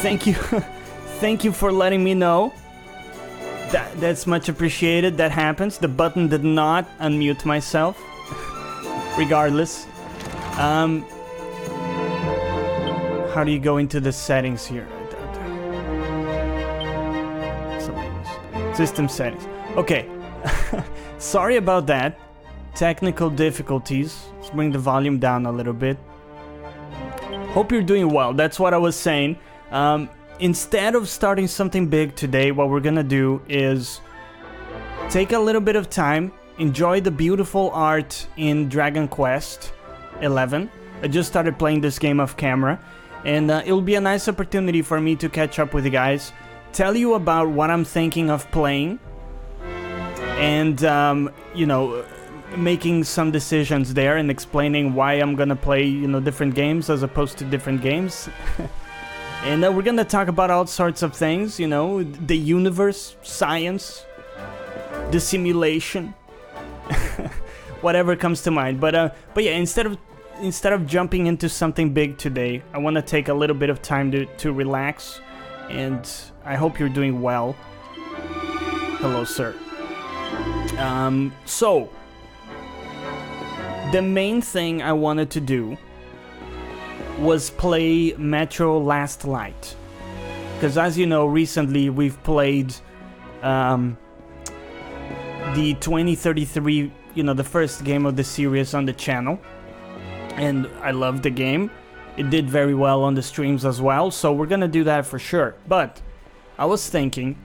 Thank you. Thank you for letting me know. That's much appreciated. That happens. The button did not unmute myself. Regardless. How do you go into the settings here? System settings. Okay. Sorry about that. Technical difficulties. Let's bring the volume down a little bit. Hope you're doing well. That's what I was saying. Instead of starting something big today, what we're gonna do is take a little bit of time, enjoy the beautiful art in Dragon Quest XI. I just started playing this game off camera, and it'll be a nice opportunity for me to catch up with you guys, tell you about what I'm thinking of playing, and, you know, making some decisions there and explaining why I'm gonna play, you know, different games as opposed to different games. And we're gonna talk about all sorts of things, you know, the universe, science, the simulation, whatever comes to mind. But yeah, instead of jumping into something big today, I want to take a little bit of time to relax, and I hope you're doing well. Hello, sir. So the main thing I wanted to do was play Metro Last Light, because as you know, recently we've played the 2033, you know, the first game of the series on the channel, and I loved the game. It did very well on the streams as well, so we're gonna do that for sure. But I was thinking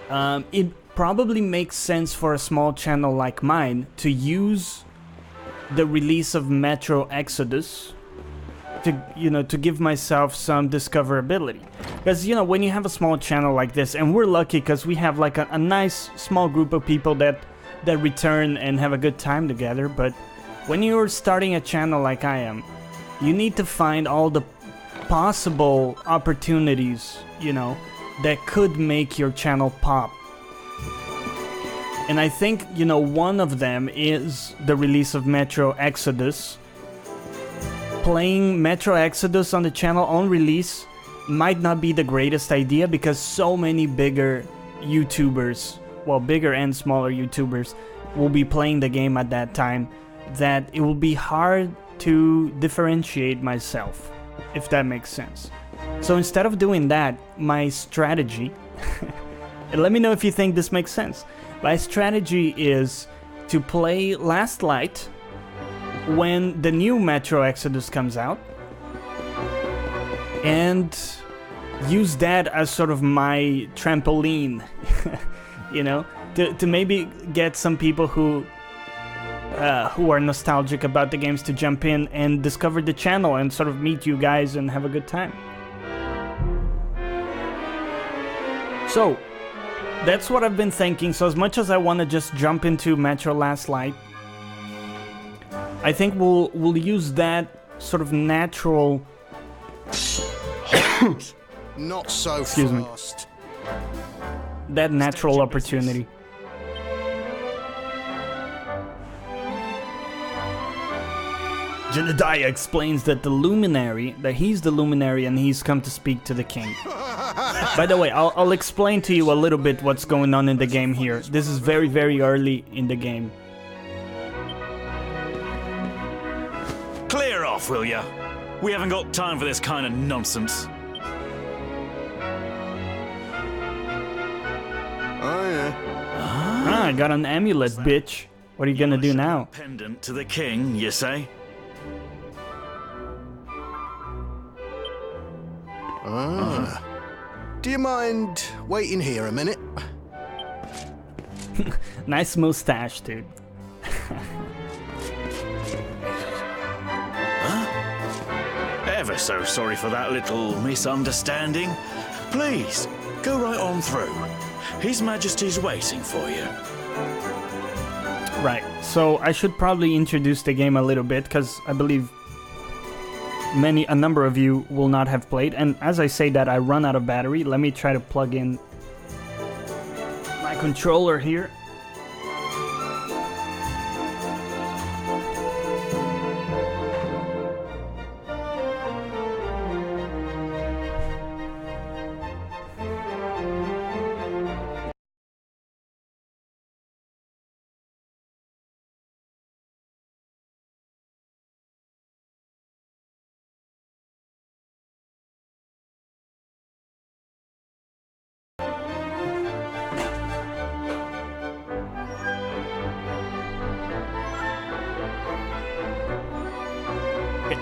it probably makes sense for a small channel like mine to use the release of Metro Exodus to give myself some discoverability, because you know, when you have a small channel like this, and we're lucky because we have like a nice small group of people that return and have a good time together. But when you're starting a channel like I am, you need to find all the possible opportunities, you know, that could make your channel pop. And I think, you know, one of them is the release of Metro Exodus. Playing Metro Exodus on the channel on release might not be the greatest idea, because so many bigger YouTubers, well, bigger and smaller YouTubers, will be playing the game at that time, that it will be hard to differentiate myself, if that makes sense. So instead of doing that, my strategy, and let me know if you think this makes sense, my strategy is to play Last Light when the new Metro Exodus comes out, and use that as sort of my trampoline, you know, to maybe get some people who are nostalgic about the games to jump in and discover the channel and sort of meet you guys and have a good time. So that's what I've been thinking. So as much as I want to just jump into Metro Last Light, I think we'll use that sort of natural. Not so Excuse fast. Me. That natural opportunity. Jedediah explains that he's the luminary and he's come to speak to the king. By the way, I'll explain to you a little bit what's going on in the game here. This is very, very early in the game. Clear off, will ya? We haven't got time for this kind of nonsense. Oh yeah. Ah, I got an amulet, bitch. What are you gonna do now? Pendant to the king, you say? Ah. Do you mind waiting here a minute? Nice mustache, dude. Ever so sorry for that little misunderstanding. Please, go right on through. His Majesty's waiting for you. Right, so I should probably introduce the game a little bit, because I believe a number of you will not have played, and as I say that, I run out of battery. Let me try to plug in my controller here.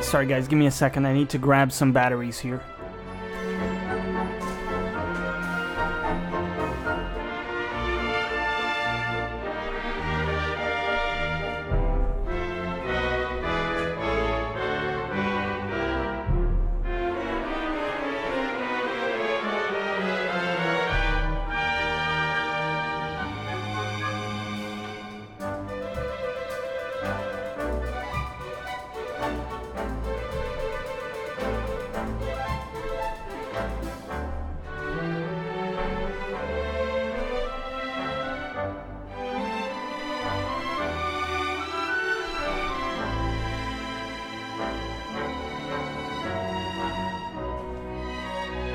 Sorry guys, give me a second. I need to grab some batteries here.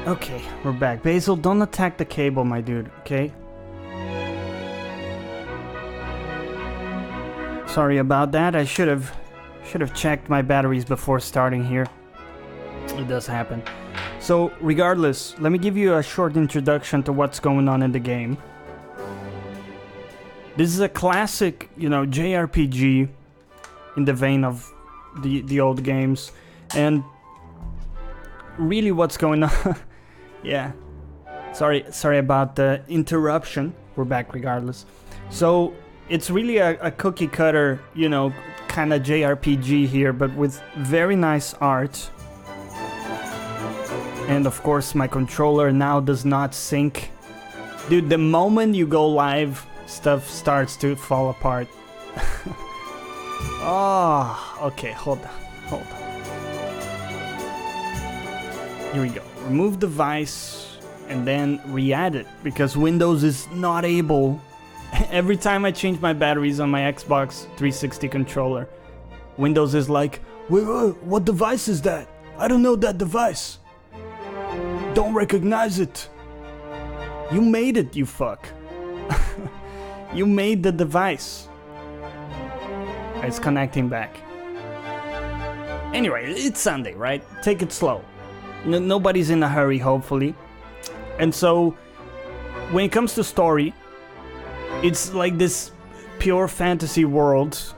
Okay, we're back. Basil, don't attack the cable, my dude, okay? Sorry about that. I should have checked my batteries before starting here. It does happen. So, regardless, let me give you a short introduction to what's going on in the game. This is a classic, you know, JRPG in the vein of the old games, and really what's going on... Yeah, sorry about the interruption. We're back regardless. So it's really a cookie cutter, you know, kind of JRPG here, but with very nice art. And of course my controller now does not sync. Dude, the moment you go live, stuff starts to fall apart. Oh, okay, hold on. Here we go. Remove device and then re-add it, because Windows is not able. Every time I change my batteries on my Xbox 360 controller, Windows is like, wait, what device is that? I don't know that device. Don't recognize it. You made it, you fuck. You made the device. It's connecting back. Anyway, it's Sunday, right? Take it slow. Nobody's in a hurry, hopefully. And so, when it comes to story, it's like this pure fantasy world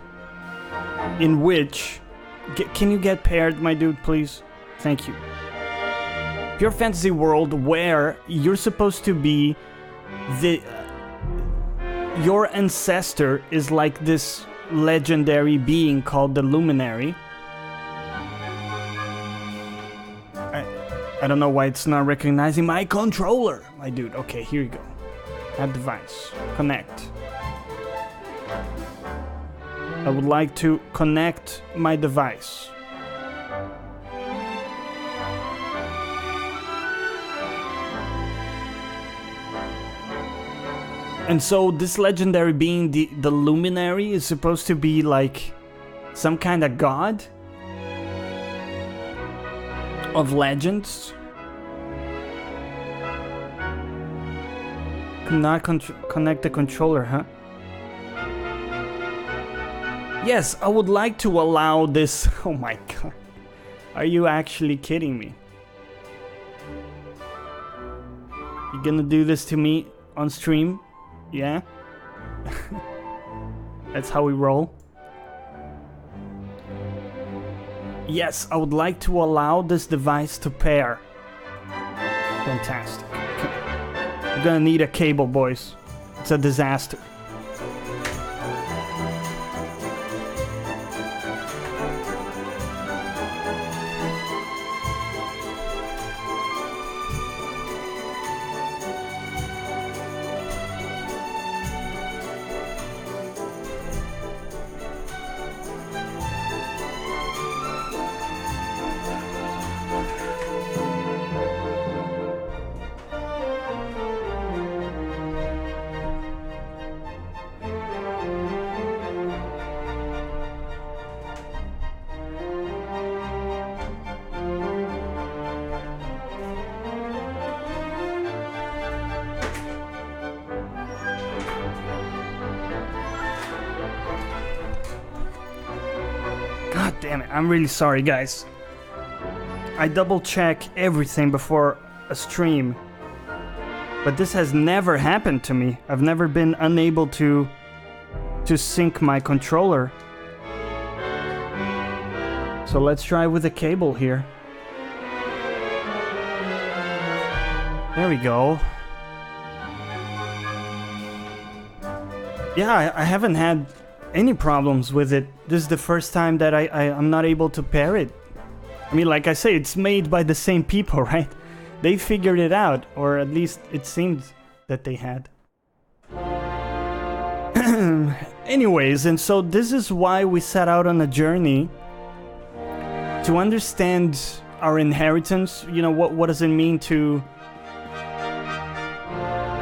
in which... Can you get paired, my dude, please? Thank you. Pure fantasy world where you're supposed to be the... Your ancestor is like this legendary being called the Luminary. I don't know why it's not recognizing my controller, my dude. Okay, here you go. Add device. Connect. I would like to connect my device. And so this legendary being, the Luminary, is supposed to be like some kind of god of legends. Cannot connect the controller, huh? Yes, I would like to allow this. Oh my god. Are you actually kidding me? You gonna do this to me on stream? Yeah? That's how we roll. Yes, I would like to allow this device to pair. Fantastic. We're gonna need a cable, boys. It's a disaster. God damn it, I'm really sorry, guys. I double check everything before a stream, but this has never happened to me. I've never been unable to sync my controller. So So let's try with the cable here. There we go. Yeah, I haven't had any problems with it. This is the first time that I'm not able to pair it. I mean, like I say, it's made by the same people, right? They figured it out, or at least it seems that they had. Anyways, and so this is why we set out on a journey to understand our inheritance. You know, what does it mean to,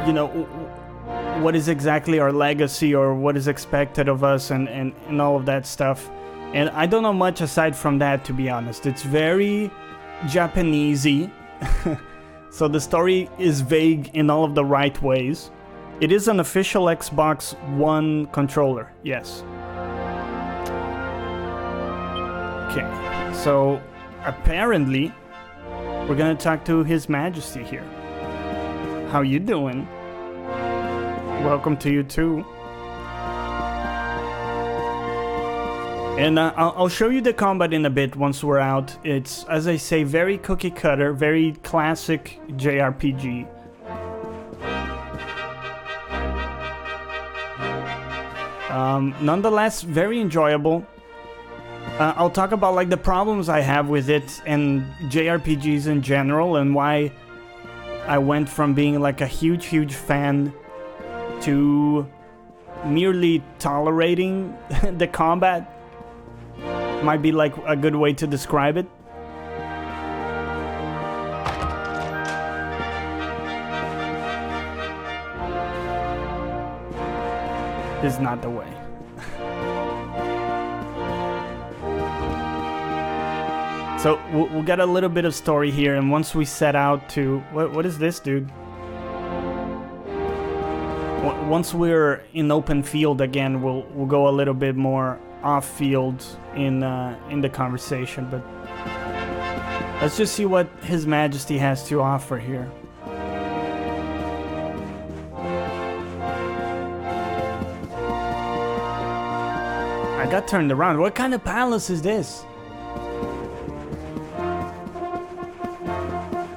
you know, what is exactly our legacy or what is expected of us and all of that stuff. And I don't know much aside from that, to be honest. It's very Japanesey. So the story is vague in all of the right ways. It is an official Xbox One controller, yes. Okay, so apparently we're gonna talk to His Majesty here. How you doing? Welcome to you too. And I'll show you the combat in a bit once we're out. It's, as I say, very cookie cutter, very classic JRPG. Nonetheless, very enjoyable. I'll talk about like the problems I have with it and JRPGs in general and why I went from being like a huge fan to merely tolerating the combat. Might be like a good way to describe it. This is not the way. So we'll get a little bit of story here, and once we set out to what is this, dude? Once we're in open field again, we'll go a little bit more off field in the conversation, but let's just see what His Majesty has to offer here. I got turned around. What kind of palace is this?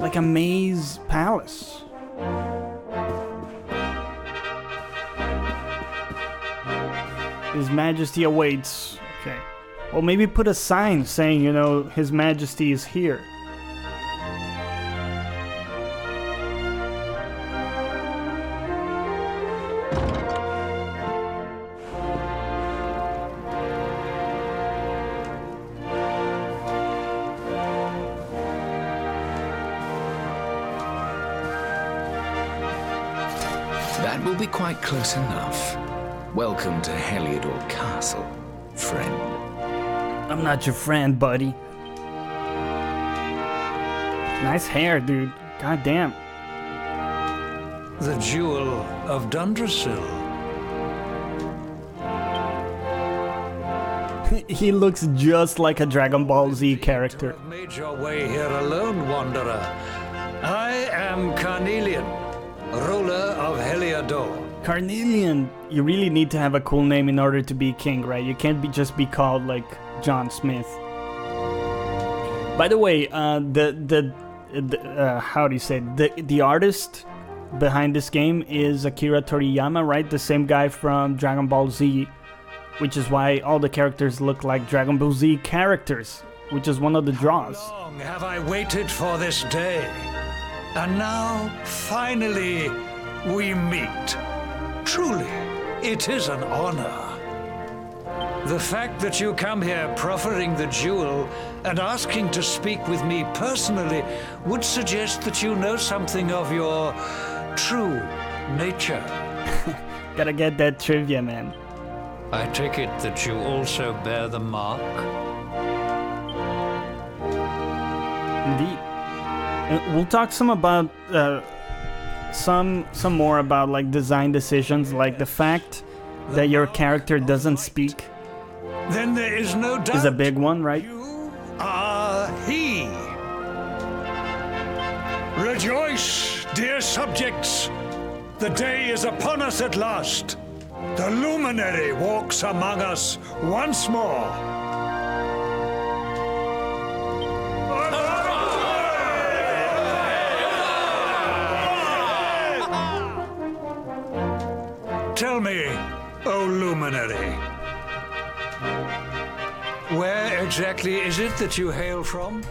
Like a maze palace. His Majesty awaits. Okay. Well, maybe put a sign saying, you know, His Majesty is here. That will be quite close enough. Welcome to Heliodor Castle, friend. I'm not your friend, buddy. Nice hair, dude. God damn. The Jewel of Dundrasil. He looks just like a Dragon Ball Z character. You have made your way here alone, wanderer. I am Carnelian, ruler of Heliodor. Carnelian, you really need to have a cool name in order to be king, right? You can't just be called like John Smith. By the way, how do you say it? The artist behind this game is Akira Toriyama, right? The same guy from Dragon Ball Z, which is why all the characters look like Dragon Ball Z characters, which is one of the draws. How long have I waited for this day? And now, finally, we meet. Truly, it is an honor. The fact that you come here proffering the jewel and asking to speak with me personally would suggest that you know something of your true nature. Gotta get that trivia, man. I take it that you also bear the mark? Indeed. We'll talk some about some more about like design decisions, like the fact that your character doesn't speak. Then there is no doubt. Is a big one, right? You are he. Rejoice, dear subjects. The day is upon us at last. The luminary walks among us once more. Tell me, O Luminary, where exactly is it that you hail from?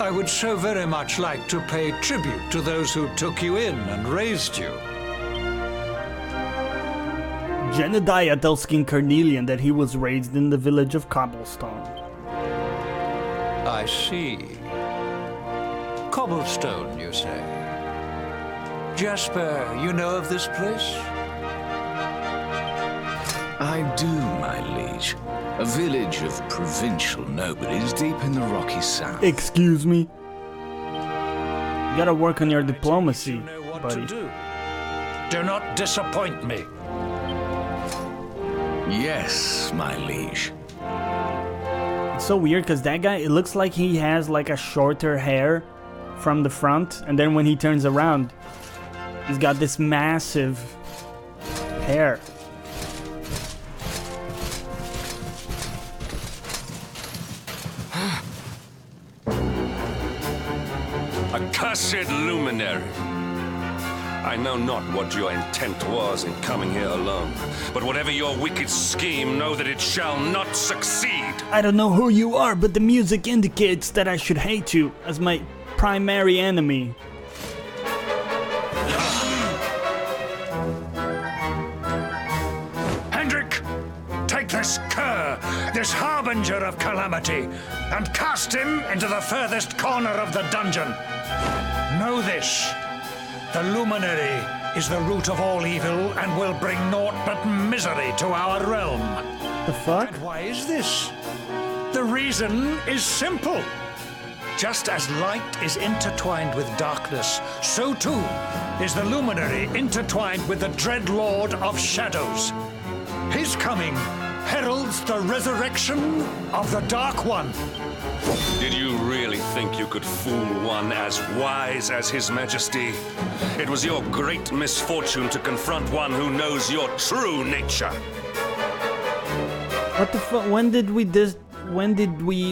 I would so very much like to pay tribute to those who took you in and raised you. Jedediah tells King Carnelian that he was raised in the village of Cobblestone. I see. Cobblestone, you say? Jasper, you know of this place? I do, my liege. A village of provincial nobles deep in the rocky south. Excuse me? You gotta work on your diplomacy, You know what buddy. to do. Do not disappoint me. Yes, my liege. It's so weird because that guy, it looks like he has like a shorter hair from the front, and then when he turns around, he's got this massive hair. Accursed luminary! I know not what your intent was in coming here alone, but whatever your wicked scheme, know that it shall not succeed! I don't know who you are, but the music indicates that I should hate you as my primary enemy. Hendrik, take this cur, this harbinger of calamity, and cast him into the furthest corner of the dungeon. Know this. The Luminary is the root of all evil and will bring naught but misery to our realm. The fuck? And why is this? The reason is simple. Just as light is intertwined with darkness, so too is the Luminary intertwined with the dread Lord of Shadows. His coming heralds the resurrection of the Dark One. Did you really think you could fool one as wise as His Majesty? It was your great misfortune to confront one who knows your true nature. What the fuck? When did we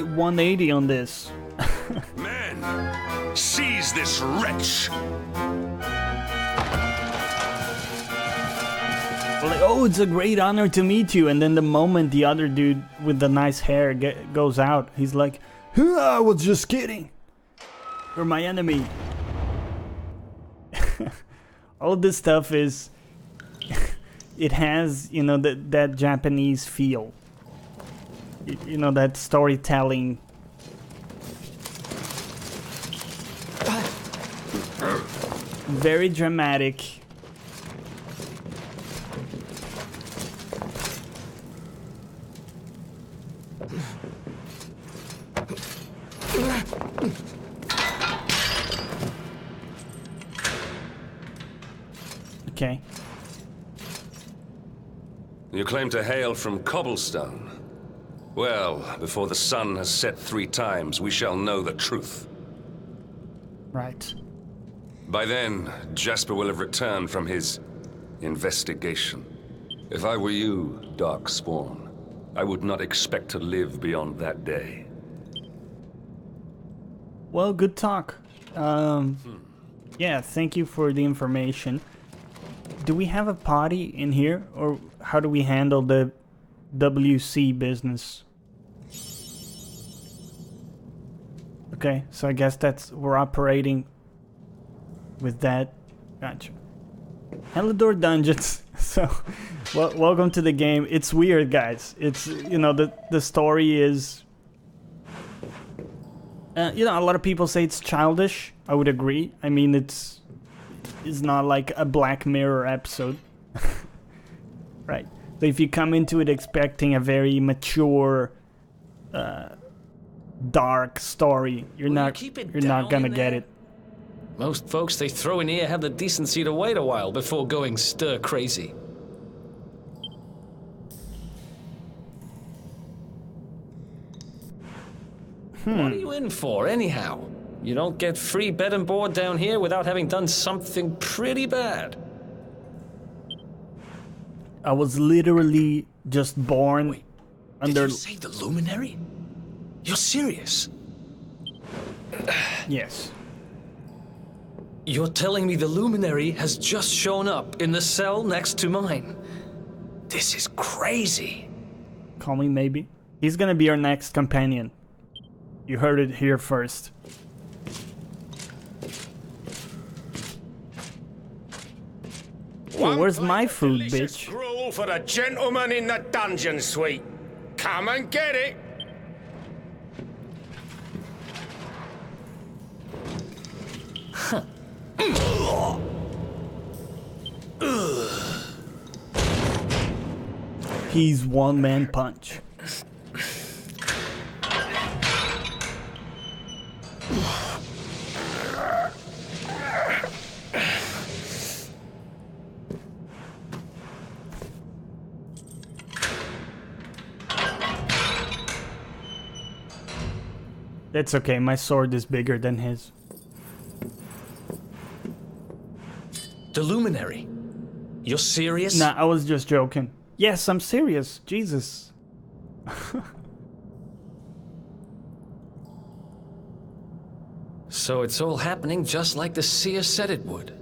180 on this? Men, seize this wretch! Like, oh, it's a great honor to meet you, and then the moment the other dude with the nice hair goes out, he's like, I was just kidding. You're my enemy. All of this stuff is, it has, you know, that Japanese feel. You know, that storytelling. Very dramatic. Okay. You claim to hail from Cobblestone. Well, before the sun has set 3 times, we shall know the truth. Right. By then, Jasper will have returned from his investigation. If I were you, Darkspawn, I would not expect to live beyond that day. Well, good talk. Yeah, thank you for the information. Do we have a potty in here, or how do we handle the WC business? Okay, so I guess we're operating with that. Gotcha. Helidor Dungeons. So, welcome to the game. It's weird, guys. It's, you know, the story is... you know, a lot of people say it's childish. I would agree. I mean, it's not like a Black Mirror episode. Right. So if you come into it expecting a very mature, dark story, you're not gonna get it. Most folks they throw in here have the decency to wait a while before going stir crazy. What are you in for, anyhow? You don't get free bed and board down here without having done something pretty bad. I was literally just born Wait, under... Did you say the Luminary? You're serious? Yes. You're telling me the Luminary has just shown up in the cell next to mine? This is crazy. Call me maybe. He's gonna be our next companion. You heard it here first. Hey, where's my food, bitch? Gruel for the gentleman in the dungeon suite. Come and get it. He's one-man punch. It's okay, my sword is bigger than his. The Luminary. You're serious? Nah, I was just joking. Yes, I'm serious. Jesus. So it's all happening just like the seer said it would.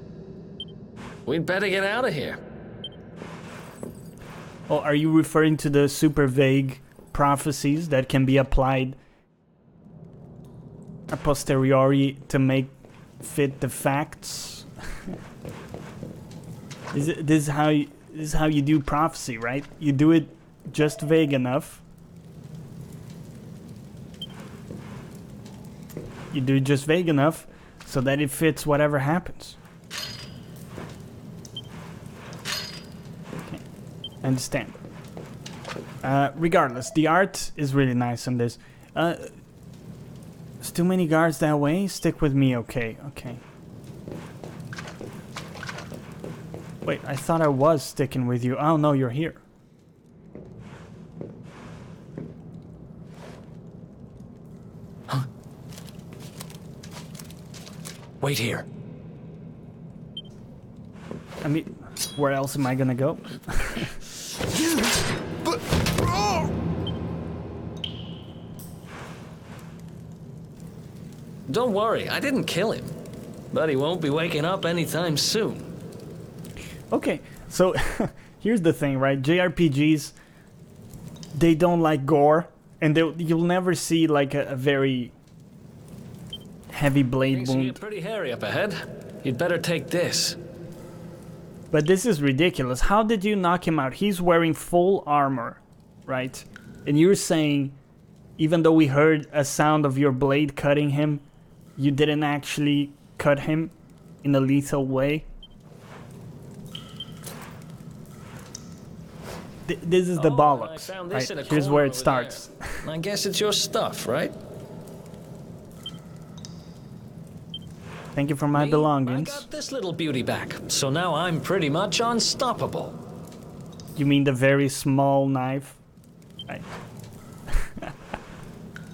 We'd better get out of here. Oh, are you referring to the super vague prophecies that can be applied a posteriori to make fit the facts? This is how you do prophecy, right? You do it just vague enough. You do it just vague enough so that it fits whatever happens. Okay. I understand. Regardless, the art is really nice on this. There's too many guards that way. Stick with me, okay? Okay. Wait, I thought I was sticking with you. Oh no, you're here. Huh? Wait here. I mean, where else am I gonna go? But... Oh! Don't worry, I didn't kill him. But he won't be waking up anytime soon. Okay, so here's the thing, right? JRPGs, they don't like gore, and you'll never see like a very heavy blade Things get wound. pretty hairy up ahead. You'd better take this. But this is ridiculous. How did you knock him out? He's wearing full armor, right? And you're saying, even though we heard a sound of your blade cutting him, you didn't actually cut him in a lethal way? This is the bollocks. I found this Right? in a Here's corner where it over starts. there. I guess it's your stuff, right? Thank you for my Me? belongings. I got this little beauty back, so now I'm pretty much unstoppable. You mean the very small knife? Right.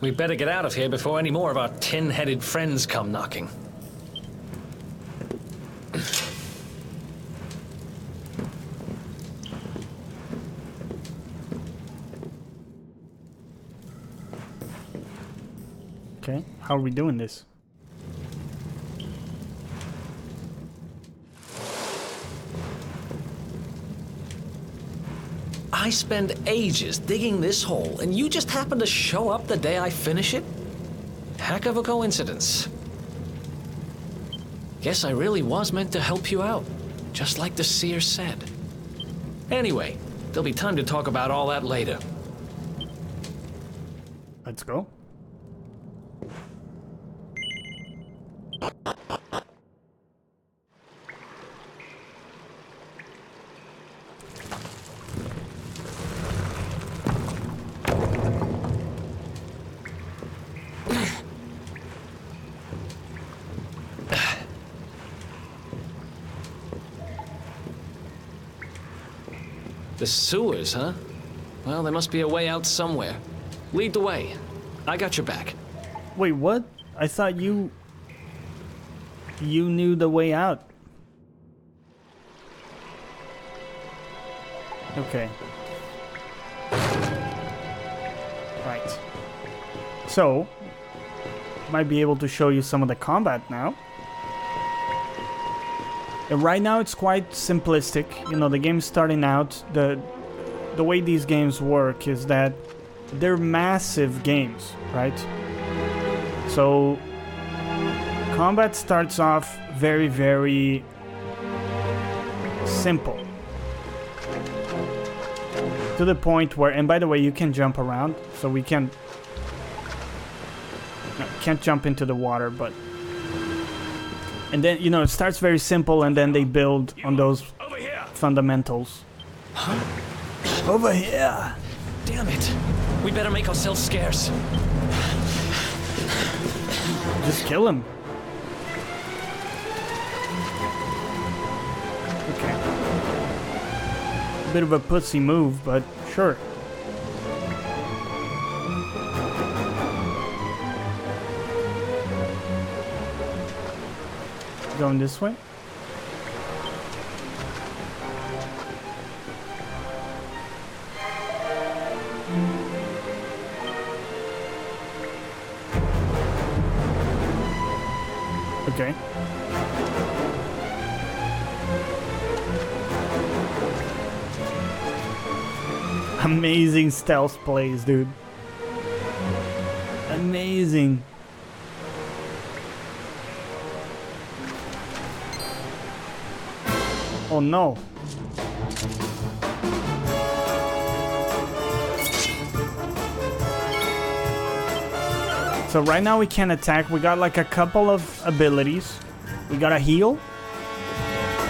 We better get out of here before any more of our tin-headed friends come knocking. Okay, how are we doing this? I spend ages digging this hole, and you just happen to show up the day I finish it? Heck of a coincidence. Guess I really was meant to help you out, just like the seer said. Anyway, there'll be time to talk about all that later. Let's go. The sewers, huh? Well, there must be a way out somewhere. Lead the way. I got your back. Wait, what? I thought you knew the way out. Okay. Right. So, might be able to show you some of the combat now. And right now it's quite simplistic. You know, the game's starting out. the way these games work is that they're massive games, right? So combat starts off very, very simple. To the point where, and by the way, you can jump around, so we can... No, can't jump into the water, but... And then, you know, it starts very simple, and then they build on those fundamentals. Over here! Damn it! We better make ourselves scarce. Just kill him. Okay. Bit of a pussy move, but sure. Going this way? Okay. Amazing stealth plays, dude. Amazing. Oh no. So right now we can't attack. We got like a couple of abilities. We got a heal.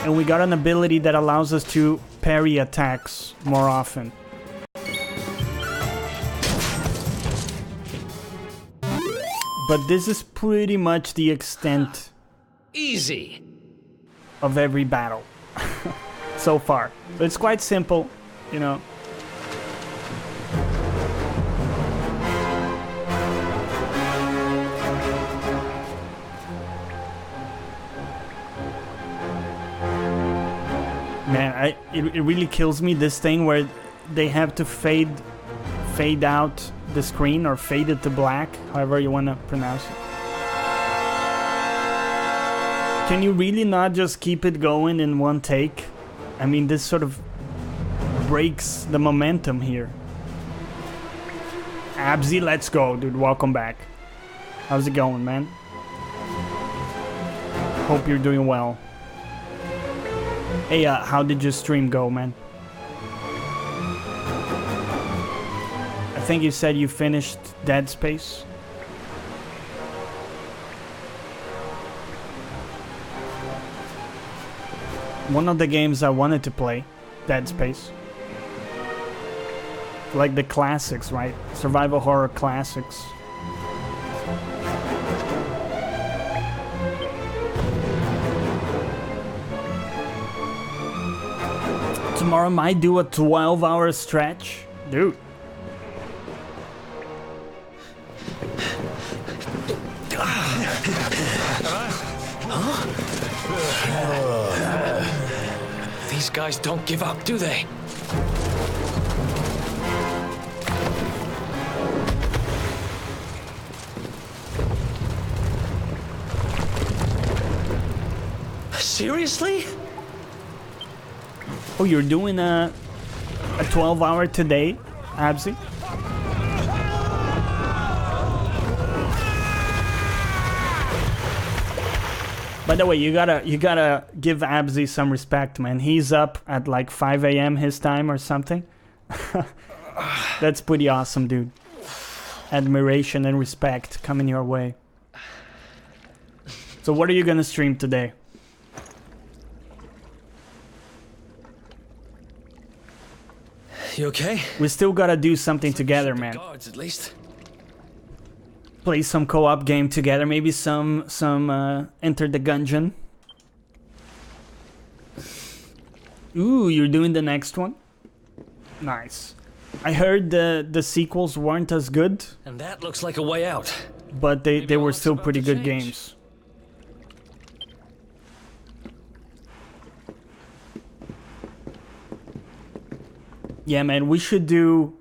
And we got an ability that allows us to parry attacks more often. But this is pretty much the extent Easy. of every battle so far. But it's quite simple, you know. Man, it really kills me, this thing where they have to fade out the screen, or fade it to black, however you want to pronounce it. Can you really not just keep it going in one take? I mean, this sort of breaks the momentum here. Abzy, let's go, dude. Welcome back. How's it going, man? Hope you're doing well. Hey, how did your stream go, man? I think you said you finished Dead Space. One of the games I wanted to play, Dead Space. Like the classics, right? Survival horror classics. Tomorrow might do a 12-hour stretch. Dude. These guys don't give up, do they? Seriously? Oh, you're doing a 12-hour today, Abzy? By the way, you gotta give Abzy some respect, man. He's up at like 5 a.m. his time or something. That's pretty awesome, dude. Admiration and respect coming your way. So what are you gonna stream today? You okay? We still gotta do something together, man. Guards, at least. Play some co-op game together, maybe some Enter the Gungeon. Ooh, you're doing the next one? Nice. I heard the sequels weren't as good. And that looks like a way out. But they were still pretty good games. Yeah, man, we should do...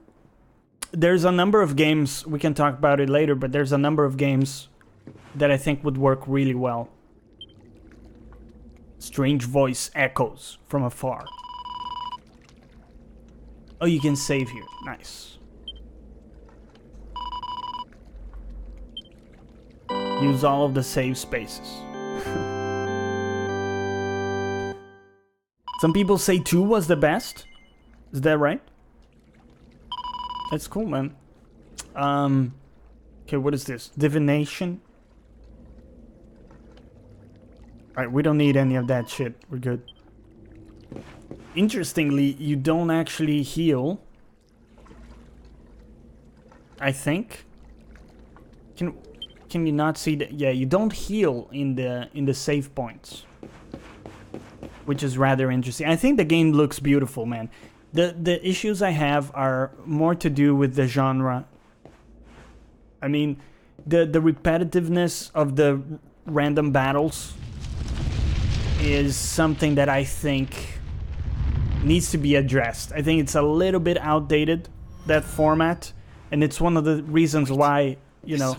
There's a number of games, we can talk about it later, but there's a number of games that I think would work really well. Strange voice echoes from afar. Oh, you can save here. Nice. Use all of the save spaces. Some people say 2 was the best. Is that right? That's cool, man. Okay, what is this? Divination? Alright, we don't need any of that shit. We're good. Interestingly, you don't actually heal. I think. Can you not see that? Yeah, you don't heal in the save points, which is rather interesting. I think the game looks beautiful, man. The issues I have are more to do with the genre. I mean, the repetitiveness of the random battles is something that I think needs to be addressed. I think it's a little bit outdated, that format, and it's one of the reasons why, you know,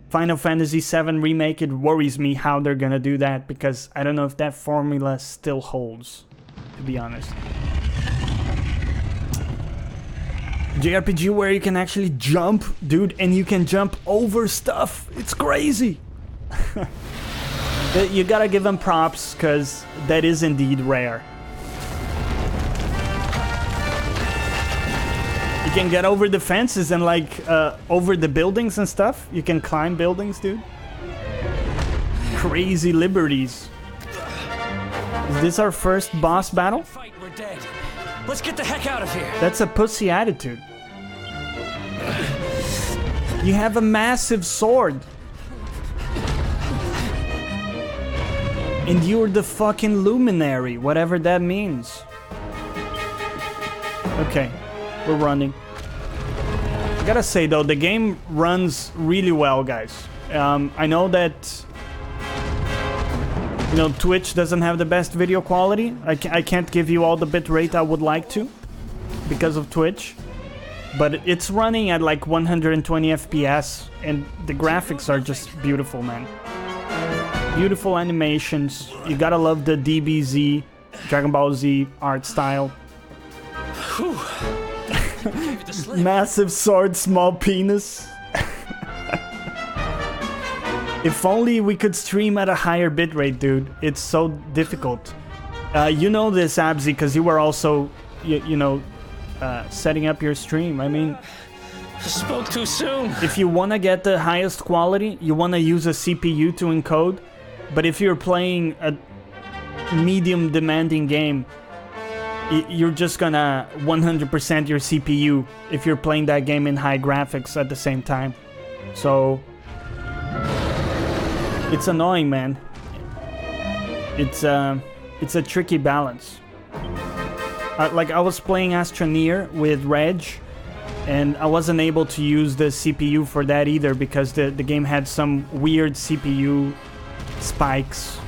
Final Fantasy VII Remake, it worries me how they're gonna do that, because I don't know if that formula still holds, to be honest. JRPG where you can actually jump, dude, and you can jump over stuff. It's crazy. You gotta give them props, because that is indeed rare. You can get over the fences and like over the buildings and stuff. You can climb buildings, dude. Crazy liberties. Is this our first boss battle? Fight, we're dead. Let's get the heck out of here. That's a pussy attitude. You have a massive sword. And you're the fucking luminary, whatever that means. Okay, we're running. I gotta say though, the game runs really well, guys. I know that, you know, Twitch doesn't have the best video quality. I can't give you all the bitrate I would like to because of Twitch. But it's running at like 120 FPS and the graphics are just beautiful, man. Beautiful animations. You gotta love the DBZ, Dragon Ball Z art style. Massive sword, small penis. If only we could stream at a higher bitrate, dude. It's so difficult. You know this, Abzy, because you were also, you know, setting up your stream. I mean, I spoke too soon. If you want to get the highest quality, you want to use a CPU to encode. But if you're playing a medium demanding game, you're just gonna 100% your CPU if you're playing that game in high graphics at the same time. So it's annoying, man. It's a tricky balance. Like I was playing Astroneer with Reg, and I wasn't able to use the CPU for that either because the game had some weird CPU spikes.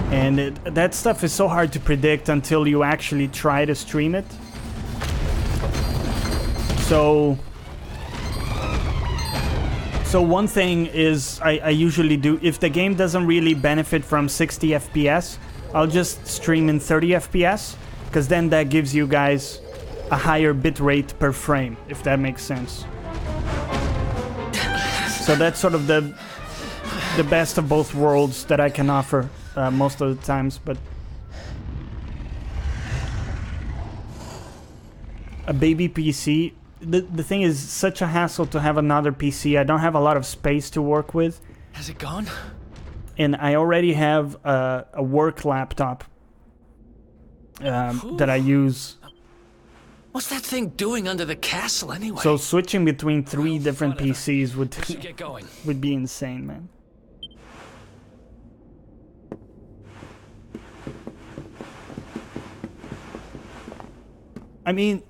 And that stuff is so hard to predict until you actually try to stream it. So one thing is I usually do, if the game doesn't really benefit from 60 FPS, I'll just stream in 30 FPS, because then that gives you guys a higher bitrate per frame, if that makes sense. So that's sort of the best of both worlds that I can offer most of the times, but a baby PC, the thing is such a hassle to have another PC. I don't have a lot of space to work with. Has it gone? And I already have a work laptop that I use. What's that thing doing under the castle anyway? So switching between 3 different PCs should get going. would be insane, man. I mean,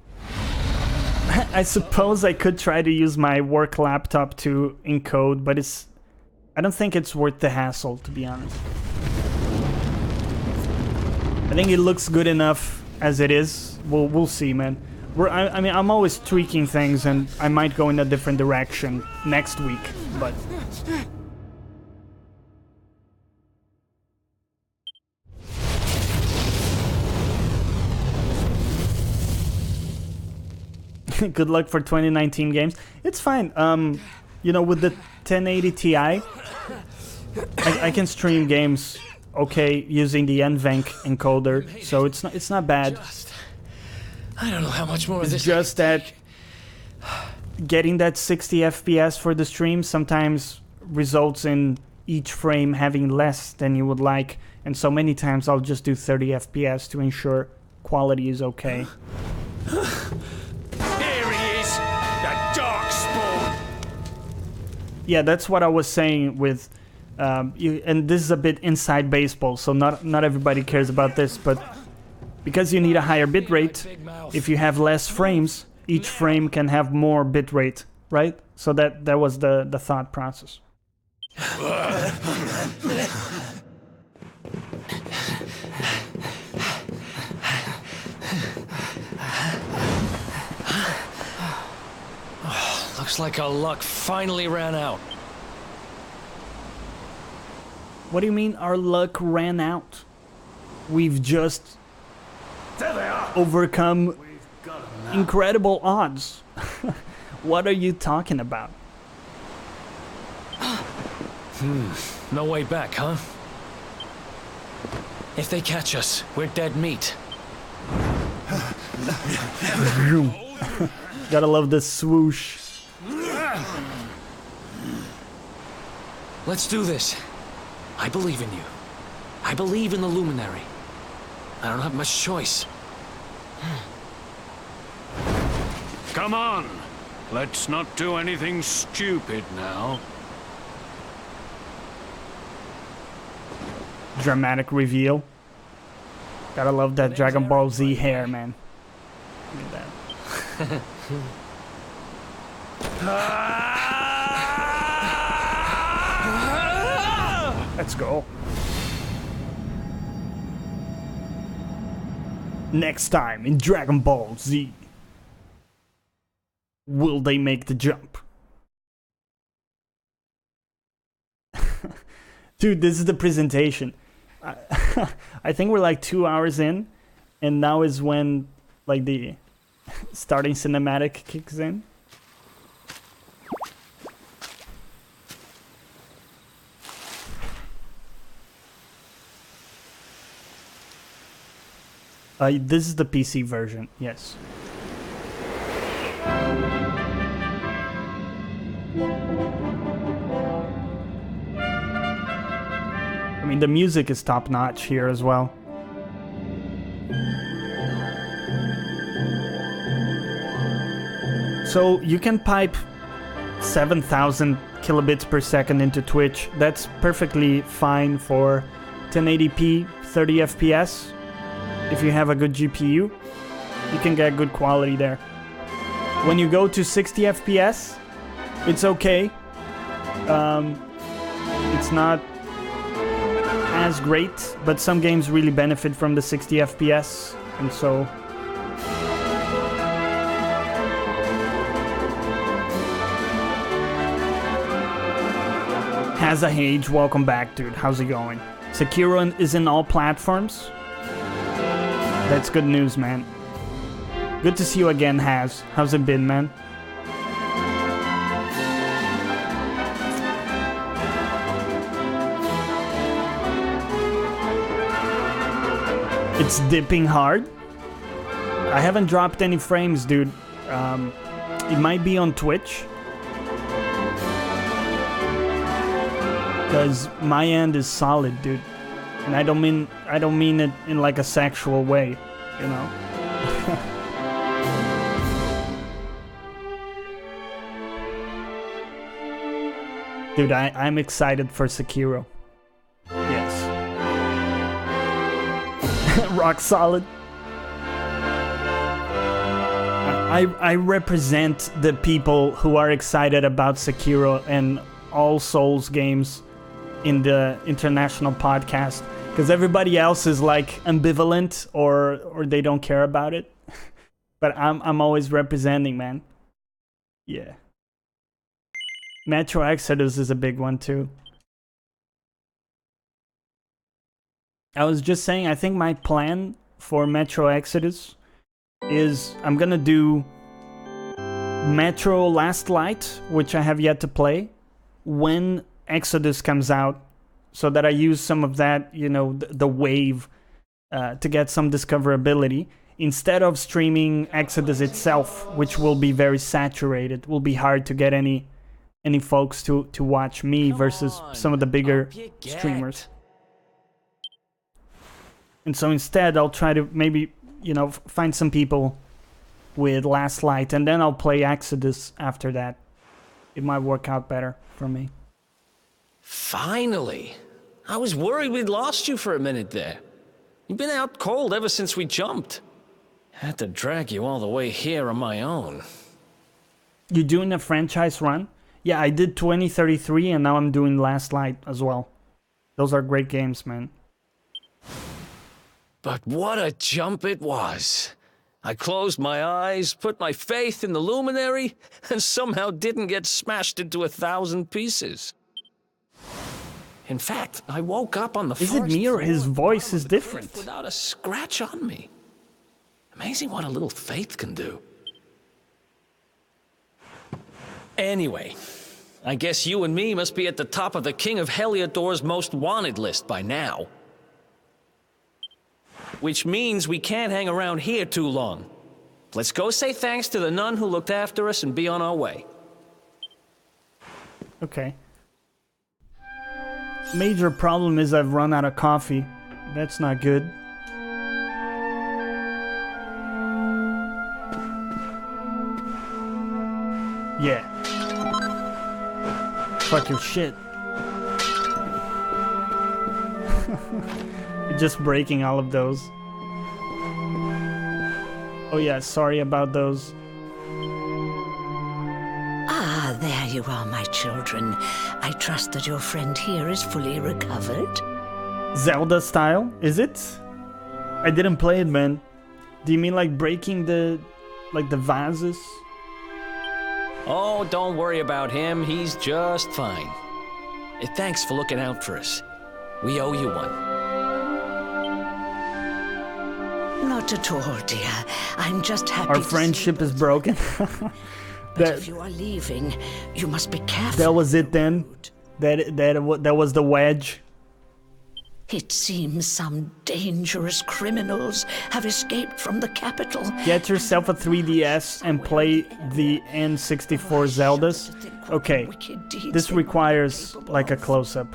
I suppose I could try to use my work laptop to encode, but I don't think it's worth the hassle, to be honest. I think it looks good enough as it is. We'll see, man. I mean, I'm always tweaking things, and I might go in a different direction next week, but... Good luck for 2019 games. It's fine. You know, with the 1080 Ti, I can stream games okay using the NVENC encoder, so it's not bad. I don't know how much more of It's this. just that getting that 60 FPS for the stream sometimes results in each frame having less than you would like, and so many times I'll just do 30 FPS to ensure quality is okay. Here he is, the Darkspawn. Yeah, that's what I was saying with, and this is a bit inside baseball, so not everybody cares about this, but because you need a higher bitrate, if you have less frames, each frame can have more bitrate, right? So that was the thought process. Looks like our luck finally ran out. What do you mean our luck ran out? We've just overcome incredible odds. What are you talking about? No way back, huh? If they catch us, we're dead meat. Gotta love the swoosh. Let's do this. I believe in you. I believe in the Luminary. I don't have much choice. Come on. Let's not do anything stupid now. Dramatic reveal. Gotta love that Dragon Ball Z hair, man. Look at that. Let's go. Next time in Dragon Ball Z. Will they make the jump? Dude, this is the presentation. I think we're like 2 hours in, and now is when like the starting cinematic kicks in. This is the PC version, yes. I mean, the music is top-notch here as well. So you can pipe 7,000 kilobits per second into Twitch. That's perfectly fine for 1080p, 30 FPS. If you have a good GPU, you can get good quality there. When you go to 60 FPS, it's okay. It's not as great, but some games really benefit from the 60 FPS, and so Has a Hage, welcome back, dude. How's it going? Sekiro is in all platforms. That's good news, man. Good to see you again, Haz. How's it been, man? It's dipping hard. I haven't dropped any frames, dude. It might be on Twitch. Because my end is solid, dude. And I don't mean it in like a sexual way, you know. Dude, I'm excited for Sekiro. Yes. Rock solid. I represent the people who are excited about Sekiro and all Souls games in the international podcast, because everybody else is like ambivalent or they don't care about it. But I'm always representing, man. Yeah. Metro Exodus is a big one too. I was just saying, I think my plan for Metro Exodus is I'm gonna do Metro Last Light, which I have yet to play, when Exodus comes out, so that I use some of that, you know, the wave to get some discoverability, instead of streaming Exodus itself, which will be very saturated. It will be hard to get any folks to watch me versus some of the bigger streamers. And so instead, I'll try to maybe, you know, find some people with Last Light, and then I'll play Exodus after that. It might work out better for me. Finally! I was worried we'd lost you for a minute there. You've been out cold ever since we jumped. Had to drag you all the way here on my own. You doing a franchise run? Yeah, I did 2033, and now I'm doing Last Light as well. Those are great games, man. But what a jump it was. I closed my eyes, put my faith in the luminary, and somehow didn't get smashed into 1,000 pieces. In fact, I woke up on the first floor. Is it me or his voice is different? Without a scratch on me. Amazing what a little faith can do. Anyway, I guess you and me must be at the top of the King of Heliodor's most wanted list by now. Which means we can't hang around here too long. Let's go say thanks to the nun who looked after us and be on our way. Okay. Major problem is I've run out of coffee. That's not good. Yeah. Fuck your shit. You're just breaking all of those. Oh yeah, sorry about those. Ah, there you are, my children. I trust that your friend here is fully recovered. Zelda style, is it? I didn't play it, man. Do you mean like breaking the vases? Oh, don't worry about him. He's just fine. Thanks for looking out for us. We owe you one. Not at all, dear. I'm just happy. Our friendship is broken. But if you are leaving, you must be careful. That was it then. That was the wedge. It seems some dangerous criminals have escaped from the capital. Get yourself a 3DS and play the N64 Zeldas. Okay, this requires like a close-up.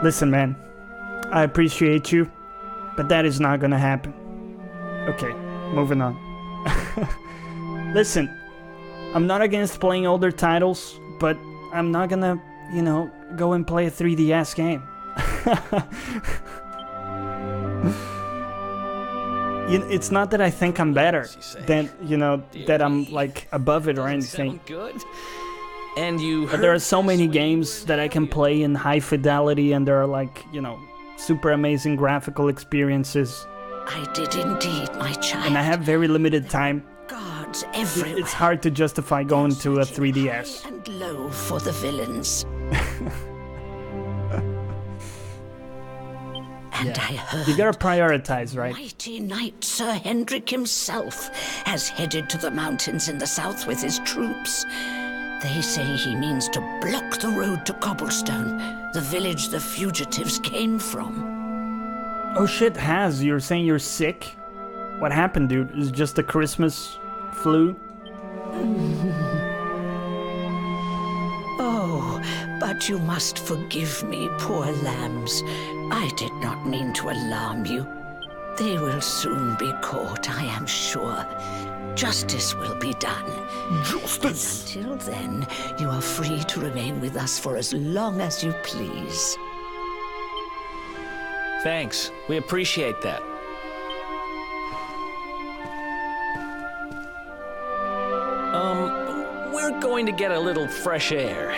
Listen, man, I appreciate you, but that is not gonna happen. Okay, moving on. Listen, I'm not against playing older titles, but I'm not gonna, you know, go and play a 3DS game. It's not that I think I'm better than, you know, that I'm like above it or anything. But there are so many games that I can play in high fidelity, and there are like, you know, super amazing graphical experiences. I did indeed, my child. And I have very limited time. Guards everywhere. It's hard to justify going to a 3DS. And low for the villains. And I heard you gotta prioritize, right? Mighty knight Sir Hendrik himself has headed to the mountains in the south with his troops. They say he means to block the road to Cobblestone, the village the fugitives came from. Oh shit, Haz, you're saying you're sick? What happened, dude? Is it just the Christmas flu? Oh, but you must forgive me, poor lambs. I did not mean to alarm you. They will soon be caught, I am sure. Justice will be done. Justice! And until then, you are free to remain with us for as long as you please. Thanks. We appreciate that. We're going to get a little fresh air.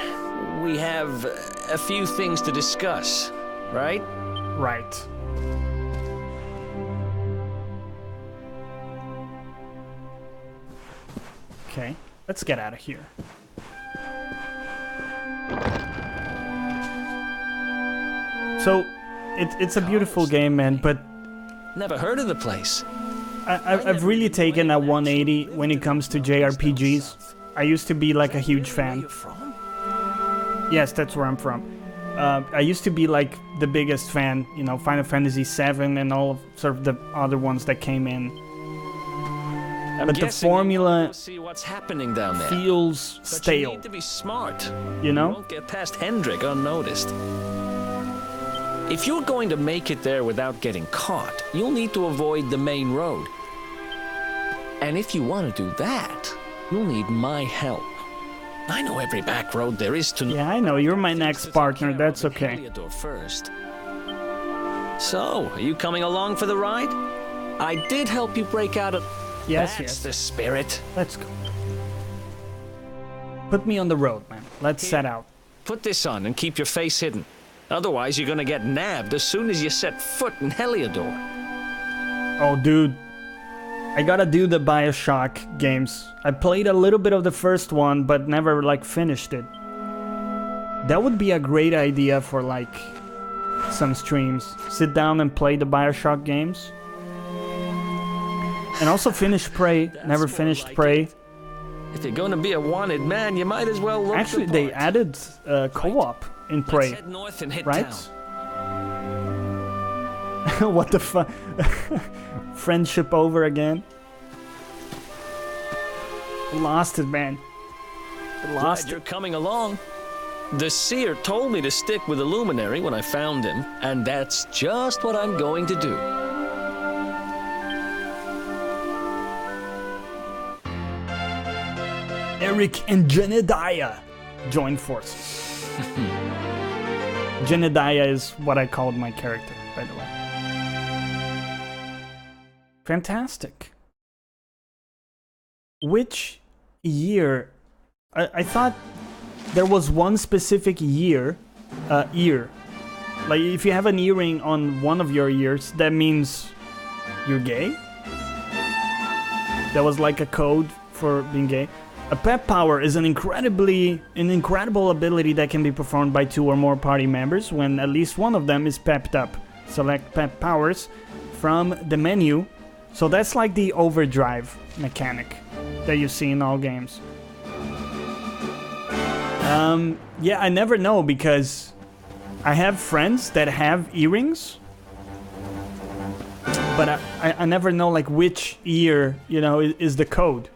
We have a few things to discuss, right? Right. Okay, let's get out of here. So, it's a beautiful game, man, but... Never heard of the place. I've really taken a 180 when it comes to JRPGs. I used to be like a huge fan. Yes, that's where I'm from. I used to be like the biggest fan, you know, Final Fantasy VII and all of sort of the other ones that came in. But the formula see what's happening down there. feels stale. You need to be smart. You know? You won't get past Hendrik unnoticed. If you're going to make it there without getting caught, you'll need to avoid the main road. And if you want to do that, you'll need my help. I know every back road there is to... Yeah, I know. You're my next partner. That's okay. Heliodor first. So, are you coming along for the ride? I did help you break out of... Yes, That's yes. the spirit. Let's go. Put me on the road, man. Let's set out. Put this on and keep your face hidden. Otherwise, you're gonna get nabbed as soon as you set foot in Heliodor. Oh, dude. I gotta do the BioShock games. I played a little bit of the first one, but never, like, finished it. That would be a great idea for, like, some streams. Sit down and play the BioShock games. And also finish Prey. Never finished like Prey. If you're gonna be a wanted man, you might as well look Actually, the they part. added co-op in Prey. Let's head north and hit Right? town. What the fuck? Friendship over again? Lost it, man. Lost Glad you're it. coming along. The seer told me to stick with the luminary when I found him, and that's just what I'm going to do. Eric and Jedediah join forces. Jedediah is what I called my character, by the way. Fantastic. Which year? I thought there was one specific ear. Like, if you have an earring on one of your ears, that means you're gay? That was like a code for being gay. A pep power is an incredible ability that can be performed by 2 or more party members when at least one of them is pepped up. Select pep powers from the menu. So that's like the overdrive mechanic that you see in all games. Yeah, I never know because I have friends that have earrings, but I never know like which ear, you know, is the code.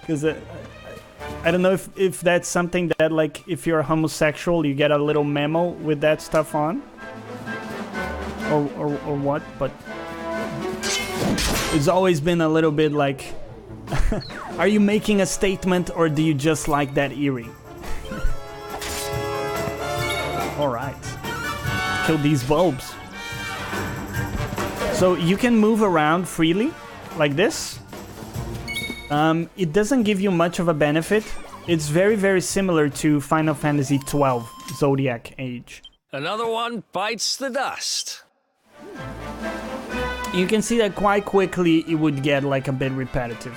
Because I don't know if that's something that, like, if you're homosexual, you get a little memo with that stuff on, or what. But it's always been a little bit like, are you making a statement or do you just like that earring? All right, kill these bulbs. So you can move around freely, like this. It doesn't give you much of a benefit. It's very, very similar to Final Fantasy XII Zodiac Age. Another one bites the dust. You can see that quite quickly it would get like a bit repetitive.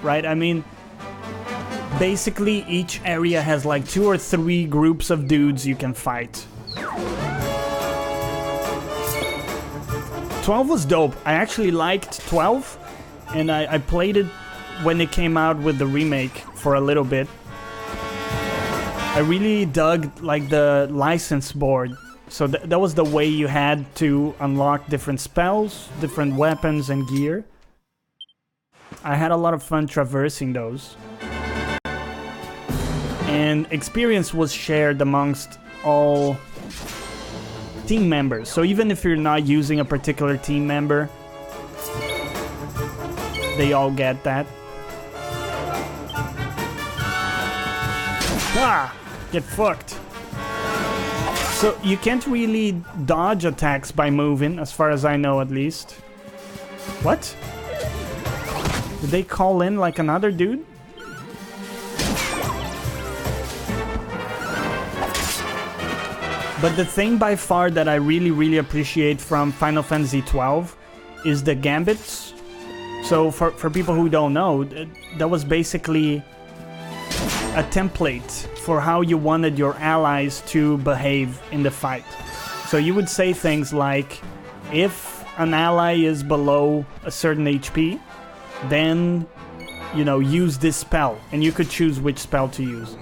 Right? I mean, basically each area has like 2 or 3 groups of dudes you can fight. 12 was dope. I actually liked 12. And I played it when it came out with the remake for a little bit. I really dug like the license board. So that was the way you had to unlock different spells, different weapons and gear. I had a lot of fun traversing those. And experience was shared amongst all team members. So even if you're not using a particular team member, they all get that. Ah! Get fucked. So you can't really dodge attacks by moving, as far as I know at least. What? Did they call in like another dude? But the thing by far that I really, really appreciate from Final Fantasy XII is the gambits. So for people who don't know, that was basically a template for how you wanted your allies to behave in the fight. So you would say things like, if an ally is below a certain HP, then, you know, use this spell, and you could choose which spell to use.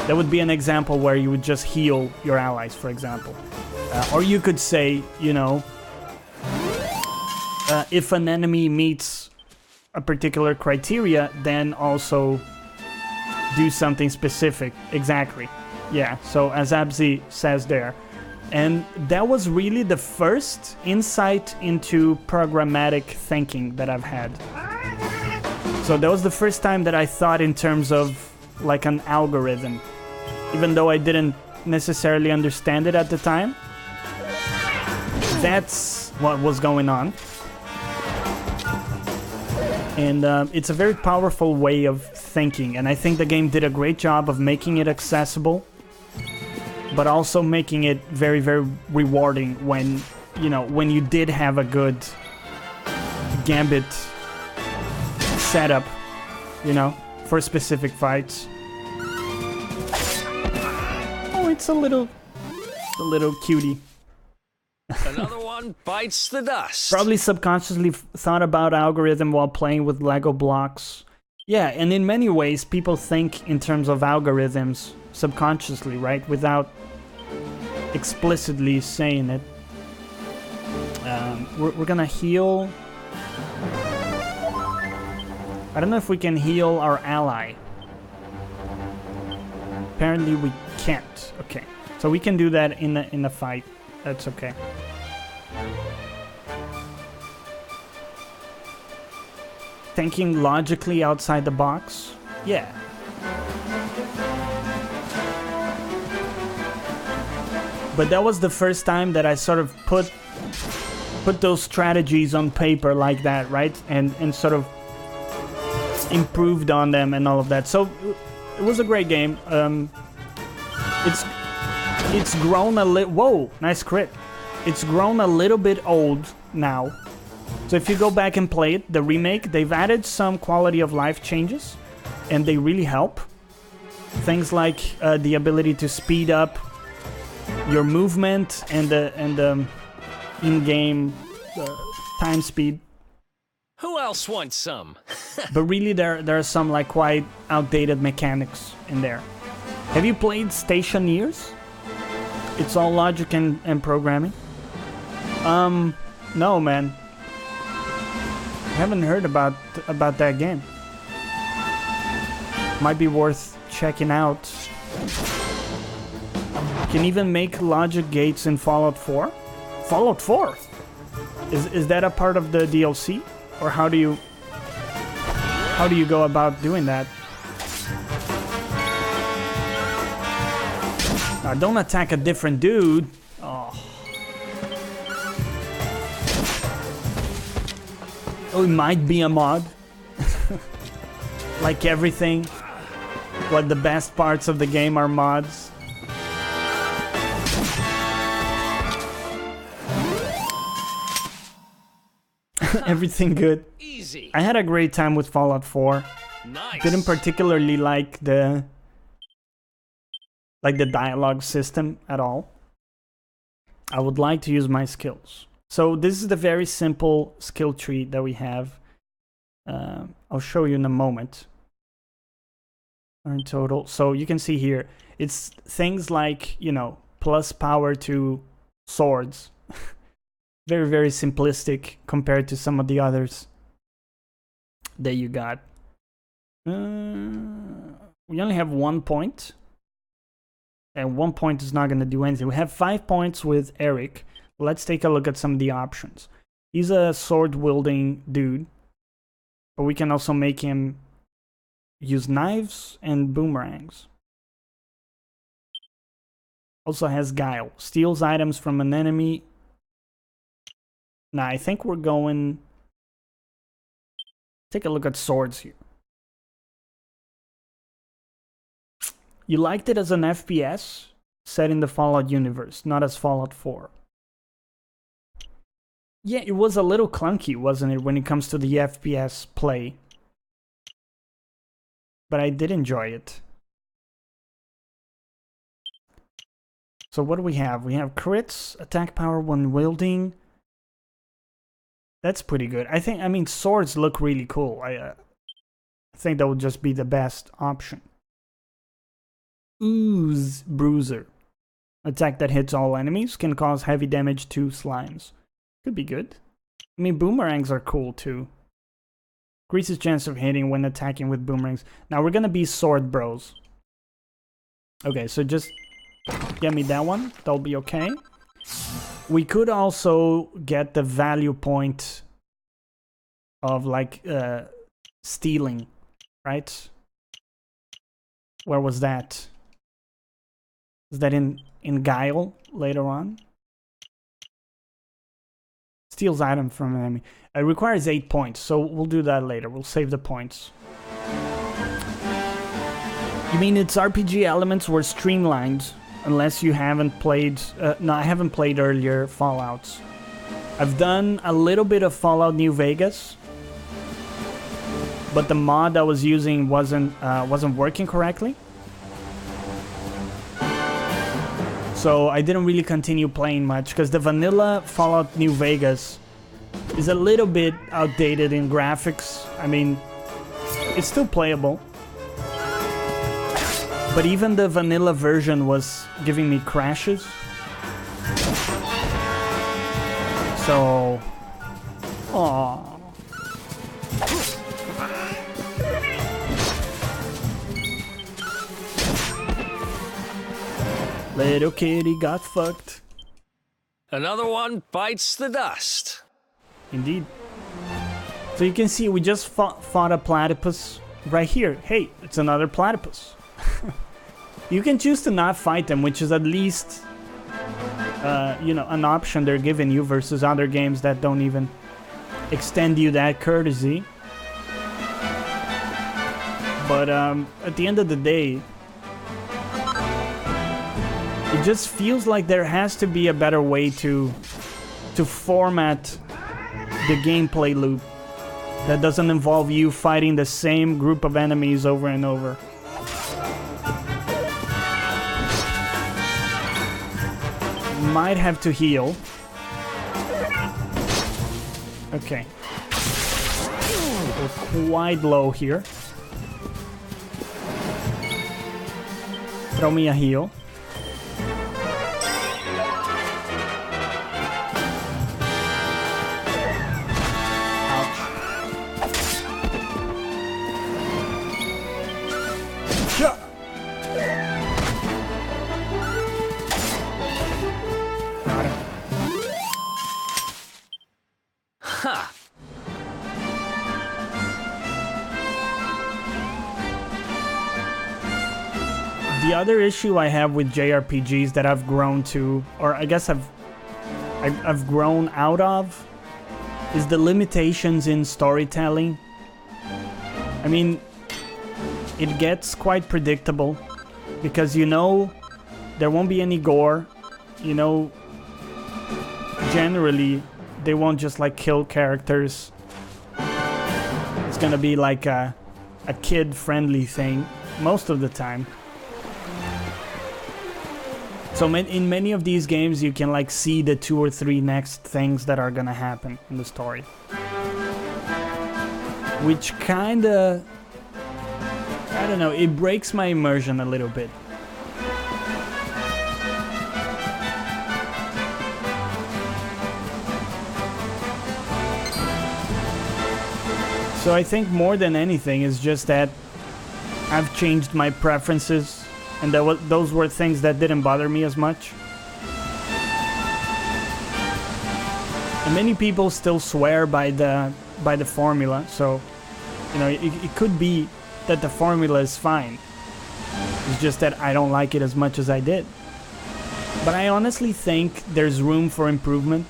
That would be an example where you would just heal your allies, for example. Or you could say, you know, if an enemy meets a particular criteria, then also do something specific. Exactly. Yeah, so as Abzi says there. And that was really the first insight into programmatic thinking that I've had. So that was the first time that I thought in terms of like an algorithm. Even though I didn't necessarily understand it at the time. That's what was going on. And it's a very powerful way of thinking. And I think the game did a great job of making it accessible. But also making it very, very rewarding when, you know, when you did have a good gambit setup, you know, for specific fights. Oh, it's a little cutie. Another one bites the dust. Probably subconsciously thought about algorithm while playing with Lego blocks. Yeah, and in many ways, people think in terms of algorithms subconsciously, right? Without explicitly saying it. We're gonna heal. I don't know if we can heal our ally. Apparently we can't. Okay, so we can do that in the fight. That's okay. Thinking logically outside the box. Yeah. But that was the first time that I sort of put those strategies on paper like that, right? And sort of improved on them and all of that. So it was a great game. It's grown a little. Whoa, nice crit. It's grown a little bit old now. So if you go back and play it, the remake, they've added some quality of life changes, and they really help. Things like the ability to speed up your movement and the in-game time speed. Who else wants some? But really, there are some like quite outdated mechanics in there. Have you played Stationeers? It's all logic and programming. No, man. I haven't heard about that game. Might be worth checking out. You can even make logic gates in Fallout 4. Fallout 4? Is that a part of the DLC? Or how do you go about doing that? Now, don't attack a different dude. Oh. Oh, it might be a mod. Like everything. Like the best parts of the game are mods. Everything good. Easy. I had a great time with Fallout 4. Nice. Didn't particularly like the dialogue system at all. I would like to use my skills. So this is the very simple skill tree that we have. I'll show you in a moment. In total. So you can see here, it's things like, you know, plus power to swords. Very, very simplistic compared to some of the others that you got. We only have 1 point. And 1 point is not going to do anything. We have 5 points with Eric. Let's take a look at some of the options. He's a sword-wielding dude. But we can also make him use knives and boomerangs. Also has guile. Steals items from an enemy. Now, I think we're going... Take a look at swords here. You liked it as an FPS set in the Fallout universe, not as Fallout 4. Yeah, it was a little clunky, wasn't it, when it comes to the FPS play? But I did enjoy it. So what do we have? We have crits, attack power when wielding, That's pretty good. I mean, swords look really cool. I think that would just be the best option. Ooze Bruiser. Attack that hits all enemies, can cause heavy damage to slimes. Could be good. I mean, boomerangs are cool too. Increases chance of hitting when attacking with boomerangs. Now we're gonna be sword bros. Okay, so just get me that one. That'll be okay. We could also get the value point of like stealing, right? Where was that? Is that in Guile later on? Steals item from an enemy. It requires 8 points, so we'll do that later. We'll save the points. You mean its RPG elements were streamlined, unless you haven't played... no, I haven't played earlier Fallouts. I've done a little bit of Fallout New Vegas, but the mod I was using wasn't working correctly. So I didn't really continue playing much, because the vanilla Fallout New Vegas is a little bit outdated in graphics. I mean, it's still playable. But even the vanilla version was giving me crashes. So... aww. Little kitty got fucked. Another one bites the dust. Indeed. So you can see we just fought a platypus right here. Hey, it's another platypus. You can choose to not fight them, which is at least, you know, an option they're giving you versus other games that don't even extend you that courtesy. But at the end of the day, it just feels like there has to be a better way to format the gameplay loop that doesn't involve you fighting the same group of enemies over and over. Might have to heal. Okay. We're quite low here. Throw me a heal. The other issue I have with JRPGs that I've grown to, or I guess I've grown out of, is the limitations in storytelling. I mean, it gets quite predictable because you know there won't be any gore. You know, generally they won't just like kill characters. It's gonna be like a kid-friendly thing most of the time. So in many of these games, you can like see the 2 or 3 next things that are gonna happen in the story, which kinda, I don't know, it breaks my immersion a little bit. So I think more than anything is just that I've changed my preferences. And those were things that didn't bother me as much. And many people still swear by the formula, so you know it could be that the formula is fine. It's just that I don't like it as much as I did. But I honestly think there's room for improvement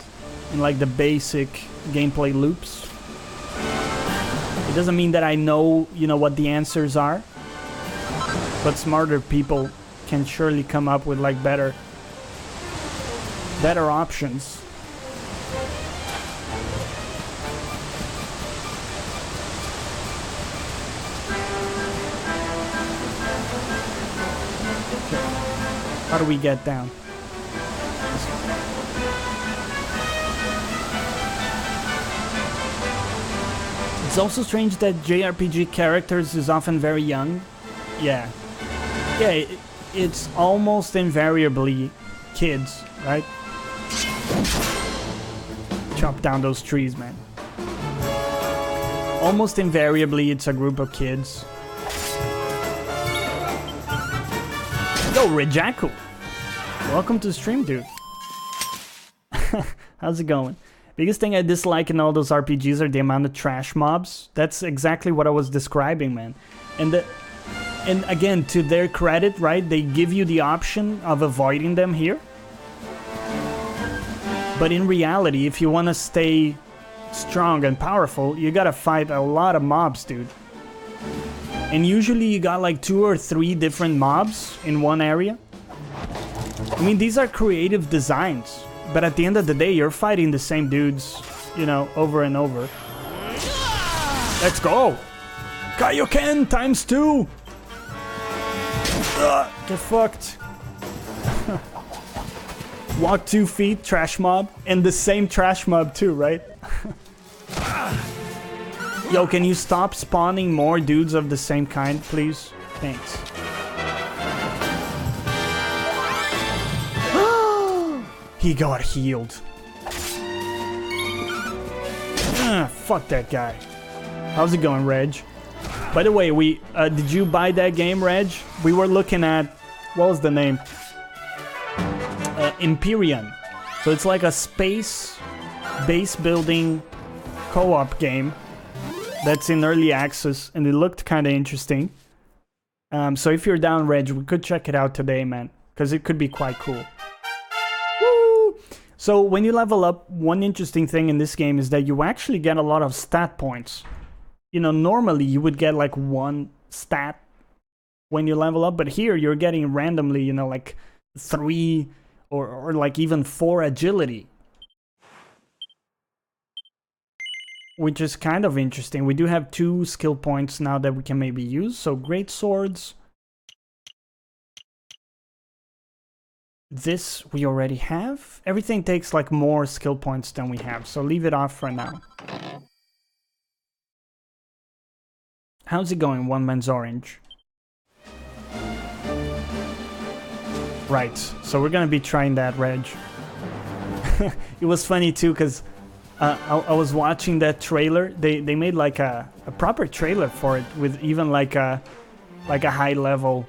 in like the basic gameplay loops. It doesn't mean that I know, you know, what the answers are. But smarter people can surely come up with like better options. Okay. How do we get down? It's also strange that JRPG characters is often very young. Yeah. Yeah, it's almost invariably kids, right? Chop down those trees, man. Almost invariably, it's a group of kids. Yo, Rejaku! Welcome to the stream, dude. How's it going? Biggest thing I dislike in all those RPGs are the amount of trash mobs. That's exactly what I was describing, man. And again, to their credit, right, they give you the option of avoiding them here. But in reality, if you want to stay strong and powerful, you gotta fight a lot of mobs, dude. And usually you got like 2 or 3 different mobs in one area. I mean, these are creative designs, but at the end of the day, you're fighting the same dudes, you know, over and over. Let's go! Kaioken times 2! Get fucked. Walk 2 feet, trash mob, and the same trash mob too, right? Yo, can you stop spawning more dudes of the same kind, please? Thanks. He got healed. Fuck that guy. How's it going, Reg? By the way, did you buy that game, Reg? We were looking at, what was the name? Empyrean. So it's like a space base building co-op game that's in early access, and it looked kind of interesting. So if you're down, Reg, we could check it out today, man, because it could be quite cool. Woo! So when you level up, one interesting thing in this game is that you actually get a lot of stat points. You know, normally you would get like 1 stat when you level up, but here you're getting randomly, you know, like 3 or like even 4 agility. Which is kind of interesting. We do have 2 skill points now that we can maybe use. So great swords. This we already have. Everything takes like more skill points than we have. So leave it off for now. How's it going, One Man's Orange? Right, so we're gonna be trying that, Reg. It was funny too, because I was watching that trailer. They made like a proper trailer for it with even like a high level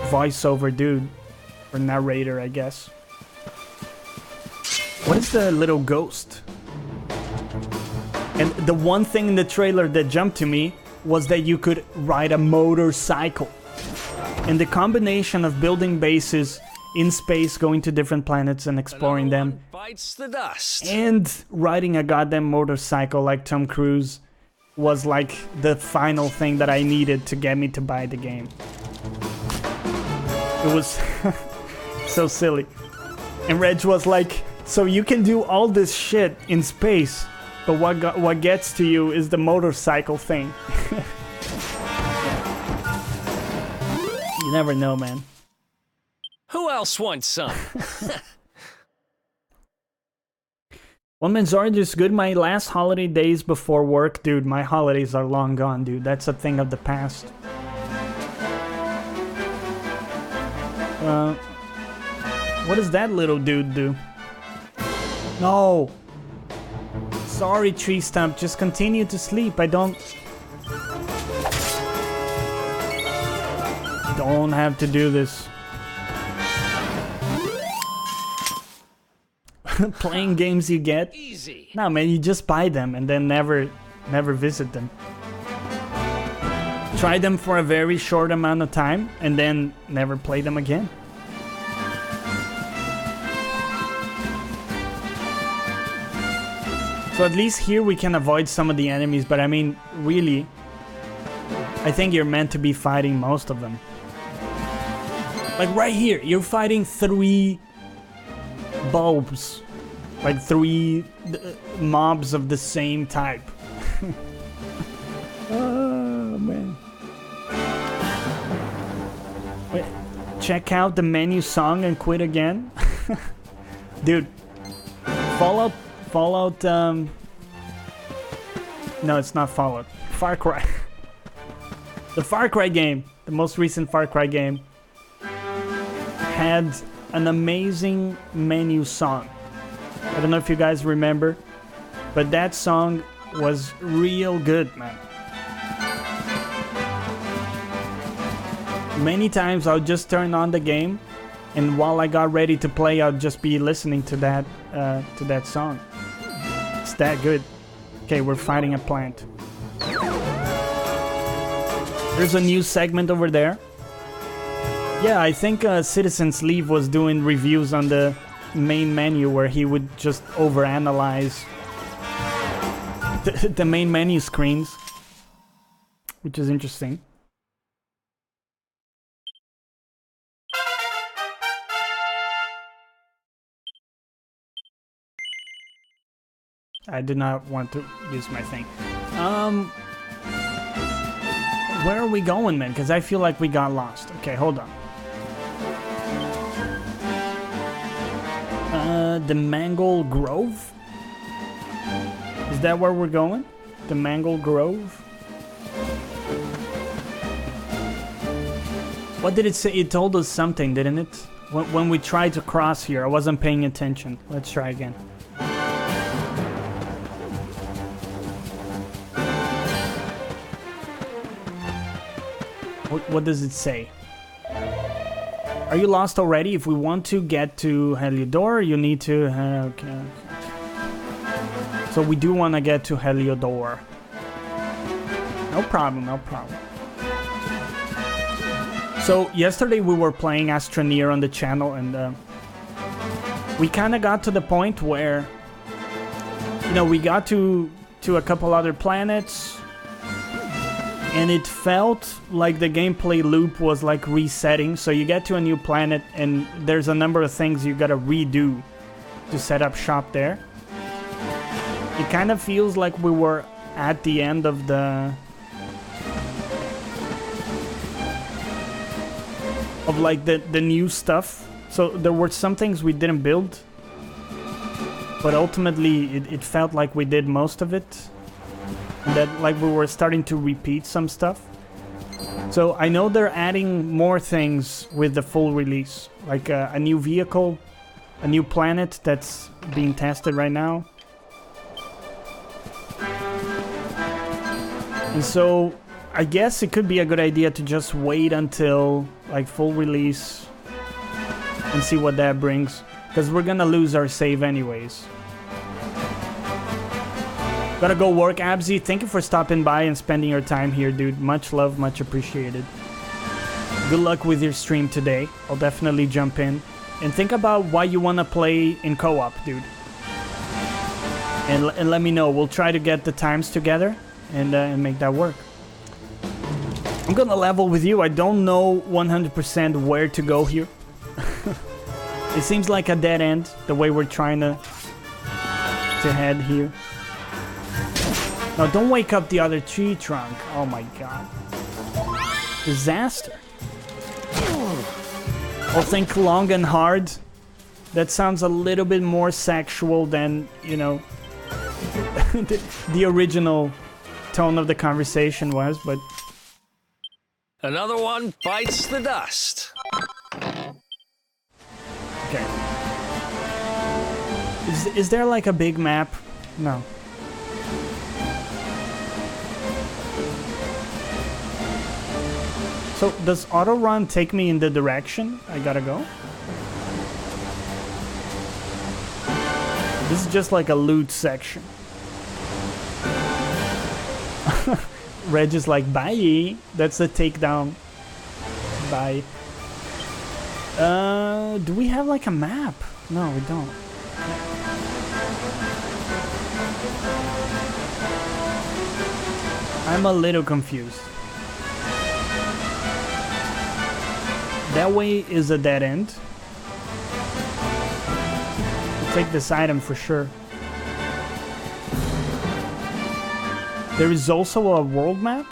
voiceover dude or narrator, I guess. What is the little ghost? And the one thing in the trailer that jumped to me was that you could ride a motorcycle. And the combination of building bases in space, going to different planets and exploring them, bites the dust, and riding a goddamn motorcycle like Tom Cruise was like the final thing that I needed to get me to buy the game. It was so silly. And Reg was like, so you can do all this shit in space, but what gets to you is the motorcycle thing. You never know, man. Who else wants some? One Man's Orange is good. My last holiday days before work, dude. My holidays are long gone, dude. That's a thing of the past. What does that little dude do? No. Sorry, Tree Stump. Just continue to sleep. I don't have to do this. Playing games you get? Easy. No, man, you just buy them and then never visit them. Try them for a very short amount of time and then never play them again. So at least here we can avoid some of the enemies, but I mean, really, I think you're meant to be fighting most of them. Like right here, you're fighting 3 bulbs. Like 3 mobs of the same type. Oh, man. Wait, check out the menu song and quit again? Dude, Fallout No, it's not Fallout. Far Cry. The Far Cry game, the most recent Far Cry game, had an amazing menu song. I don't know if you guys remember, but that song was real good, man. Many times I'll just turn on the game, and while I got ready to play, I'll just be listening to that song. It's that good. Okay, we're fighting a plant. There's a new segment over there. Yeah, I think Citizen Sleeve was doing reviews on the main menu where he would just overanalyze the main menu screens, which is interesting. I did not want to use my thing. Where are we going, man? Because I feel like we got lost. Okay, hold on. The Mangle Grove? Is that where we're going? The Mangle Grove? What did it say? It told us something, didn't it? When we tried to cross here, I wasn't paying attention. Let's try again. What does it say? Are you lost already? If we want to get to Heliodor, you need to... okay. So we do want to get to Heliodor. No problem, no problem. So yesterday we were playing Astroneer on the channel, and we kind of got to the point where, you know, we got to a couple other planets, and it felt like the gameplay loop was like resetting. So you get to a new planet and there's a number of things you gotta redo to set up shop there. It kind of feels like we were at the end of the... of like the new stuff. So there were some things we didn't build, but ultimately it felt like we did most of it. That like we were starting to repeat some stuff. So I know they're adding more things with the full release, like a new vehicle, a new planet that's being tested right now. And so I guess it could be a good idea to just wait until like full release and see what that brings, because we're gonna lose our save anyways. Gotta go work, Abzy. Thank you for stopping by and spending your time here, dude. Much love, much appreciated. Good luck with your stream today. I'll definitely jump in. And think about why you want to play in co-op, dude. And let me know. We'll try to get the times together and make that work. I'm gonna level with you. I don't know 100% where to go here. It seems like a dead end, the way we're trying to head here. No, don't wake up the other tree trunk. Oh my god. Disaster. I'll think long and hard. That sounds a little bit more sexual than, you know, the original tone of the conversation was, but... Another one bites the dust. Okay. Is there like a big map? No. So, does auto run take me in the direction I gotta go? This is just like a loot section. Reg is like, bye. That's a takedown. Bye. Do we have like a map? No, we don't. I'm a little confused. That way is a dead end. I'll take this item for sure. There is also a world map?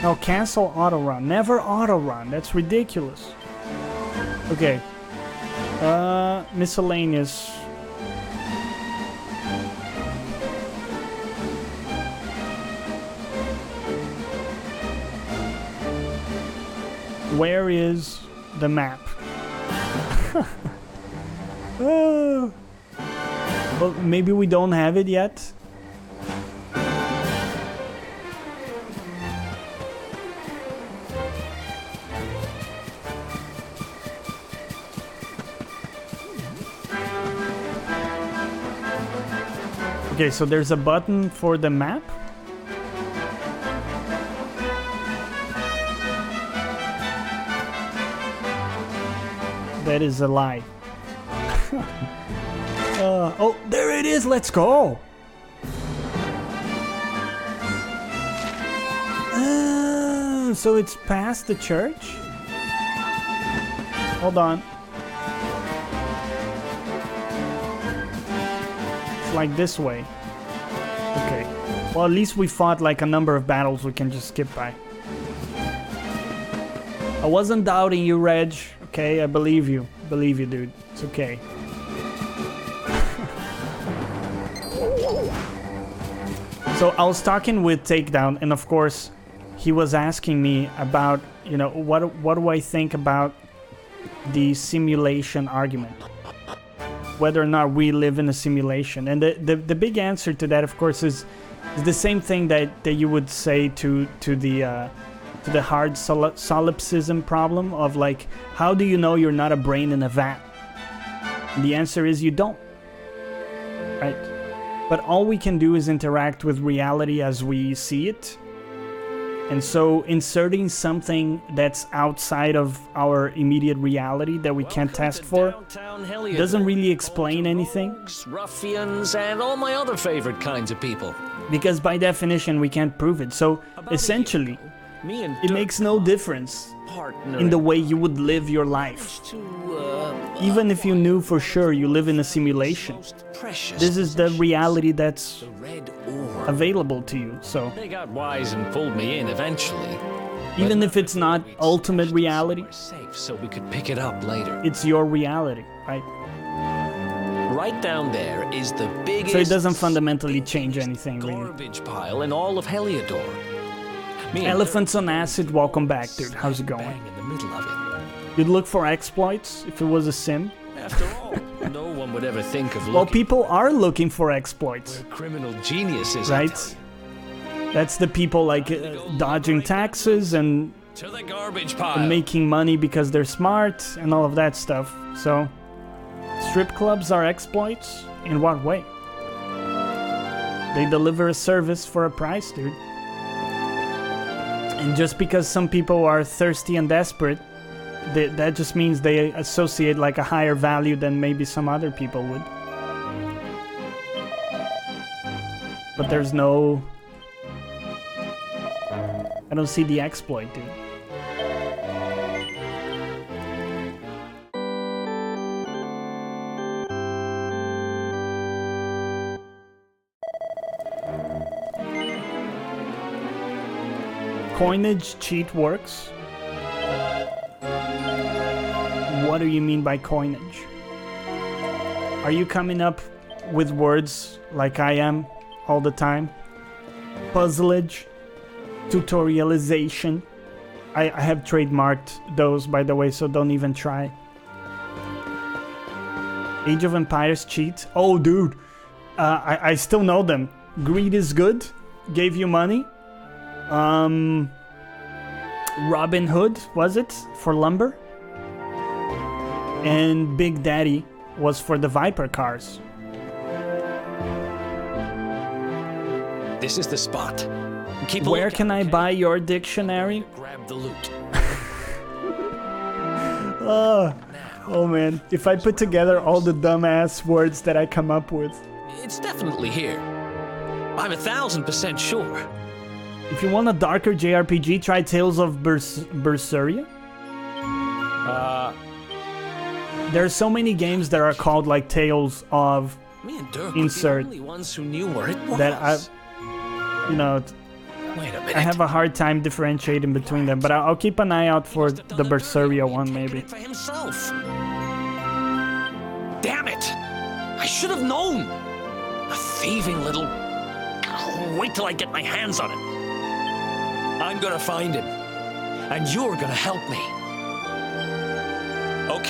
No, cancel auto run. Never auto run. That's ridiculous. Okay. Miscellaneous. Where is the map? Oh. Well, maybe we don't have it yet. Okay, so there's a button for the map. That is a lie. Oh, there it is. Let's go. So it's past the church? Hold on. It's like this way. Okay. Well, at least we fought like a number of battles we can just skip by. I wasn't doubting you, Reg. Okay, I believe you. Believe you, dude. It's okay. So I was talking with Takedown, and of course, he was asking me about, you know, what do I think about the simulation argument? Whether or not we live in a simulation. And the big answer to that, of course, is the same thing that you would say to the hard solipsism problem of like, how do you know you're not a brain in a vat? And the answer is you don't. Right? But all we can do is interact with reality as we see it. And so inserting something that's outside of our immediate reality that we can't test for doesn't really explain anything. Ruffians and all my other favorite kinds of people. Because by definition we can't prove it. So essentially, it makes no difference in the way you would live your life. Even if you knew for sure you live in a simulation, this is the reality that's available to you. So they got wise and pulled me in eventually. Even if it's not ultimate reality, so we could pick it up later. It's your reality, right? Right down there is the biggest. So it doesn't fundamentally change anything, really. Garbage pile in all of Heliodor. Elephants on acid, welcome back, dude. How's it going? In the middle of it. You'd look for exploits if it was a sim. After all, no one would ever think of looking. Well, people are looking for exploits. We're criminal geniuses, right? That's the people like dodging taxes and to the garbage pile. And making money because they're smart and all of that stuff. So, strip clubs are exploits? In what way? They deliver a service for a price, dude. And just because some people are thirsty and desperate, that just means they associate like a higher value than maybe some other people would. But there's no... I don't see the exploit, dude. Coinage cheat works. What do you mean by coinage? Are you coming up with words like I am all the time? Puzzleage, tutorialization. I have trademarked those, by the way, so don't even try. Age of Empires cheat. Oh, dude. I still know them. Greed is good. Gave you money. Robin Hood, was it? For lumber? And Big Daddy was for the Viper cars. This is the spot. Where can I buy your dictionary? Grab the loot. Oh man, if I put together all the dumbass words that I come up with. It's definitely here. I'm 1000% sure. If you want a darker JRPG, try Tales of Berseria. There are so many games that are called like Tales of Me and Dirk insert were the only ones who knew where it was. that Wait a minute. I have a hard time differentiating between them, but I'll keep an eye out for the Berseria one maybe. For himself. Damn it! I should have known. A thieving little. Wait till I get my hands on it. I'm gonna find him, and you're gonna help me.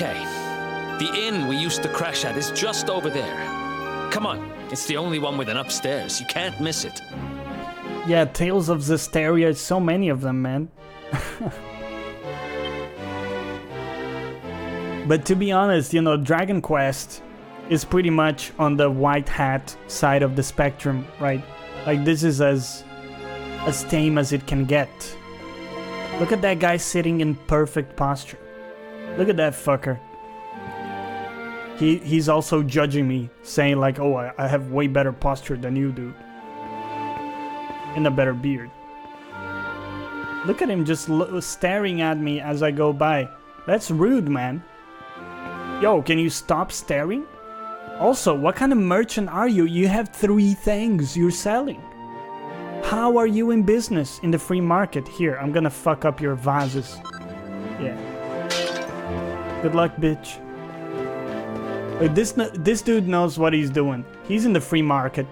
Okay. The inn we used to crash at is just over there. Come on. It's the only one with an upstairs. You can't miss it. Yeah, Tales of Zestiria, so many of them, man. But to be honest, you know, Dragon Quest is pretty much on the white hat side of the spectrum, right? Like, this is as tame as it can get. Look at that guy sitting in perfect posture. Look at that fucker. He's also judging me, saying like, oh, I have way better posture than you do. And a better beard. Look at him just staring at me as I go by. That's rude, man. Yo, can you stop staring? Also, what kind of merchant are you? You have 3 things you're selling. How are you in business in the free market? Here, I'm gonna fuck up your vases. Yeah. Good luck, bitch. Like, this dude knows what he's doing. He's in the free market.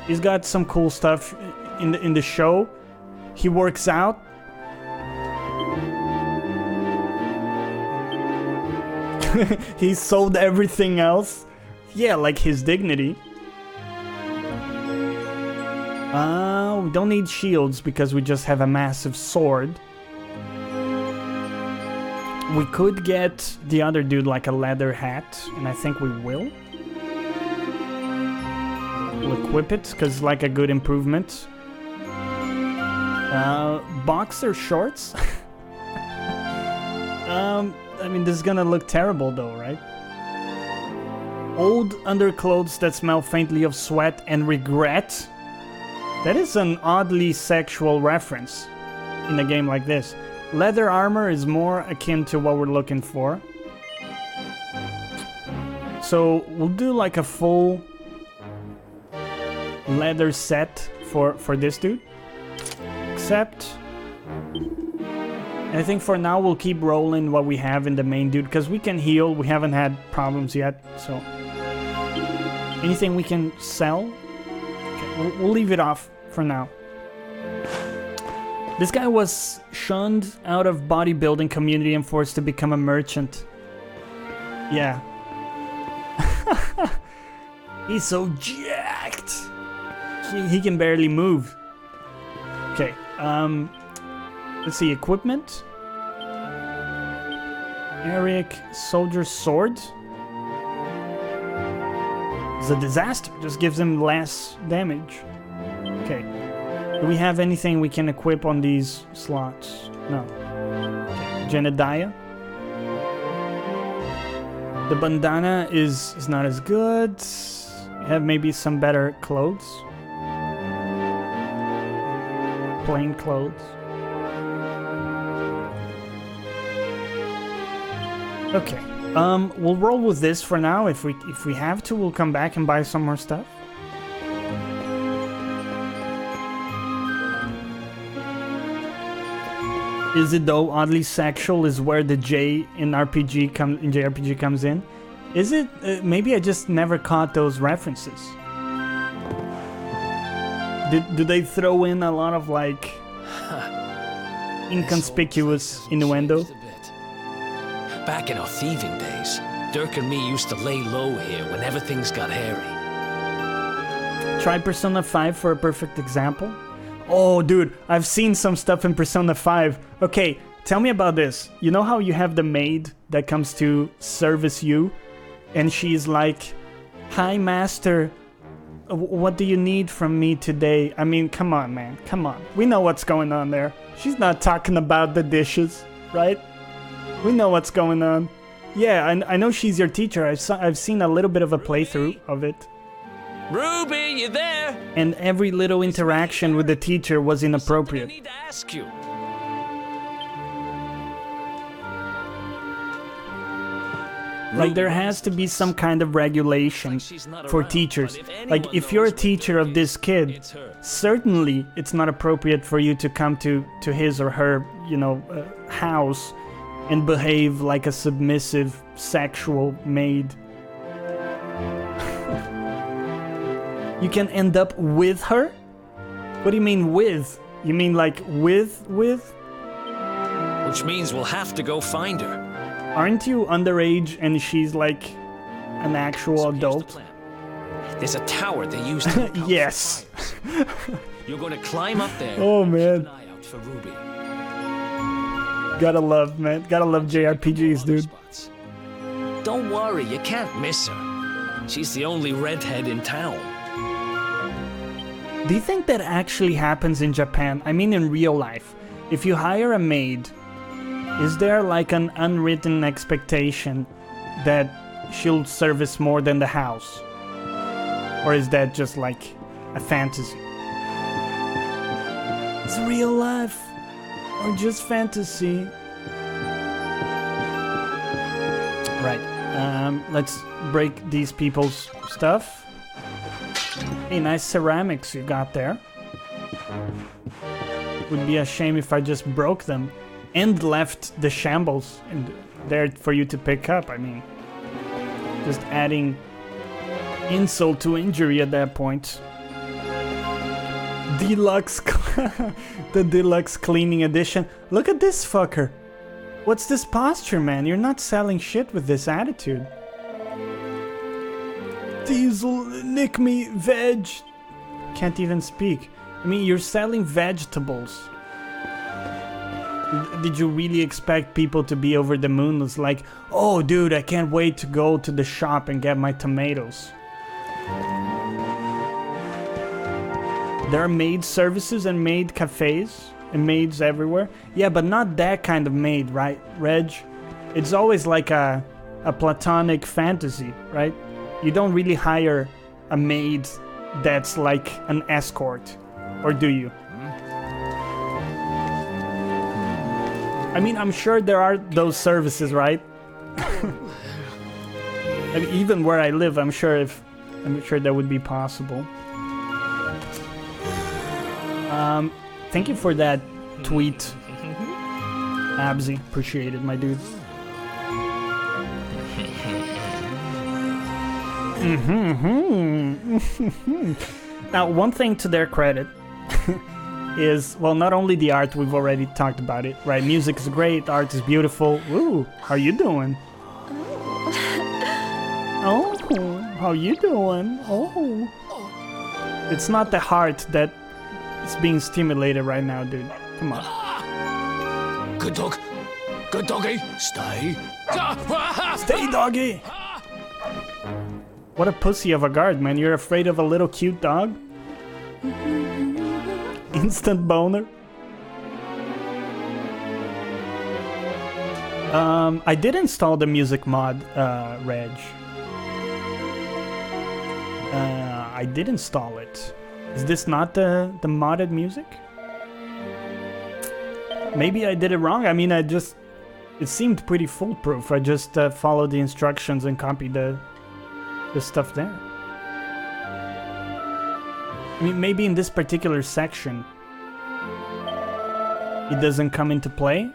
He's got some cool stuff in the show. He works out. He sold everything else. Yeah, like his dignity. We don't need shields because we just have a massive sword. We could get the other dude like a leather hat, and I think we will. We'll equip it, because like a good improvement. Boxer shorts? I mean, this is gonna look terrible though, right? Old underclothes that smell faintly of sweat and regret? That is an oddly sexual reference in a game like this. Leather armor is more akin to what we're looking for. So we'll do like a full leather set for this dude. Except, I think for now we'll keep rolling what we have in the main dude, because we can heal. We haven't had problems yet, so anything we can sell, okay, we'll leave it off for now. This guy was shunned out of bodybuilding community and forced to become a merchant. Yeah. He's so jacked. He can barely move. Okay, let's see, equipment. Eric, soldier sword. It's a disaster, just gives him less damage. Okay, do we have anything we can equip on these slots? No. Okay. Jedediah. The bandana is not as good. Have maybe some better clothes. Plain clothes. Okay, we'll roll with this for now. If we have to, we'll come back and buy some more stuff. Is it though oddly sexual? Is where the J in JRPG comes in? Is it? Maybe I just never caught those references. Do they throw in a lot of like inconspicuous innuendo? Back in our thieving days, Dirk and me used to lay low here whenever things got hairy. Try Persona 5 for a perfect example. Oh, dude, I've seen some stuff in Persona 5. Okay, tell me about this. You know how you have the maid that comes to service you? And she's like, "Hi, master. What do you need from me today?" I mean, come on, man. Come on. We know what's going on there. She's not talking about the dishes, right? We know what's going on. Yeah, I know she's your teacher. I've seen a little bit of a playthrough of it. Ruby, you there? And every little interaction with the teacher was inappropriate. I need to ask you. Like, there has to be some kind of regulation for teachers. Like, if you're a teacher of this kid, certainly it's not appropriate for you to come to his or her, you know, house and behave like a submissive sexual maid. You can end up with her? What do you mean with? You mean like with? Which means we'll have to go find her. Aren't you underage and she's like an actual So here's the adult? plan. There's a tower they use to look out for Yes. fires. You're going to climb up there. Oh, and man. Keep an eye out for Ruby. Gotta love, man. Gotta love JRPGs, dude. Spots. Don't worry, you can't miss her. She's the only redhead in town. Do you think that actually happens in Japan? I mean, in real life. If you hire a maid, is there like an unwritten expectation that she'll service more than the house? Or is that just like a fantasy? It's real life or just fantasy? Right. Let's break these people's stuff. Hey, nice ceramics you got there. Would be a shame if I just broke them and left the shambles and there for you to pick up. I mean, just adding insult to injury at that point. Deluxe, the deluxe cleaning edition. Look at this fucker. What's this posture, man? You're not selling shit with this attitude. Diesel, nick me, veg. Can't even speak. I mean, you're selling vegetables. Did you really expect people to be over the moon? It's like, oh, dude, I can't wait to go to the shop and get my tomatoes. There are maid services and maid cafes and maids everywhere. Yeah, but not that kind of maid, right, Reg? It's always like a platonic fantasy, right? You don't really hire a maid that's like an escort, or do you? I mean, I'm sure there are those services, right? I mean, even where I live, I'm sure that would be possible. Thank you for that tweet, Absy. Appreciate it, my dude. Now, one thing to their credit is, well, not only the art, we've already talked about it, right? Music is great, art is beautiful. Ooh, how you doing? Oh, how you doing? Oh. It's not the heart that is being stimulated right now, dude. Come on. Good dog. Good doggy. Stay. Stay, doggy. What a pussy of a guard, man. You're afraid of a little cute dog? Instant boner. I did install the music mod, Reg. I did install it. Is this not the modded music? Maybe I did it wrong. I mean, it seemed pretty foolproof. I just followed the instructions and copied the stuff there. I mean, maybe in this particular section it doesn't come into play.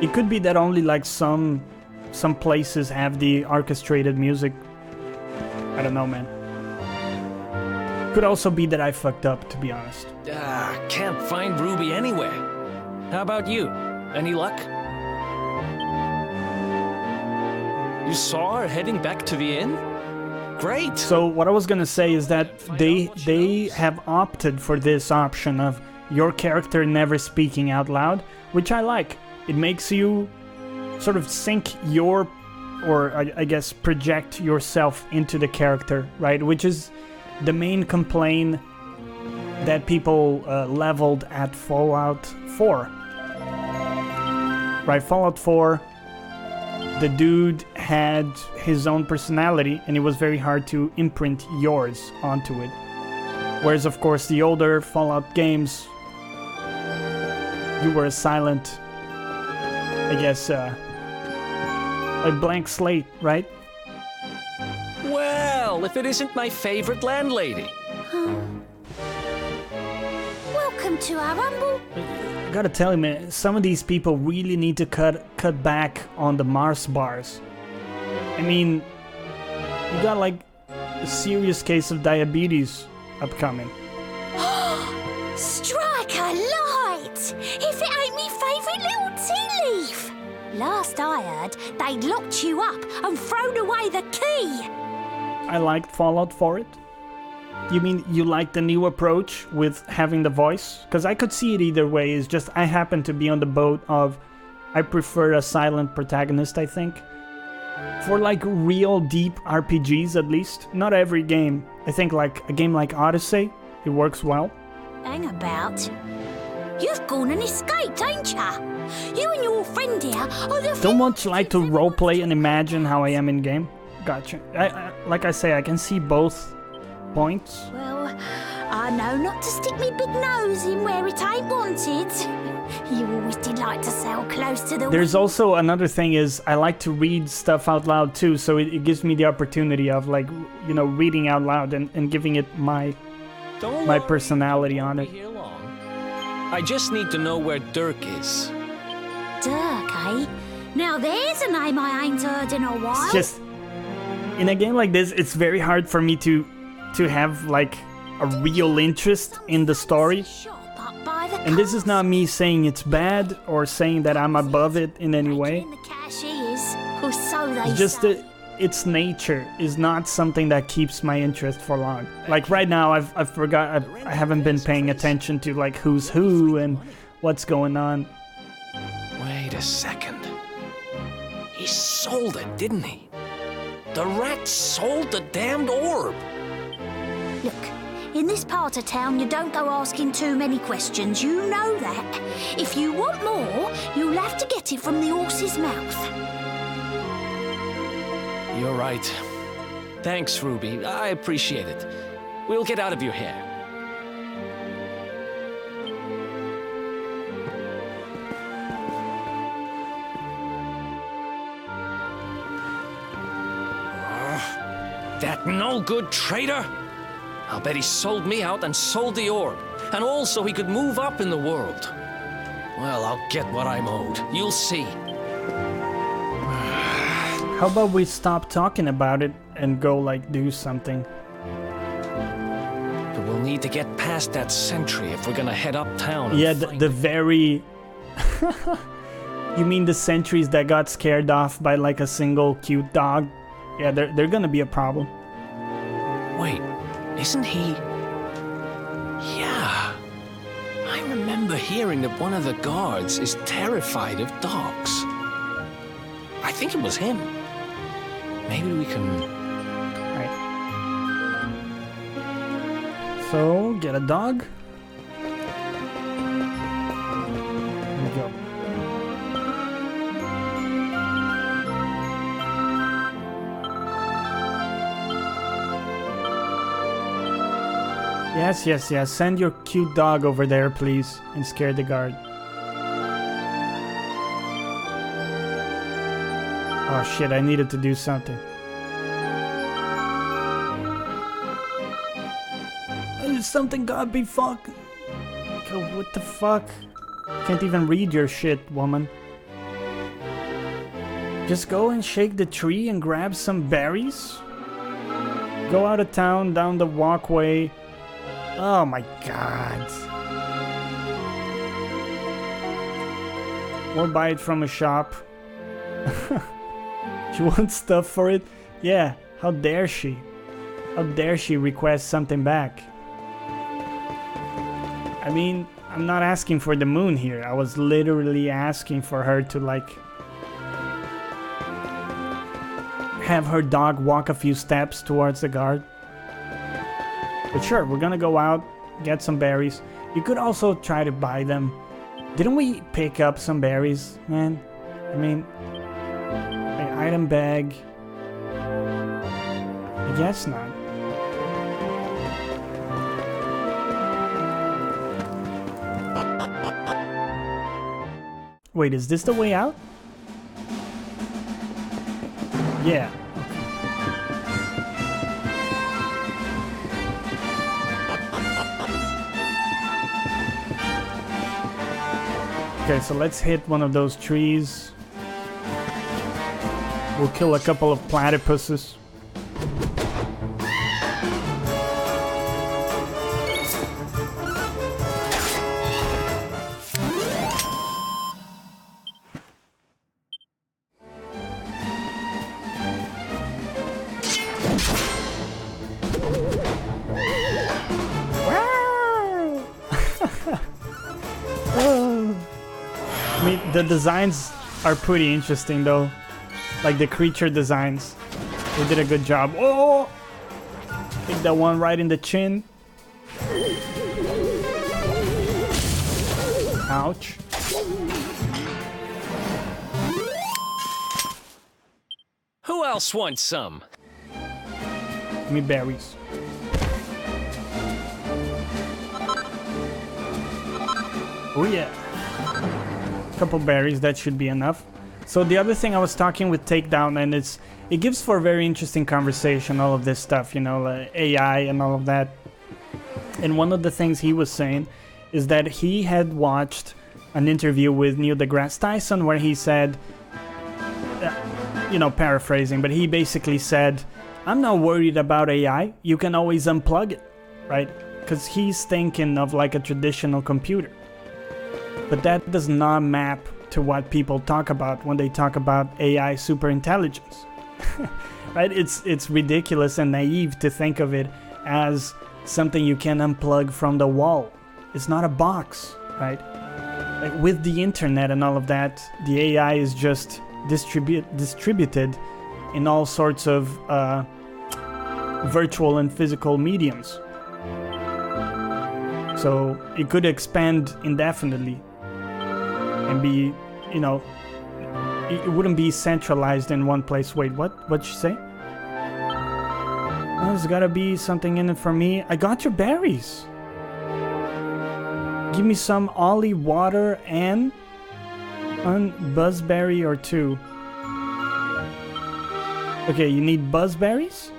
It could be that only like some places have the orchestrated music. I don't know, man. Could also be that I fucked up, to be honest. Can't find Ruby anywhere. How about you? Any luck? You saw her heading back to the inn? Great! So what I was gonna say is that they have opted for this option of your character never speaking out loud, which I like. It makes you sort of sink your, or I guess project yourself into the character, right? Which is the main complaint that people leveled at Fallout 4. Right, Fallout 4, the dude had his own personality and it was very hard to imprint yours onto it. Whereas, of course, the older Fallout games, you were a silent, I guess, a blank slate, right? Well, if it isn't my favorite landlady. Welcome to our humble. I gotta tell you, man, some of these people really need to cut back on the Mars bars. I mean, you got like a serious case of diabetes upcoming. Strike! sweet little tea leaf. Last I heard, they'd locked you up and thrown away the key. I liked Fallout for it. You mean you like the new approach with having the voice? Because I could see it either way. It's just I happen to be on the boat of I prefer a silent protagonist, I think. For like real deep RPGs at least. Not every game. I think like a game like Odyssey, it works well. Hang about. You've gone and escaped, ain't ya? You and your friend here are the... Don't much like to roleplay and imagine how I am in game. Gotcha. Like I say, I can see both points. Well, I know not to stick me big nose in where it ain't wanted. You always did like to sail close to the... There's also another thing is I like to read stuff out loud too, so it gives me the opportunity of like, you know, reading out loud and giving it my personality on it. I just need to know where Dirk is. Dirk, eh? Now there's a name I ain't heard in a while. It's just, in a game like this, it's very hard for me to have like a real interest in the story. And this is not me saying it's bad or saying that I'm above it in any way. It's just that its nature is not something that keeps my interest for long. Like right now, I haven't been paying attention to like who's who and what's going on. Wait a second. He sold it, didn't he? The rat sold the damned orb. Look, in this part of town, you don't go asking too many questions. You know that. If you want more, you'll have to get it from the horse's mouth. You're right. Thanks, Ruby. I appreciate it. We'll get out of your hair. That no-good traitor! I'll bet he sold me out and sold the orb. And also he could move up in the world. Well, I'll get what I'm owed. You'll see. How about we stop talking about it and go, like, do something? But we'll need to get past that sentry if we're gonna head uptown. Yeah, the very... You mean the sentries that got scared off by, like, a single cute dog? Yeah, they're gonna be a problem. Wait, isn't he... Yeah. I remember hearing that one of the guards is terrified of dogs. I think it was him. Maybe we can... Alright. So, get a dog. Here we go. Yes. Send your cute dog over there, please, and scare the guard. Oh shit, I needed to do something. Something got me fuck. What the fuck? Can't even read your shit, woman. Just go and shake the tree and grab some berries? Go out of town, down the walkway. Oh my god. Or buy it from a shop. She wants stuff for it? Yeah, how dare she? How dare she request something back? I mean, I'm not asking for the moon here. I was literally asking for her to, like, have her dog walk a few steps towards the guard. But sure, we're gonna go out, get some berries. You could also try to buy them. Didn't we pick up some berries, man? I mean, an item bag. I guess not. Wait, is this the way out? Yeah. Okay, so let's hit one of those trees. We'll kill a couple of platypuses. the designs are pretty interesting though. Like the creature designs. They did a good job. Oh! Take that one right in the chin. Ouch. Who else wants some? Give me berries. Oh yeah. Couple berries, that should be enough. So the other thing I was talking with Takedown, and it gives for a very interesting conversation, all of this stuff, you know, AI and all of that. And one of the things he was saying is that he had watched an interview with Neil deGrasse Tyson where he said, you know, paraphrasing, but he basically said, I'm not worried about AI, you can always unplug it, right? Because he's thinking of like a traditional computer. But that does not map to what people talk about when they talk about AI superintelligence. Right? It's ridiculous and naive to think of it as something you can unplug from the wall. It's not a box, right? Like with the internet and all of that, the AI is just distributed in all sorts of virtual and physical mediums. So it could expand indefinitely and be, you know, it wouldn't be centralized in one place. Wait, what'd you say? Oh, there's gotta be something in it for me. I got your berries. Give me some Ollie water and buzzberry or two. Okay, you need buzzberries?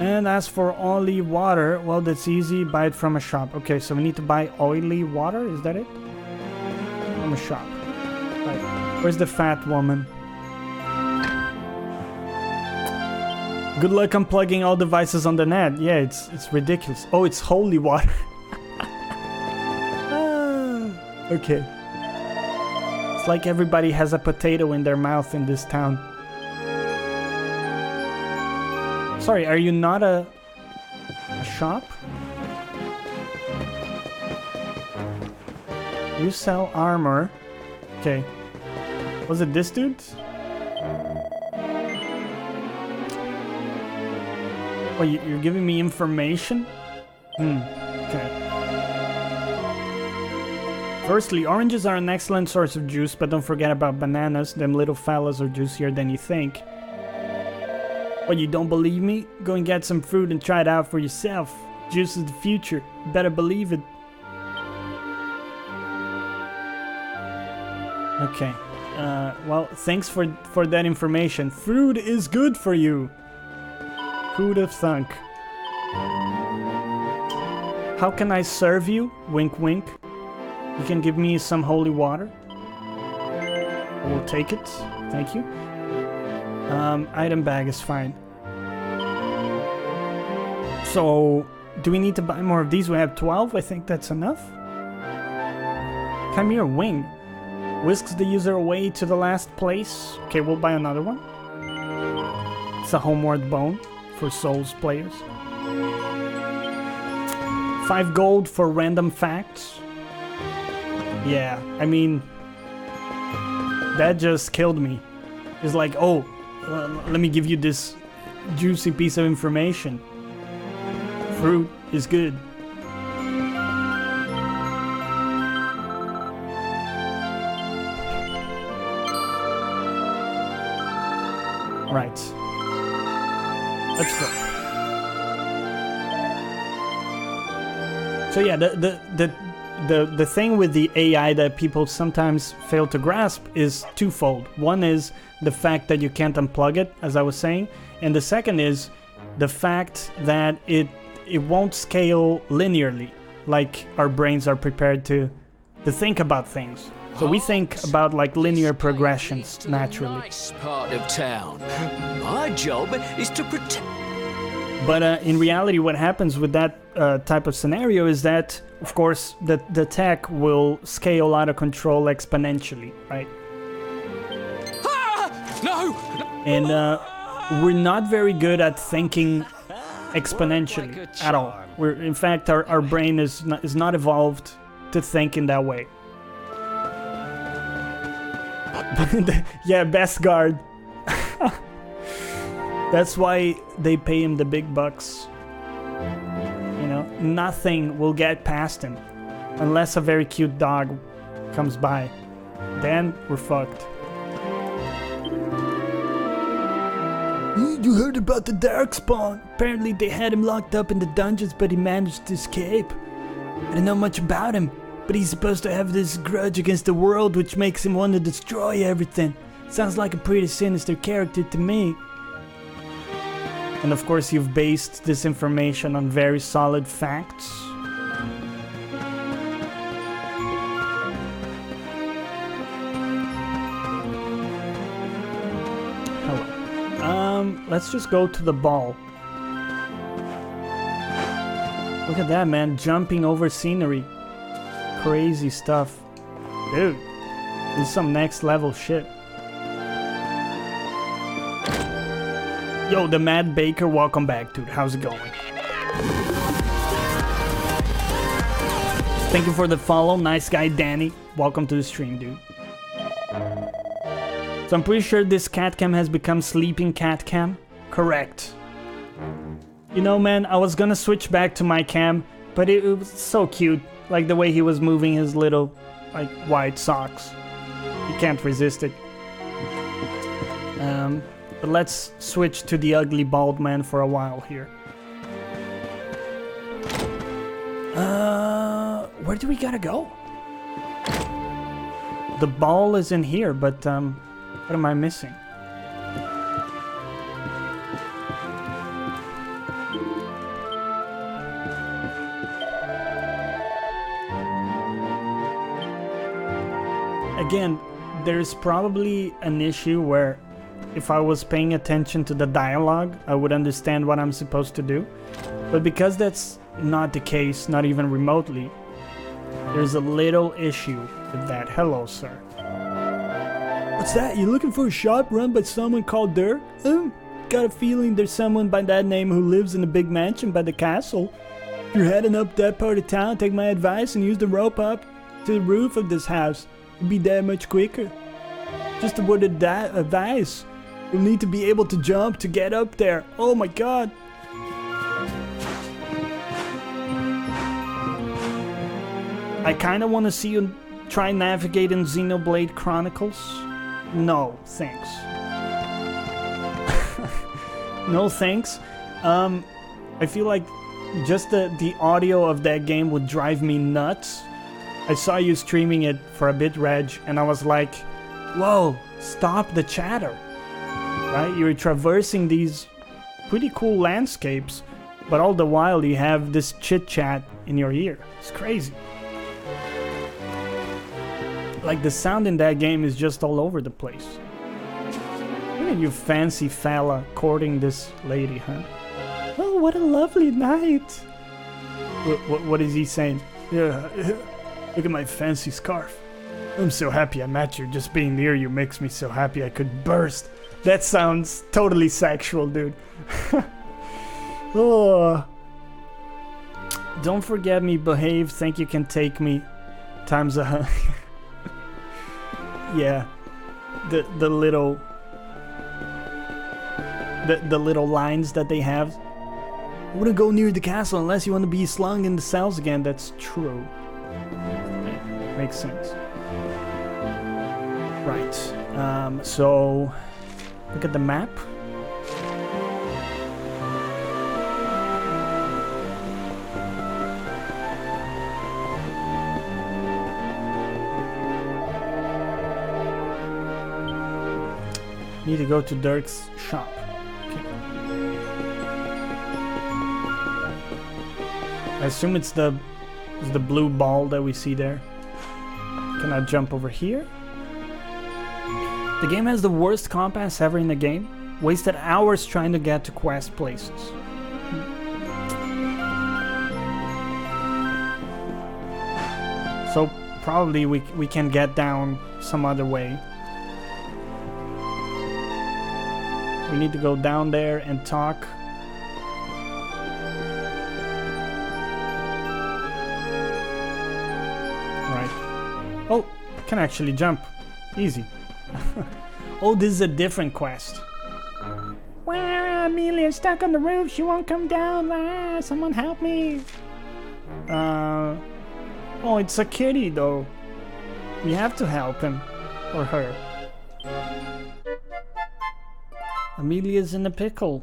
And as for Ollie water, well, that's easy. Buy it from a shop. Okay, so we need to buy oily water. Is that it? From a shop. Right. Where's the fat woman? Good luck unplugging all devices on the net. Yeah, it's ridiculous. Oh, it's holy water. Okay. It's like everybody has a potato in their mouth in this town. Sorry, are you not a shop? You sell armor. Okay. Was it this dude? Oh, you're giving me information? Okay. Firstly, oranges are an excellent source of juice, but don't forget about bananas. Them little fellas are juicier than you think. Oh, you don't believe me? Go and get some fruit and try it out for yourself. Juice is the future. Better believe it. Okay. Well, thanks for that information. Fruit is good for you. Who'd have thunk? How can I serve you? Wink, wink. You can give me some holy water. I will take it. Thank you. Item bag is fine. So, do we need to buy more of these? We have 12. I think that's enough. Chimera wing. Whisks the user away to the last place. Okay, we'll buy another one. It's a homeward bone for Souls players. 5 gold for random facts. Yeah, I mean, that just killed me. It's like, oh, let me give you this juicy piece of information. Fruit is good. Right. Let's go. So yeah, the thing with the AI that people sometimes fail to grasp is twofold. One is the fact that you can't unplug it, as I was saying, and the second is the fact that it won't scale linearly, like our brains are prepared to think about things. So we think about like linear progressions naturally. Nice part of town. My job is to protect. But in reality, what happens with that type of scenario is that, of course, the tech will scale out of control exponentially, right? Ah! No! And we're not very good at thinking exponentially at all. In fact, our brain is not evolved to think in that way. Yeah, best guard. That's why they pay him the big bucks. You know, nothing will get past him unless a very cute dog comes by. Then we're fucked. You heard about the Darkspawn? Apparently they had him locked up in the dungeons, but he managed to escape. I don't know much about him, but he's supposed to have this grudge against the world which makes him want to destroy everything. Sounds like a pretty sinister character to me. And of course you've based this information on very solid facts. Let's just go to the ball. Look at that, man, jumping over scenery. Crazy stuff. Dude, this is some next level shit. Yo, the Mad Baker, welcome back, dude. How's it going? Thank you for the follow, nice guy Danny. Welcome to the stream, dude. So I'm pretty sure this cat cam has become sleeping cat cam. Correct. You know, man, I was gonna switch back to my cam, but it was so cute. Like the way he was moving his little, like, white socks. You can't resist it. But let's switch to the ugly bald man for a while here. Where do we gotta go? The ball is in here, but what am I missing? Again, there's probably an issue where if I was paying attention to the dialogue, I would understand what I'm supposed to do. But because that's not the case, not even remotely, there's a little issue with that. Hello, sir. What's that? You looking for a shop run by someone called Dirk? Got a feeling there's someone by that name who lives in a big mansion by the castle. If you're heading up that part of town, take my advice and use the rope up to the roof of this house. It'll be that much quicker. Just a word of advice. You'll need to be able to jump to get up there. Oh my god. I kinda wanna see you try navigating Xenoblade Chronicles. No, thanks. No thanks. I feel like just the audio of that game would drive me nuts. I saw you streaming it for a bit, Reg, and I was like, whoa, stop the chatter. Right? You're traversing these pretty cool landscapes, but all the while you have this chit-chat in your ear. It's crazy. Like, the sound in that game is just all over the place. Look at you fancy fella courting this lady, huh? Oh, what a lovely night. What is he saying? Yeah, look at my fancy scarf. I'm so happy I met you. Just being near you makes me so happy I could burst. That sounds totally sexual, dude. Oh. Don't forget me, behave, think you can take me. Times 100. Yeah. The little lines that they have. I wouldn't go near the castle unless you want to be slung in the cells again. That's true. Makes sense. Right. So look at the map. Need to go to Dirk's shop. Okay. I assume it's the blue ball that we see there. Can I jump over here? The game has the worst compass ever in the game. Wasted hours trying to get to quest places. So probably we can get down some other way. We need to go down there and talk. Can actually jump. Easy. Oh, this is a different quest. Wow, Amelia's stuck on the roof. She won't come down. Ah, someone help me. Oh, it's a kitty though. We have to help him. Or her. Amelia's in a pickle.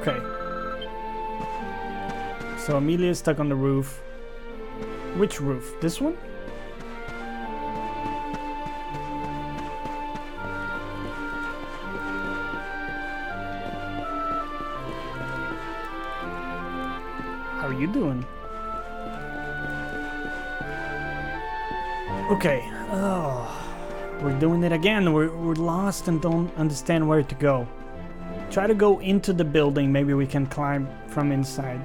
Okay. So Amelia's stuck on the roof. Which roof? This one? How are you doing? Okay. Oh, we're doing it again. We're lost and don't understand where to go. Try to go into the building. Maybe we can climb from inside.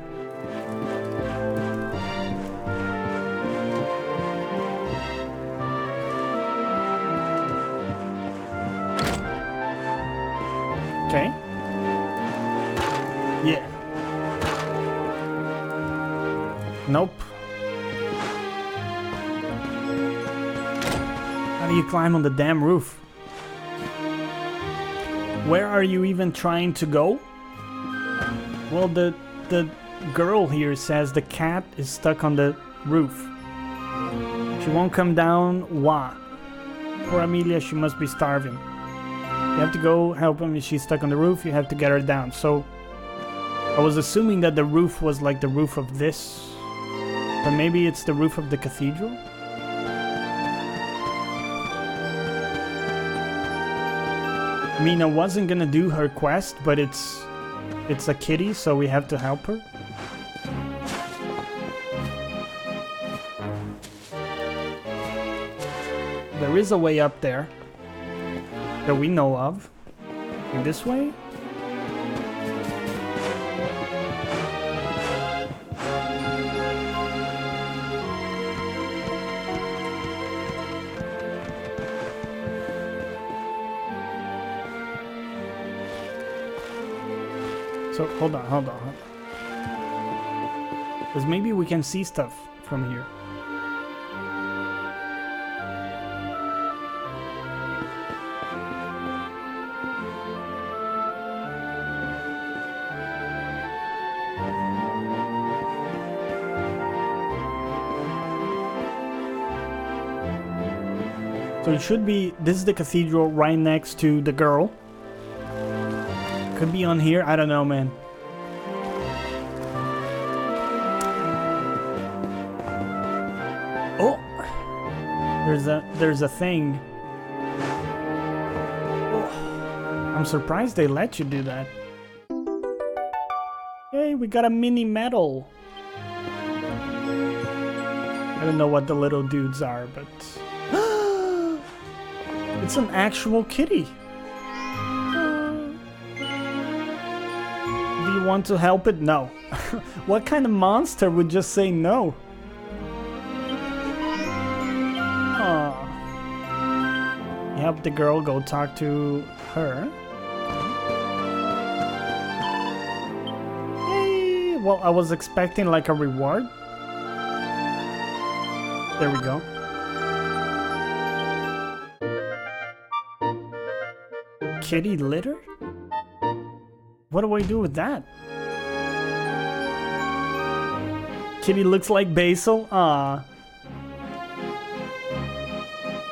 Okay. Yeah. Nope. How do you climb on the damn roof? Where are you even trying to go? Well, the girl here says the cat is stuck on the roof. She won't come down. Why? Poor Amelia, she must be starving. You have to go help him. If she's stuck on the roof, you have to get her down. So I was assuming that the roof was like the roof of this. But maybe it's the roof of the cathedral? I mean, I wasn't gonna do her quest, but it's a kitty, so we have to help her. There is a way up there that we know of. This way? So, hold on. Because maybe we can see stuff from here. So it should be, this is the cathedral right next to the girl. Could be on here, I don't know, man. Oh! There's a thing. Oh, I'm surprised they let you do that. Hey, we got a mini medal. I don't know what the little dudes are, but... It's an actual kitty. Do you want to help it? No. What kind of monster would just say no? Aww. You help the girl go talk to her. Yay! Well, I was expecting like a reward. There we go. Kitty litter? What do I do with that? Kitty looks like Basil? Ah.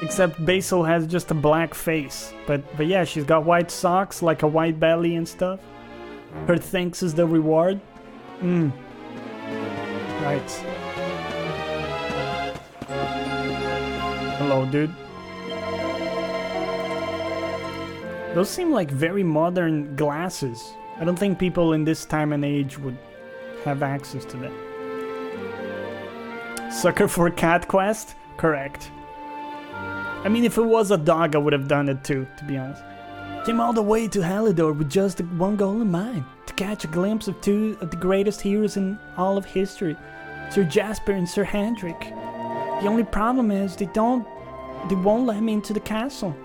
Except Basil has just a black face. But yeah, she's got white socks, like a white belly and stuff. Her thanks is the reward. Right. Hello, dude. Those seem like very modern glasses. I don't think people in this time and age would have access to them. Sucker for cat quest? Correct. I mean, if it was a dog, I would have done it too, to be honest. Came all the way to Halidor with just one goal in mind. To catch a glimpse of two of the greatest heroes in all of history. Sir Jasper and Sir Hendrik. The only problem is they won't let me into the castle.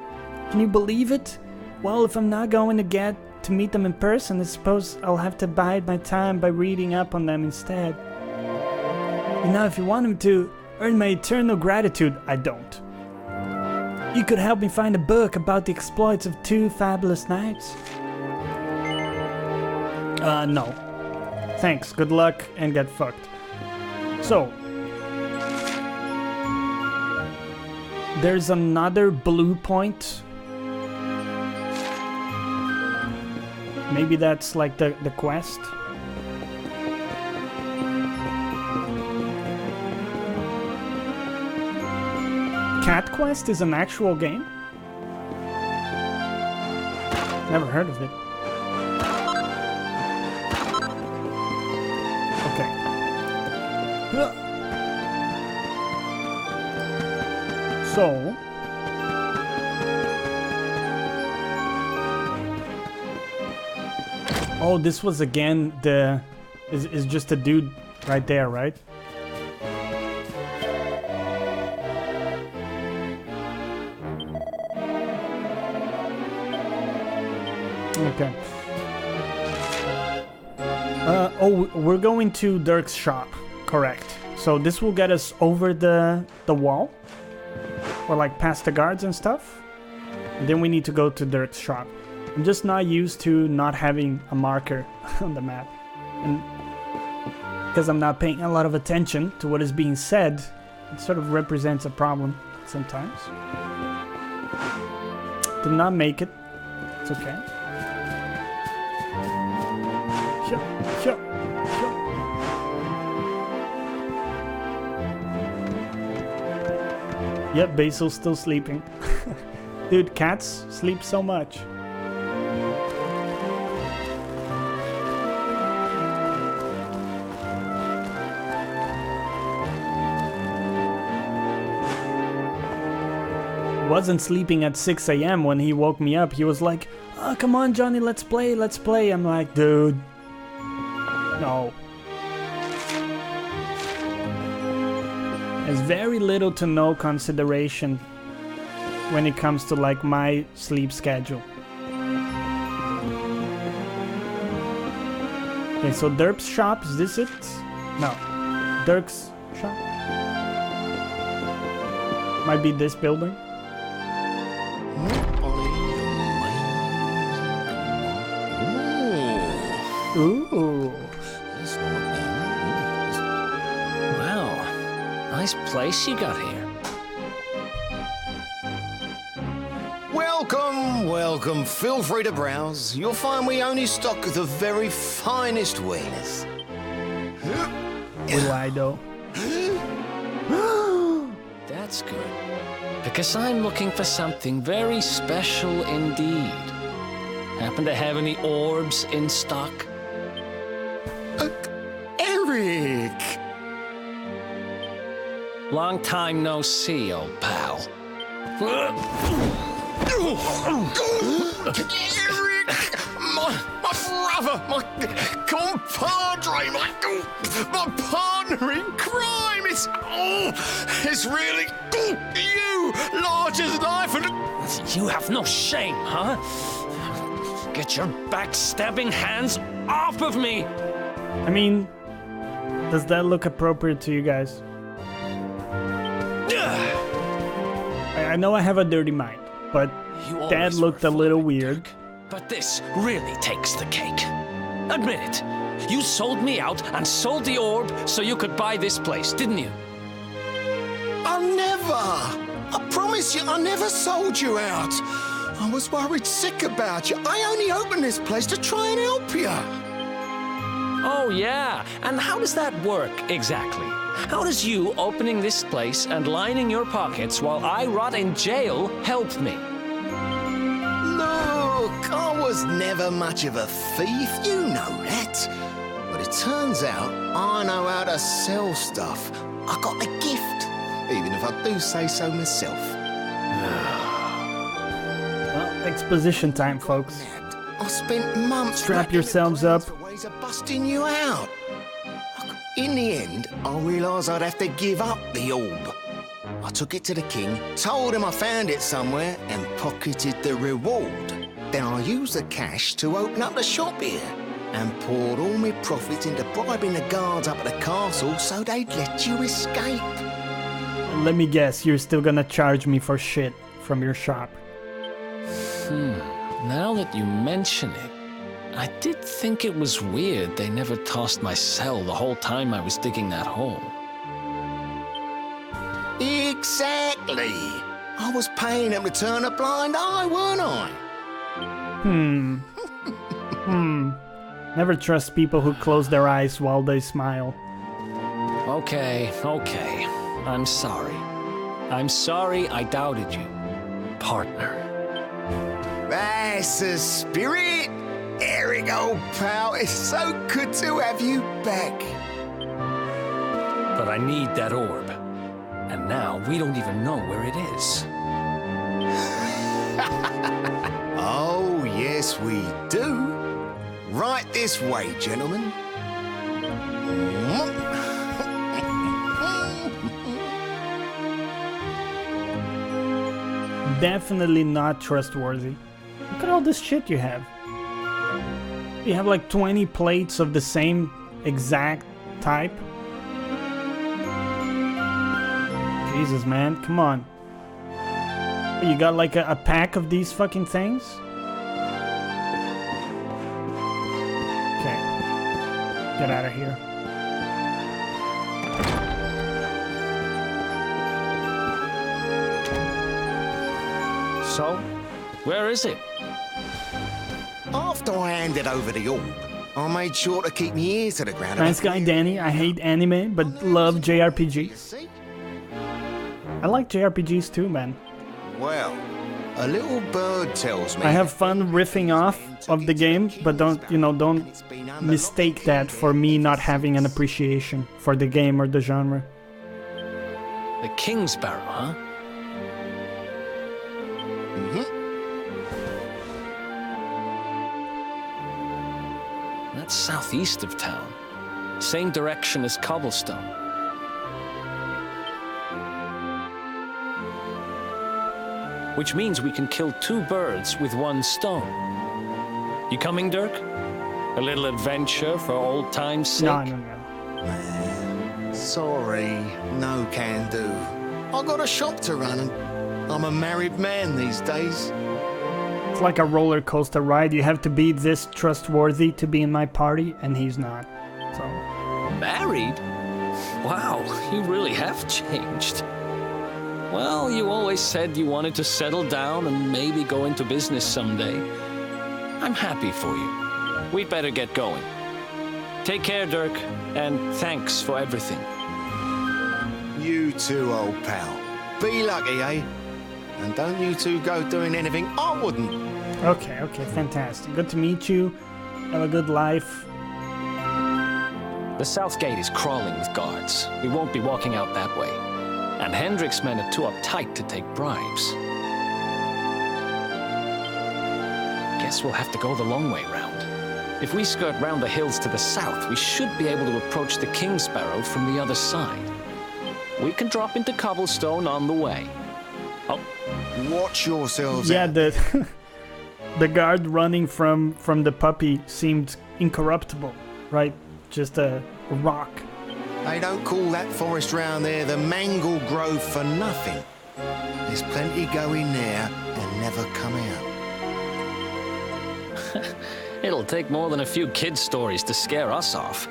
Can you believe it? Well, if I'm not going to get to meet them in person. I suppose I'll have to bide my time by reading up on them instead. You know, if you want him to earn my eternal gratitude, I don't. You could help me find a book about the exploits of 2 fabulous knights. No. Thanks, good luck, and get fucked. So, there's another blue point. Maybe that's like the quest. Cat Quest is an actual game? Never heard of it. Okay. So... Oh, this was again the... Is just a dude right there, right? Okay. Oh, we're going to Dirk's shop. Correct. So this will get us over the wall. Or like past the guards and stuff. And then we need to go to Dirk's shop. I'm just not used to not having a marker on the map. And because I'm not paying a lot of attention to what is being said, it sort of represents a problem sometimes. Did not make it. It's okay. Sure. Yep, Basil's still sleeping. Dude, cats sleep so much. Wasn't sleeping at 6 a.m. when he woke me up. He was like, "Oh, come on, Johnny, let's play. I'm like, dude, no. There's very little to no consideration when it comes to like my sleep schedule. Okay, so Dirk's shop, is this it? No. Dirk's shop? Might be this building. Ooh. Wow. Nice place you got here. Welcome. Feel free to browse. You'll find we only stock the very finest wares. Why though? That's good. Because I'm looking for something very special indeed. Happen to have any orbs in stock? Eric! Long time no see, old pal. Eric! My brother, my compadre, my partner in crime! It's really you, large as life, and you have no shame, huh? Get your backstabbing hands off of me! I mean, does that look appropriate to you guys? I know I have a dirty mind, but that looked a little weird. But this really takes the cake. Admit it. You sold me out and sold the orb so you could buy this place, didn't you? I promise you, I never sold you out. I was worried sick about you. I only opened this place to try and help you. Oh, yeah. And how does that work exactly? How does you opening this place and lining your pockets while I rot in jail help me? Look, I was never much of a thief, you know that. But it turns out I know how to sell stuff. I got a gift, even if I do say so myself. Well, exposition time, folks. I spent months... Strap yourselves up. ...ways of busting you out. In the end, I realised I'd have to give up the orb. I took it to the king, told him I found it somewhere, and pocketed the reward. Then I used the cash to open up the shop here and poured all my profits into bribing the guards up at the castle so they'd let you escape. Let me guess, you're still gonna charge me for shit from your shop. Now that you mention it, I did think it was weird they never tossed my cell the whole time I was digging that hole. Exactly. I was paying them to turn a blind eye, weren't I? Never trust people who close their eyes while they smile. Okay. I'm sorry. I'm sorry I doubted you, partner. That's the spirit. Eric, old pal, it's so good to have you back. But I need that orb. And now we don't even know where it is. Oh, yes, we do. Right this way, gentlemen. Definitely not trustworthy. Look at all this shit you have. You have like 20 plates of the same exact type. Jesus, man, come on. You got like a pack of these fucking things? Okay. Get out of here. So, where is it? After I handed over the orb, I made sure to keep my ears to the ground. Nice guy, Danny. I hate anime, but love JRPGs. I like JRPGs too, man. Well, a little bird tells me... I have fun riffing off of the game, but don't mistake that for me not having an appreciation for the game or the genre. The King's Barrow, huh? That's southeast of town. Same direction as Cobblestone. Which means we can kill 2 birds with 1 stone. You coming, Dirk? A little adventure for old time's sake? No. Sorry, no can do. I got a shop to run and I'm a married man these days. It's like a roller coaster ride. You have to be this trustworthy to be in my party, and he's not. So. Married? Wow, you really have changed. Well, you always said you wanted to settle down and maybe go into business someday. I'm happy for you. We'd better get going. Take care, Dirk, and thanks for everything. You too, old pal. Be lucky, eh? And don't you two go doing anything I wouldn't. Okay, fantastic. Good to meet you. Have a good life. The south gate is crawling with guards. We won't be walking out that way. And Hendrik's men are too uptight to take bribes. Guess we'll have to go the long way round. If we skirt round the hills to the south, we should be able to approach the King's Barrow from the other side. We can drop into Cobblestone on the way. Oh. Watch yourselves. Yeah, the guard running from the puppy seemed incorruptible, right? Just a rock. They don't call that forest round there the Mangle Grove for nothing. There's plenty go in there and never come out. It'll take more than a few kid stories to scare us off.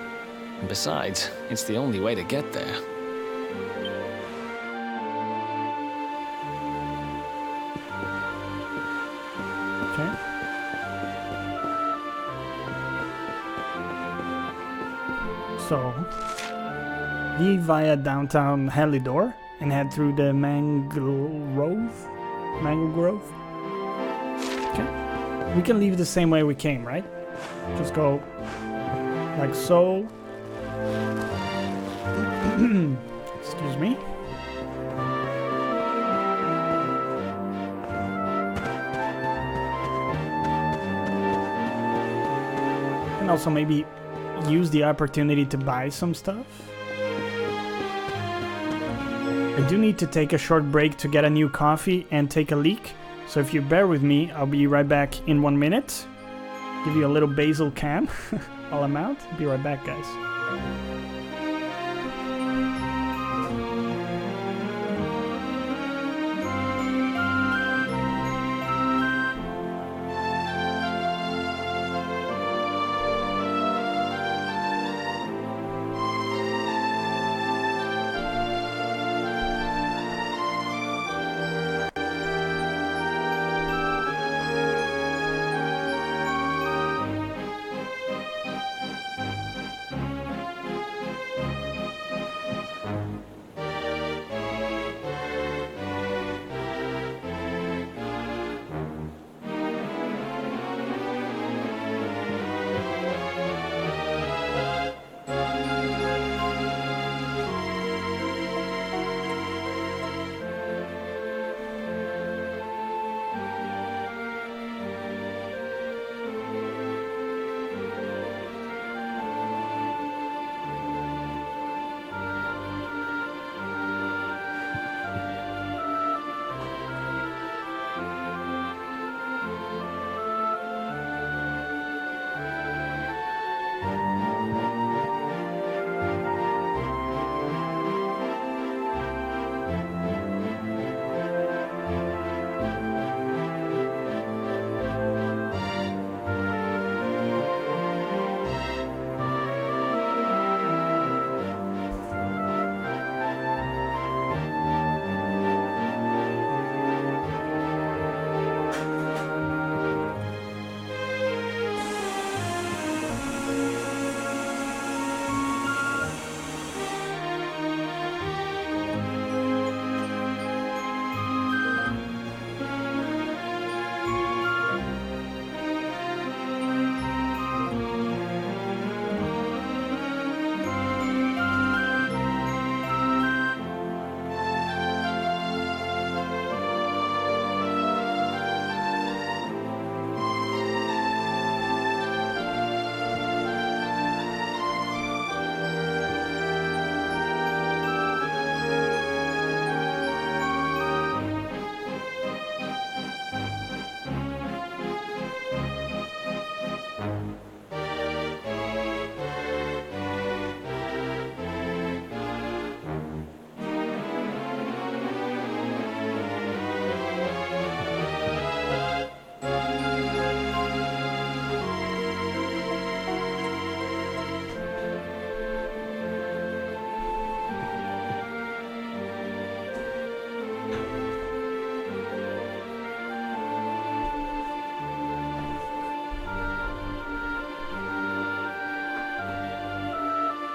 And besides, it's the only way to get there. Okay. So, leave via downtown Halidor and head through the Mangle Grove? Okay. We can leave the same way we came, right? Just go like so. Excuse me. And also maybe use the opportunity to buy some stuff. I do need to take a short break to get a new coffee and take a leak, So if you bear with me, I'll be right back in 1 minute. Give you a little basil cam while I'm out. Be right back, guys.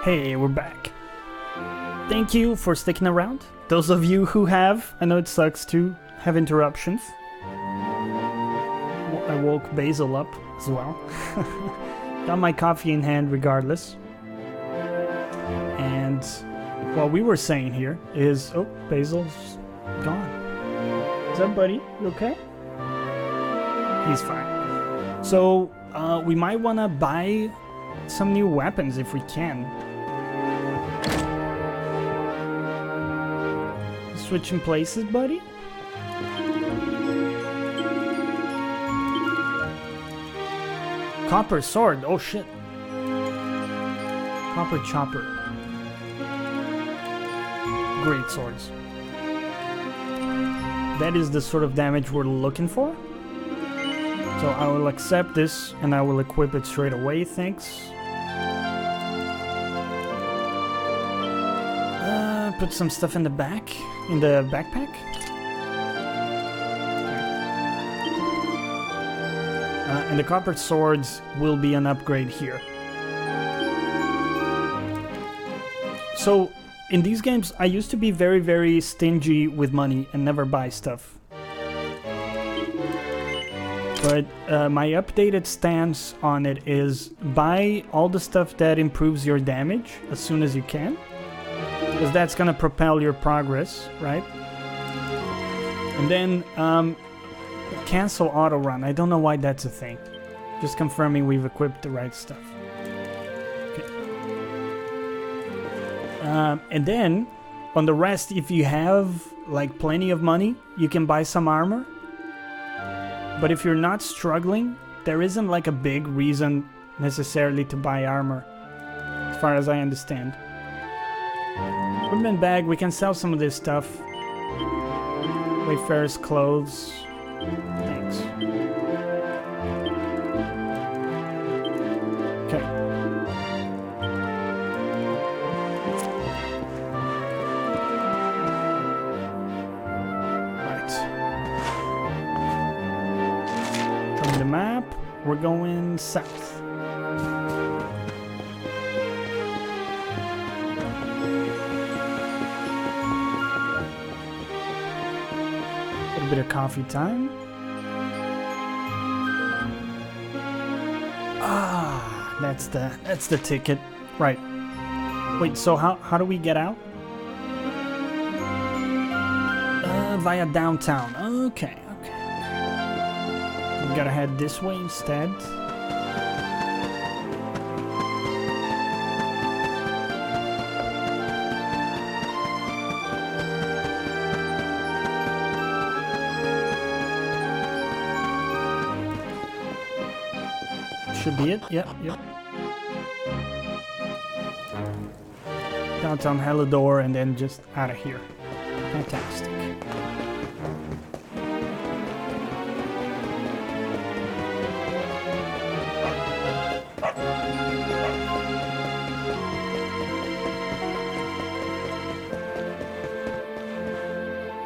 Hey, we're back. Thank you for sticking around. Those of you who have, I know it sucks to have interruptions. I woke Basil up as well. Got my coffee in hand regardless. And what we were saying here is... Oh, Basil's gone. Is that buddy? You okay? He's fine. So, we might want to buy some new weapons if we can. Switching places, buddy? Copper sword, oh shit. Copper chopper. Great swords. That is the sort of damage we're looking for. So I will accept this and I will equip it straight away, thanks. Put some stuff in the back, in the backpack. And the copper swords will be an upgrade here. So, in these games, I used to be very, very stingy with money and never buy stuff. But my updated stance on it is buy all the stuff that improves your damage as soon as you can. Because that's gonna propel your progress, right? And then cancel auto run. I don't know why that's a thing. Just confirming we've equipped the right stuff. Okay. And then on the rest, if you have like plenty of money, you can buy some armor. But if you're not struggling, there isn't like a big reason necessarily to buy armor, as far as I understand. Equipment bag, we can sell some of this stuff. Wayfarer's clothes. Thanks. Okay. Right. From the map, we're going south. Bit of coffee time. Ah, that's the ticket. Right. Wait, so how do we get out? Via downtown. Okay. We gotta head this way instead. Should be it. Yep. Downtown Helidor and then just out of here. Fantastic.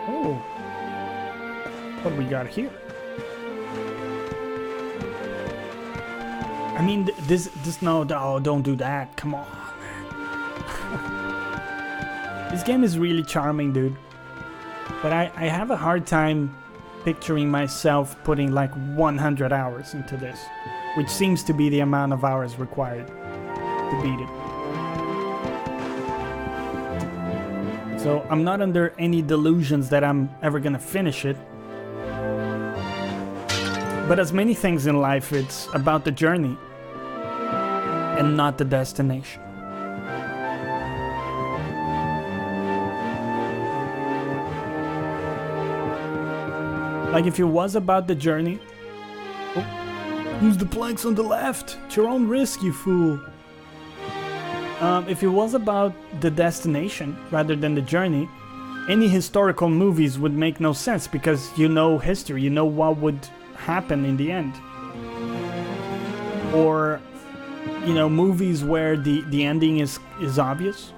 Oh. What do we got here? I mean, this no, don't do that. Come on, man. This game is really charming, dude. But I have a hard time picturing myself putting like 100 hours into this, which seems to be the amount of hours required to beat it. So I'm not under any delusions that I'm ever gonna finish it. But as many things in life, it's about the journey and not the destination. Like if it was about the journey... Oh, use the planks on the left! At your own risk, you fool! If it was about the destination rather than the journey, any historical movies would make no sense because you know history, you know what would happen in the end. Or, you know, movies where the ending is obvious.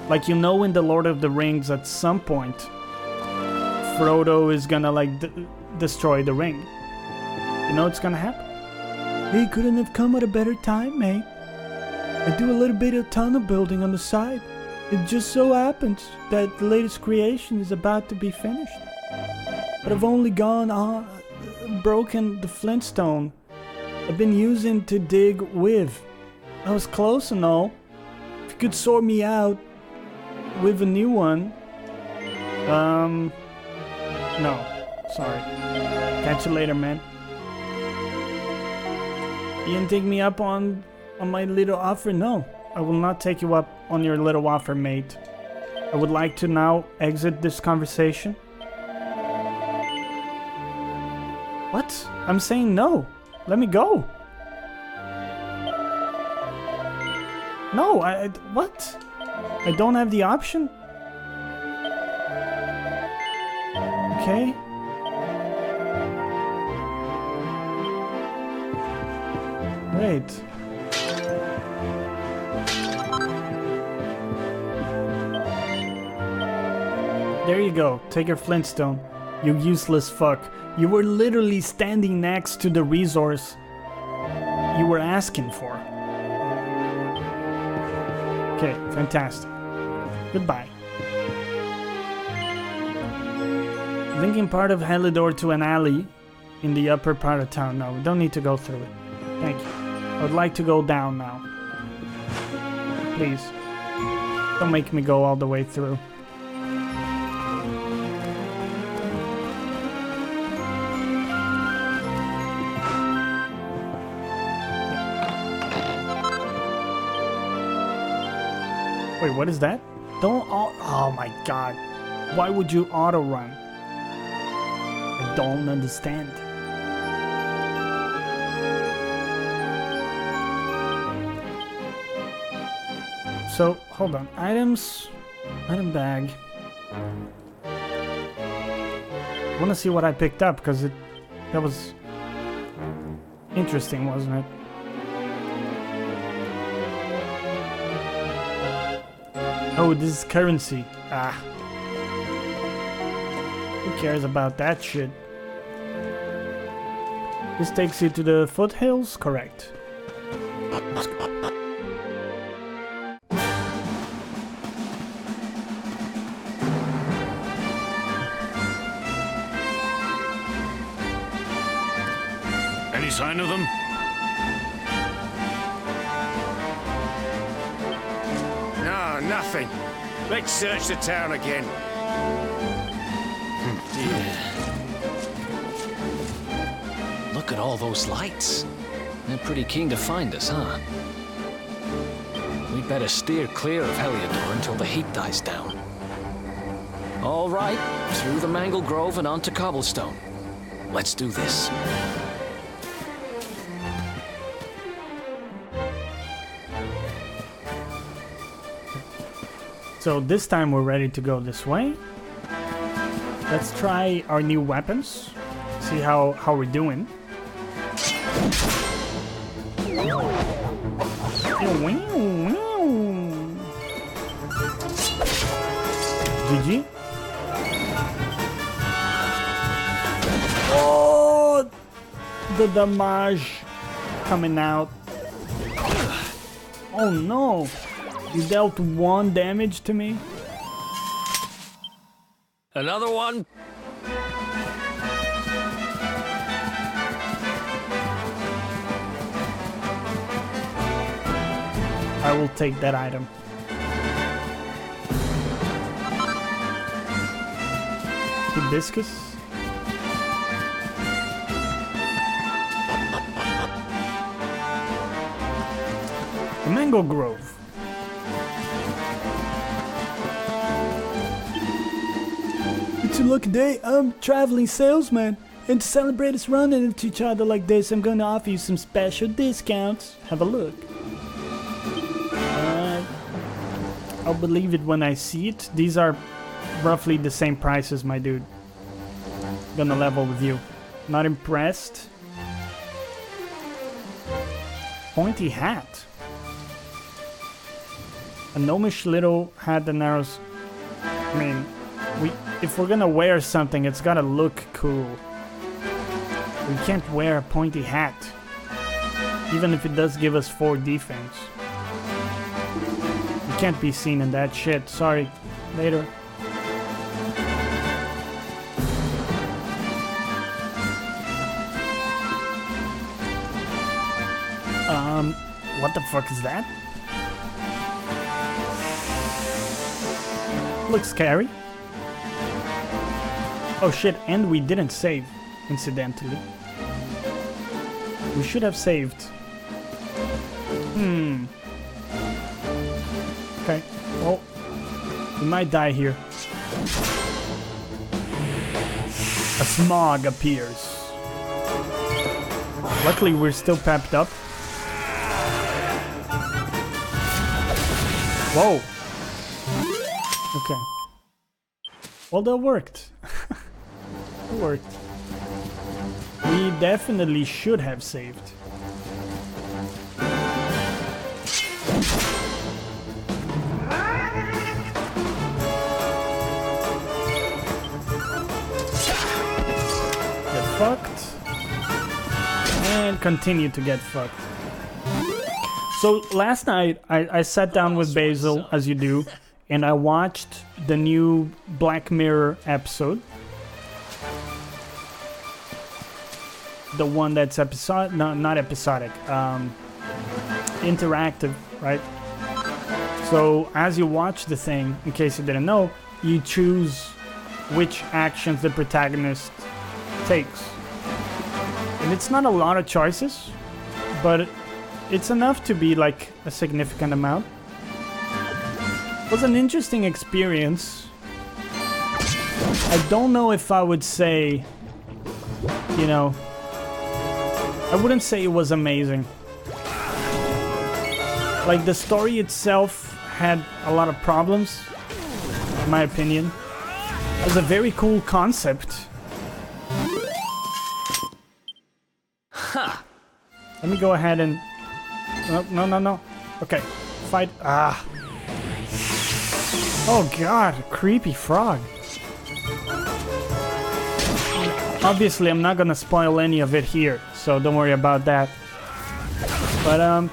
Like, you know, in The Lord of the Rings at some point Frodo is gonna like destroy the ring. You know it's gonna happen. He couldn't have come at a better time, mate. I do a little bit of tunnel building on the side. It just so happens that the latest creation is about to be finished. But I've only broken the flintstone I've been using to dig with. I was close and all. If you could sort me out with a new one. No. Sorry. Catch you later, man. You didn't take me up on my little offer? No. I will not take you up on your little offer, mate. I would like to now exit this conversation. What? I'm saying no. Let me go. No, what? I don't have the option? Okay. Wait. There you go. Take your flintstone. You useless fuck. You were literally standing next to the resource you were asking for. Okay, fantastic. Goodbye. Linking part of Helidor to an alley in the upper part of town. No, we don't need to go through it. Thank you. I would like to go down now. Please. Don't make me go all the way through. Wait, what is that? Don't oh my god. Why would you auto run? I don't understand. So, hold on. Items. Item bag. I want to see what I picked up, because that was interesting, wasn't it? Oh, this is currency. Ah. Who cares about that shit? This takes you to the foothills? Correct. Let's go. Any sign of them? No, nothing. Let's search the town again. Look at all those lights. They're pretty keen to find us, huh? We'd better steer clear of Heliodor until the heat dies down. All right, through the Mangle Grove and onto Cobblestone. Let's do this. So this time we're ready to go this way. Let's try our new weapons. See how we're doing. GG. Oh, the damage coming out. Oh no. You dealt 1 damage to me? Another one? I will take that item. Hibiscus. The Mango Grove. It's a lucky day. I'm traveling salesman. And to celebrate us running into each other like this, I'm going to offer you some special discounts. Have a look. I'll believe it when I see it. These are roughly the same prices, my dude. Gonna level with you. Not impressed. Pointy hat. A gnomish little hat that narrows. I mean, if we're gonna wear something, it's gotta look cool. We can't wear a pointy hat, even if it does give us 4 defense. We can't be seen in that shit. Sorry. Later. What the fuck is that? Looks scary. Oh shit, and we didn't save, incidentally. We should have saved. Okay, well, we might die here. A smog appears. Luckily, we're still pepped up. Whoa. Okay. Well, that worked. It worked. We definitely should have saved. Get fucked. And continue to get fucked. So last night, I sat down with Basil, as you do, and I watched the new Black Mirror episode. The one that's episodic, no, not episodic, interactive, right? So as you watch the thing, in case you didn't know, you choose which actions the protagonist takes. And it's not a lot of choices, but it's enough to be like a significant amount. It was an interesting experience. I don't know if I would say, you know, I wouldn't say it was amazing. Like, the story itself had a lot of problems, in my opinion. It was a very cool concept. Ha! Let me go ahead and... No. Okay, fight... Ah. Oh god, creepy frog. Obviously, I'm not gonna spoil any of it here, so don't worry about that. But,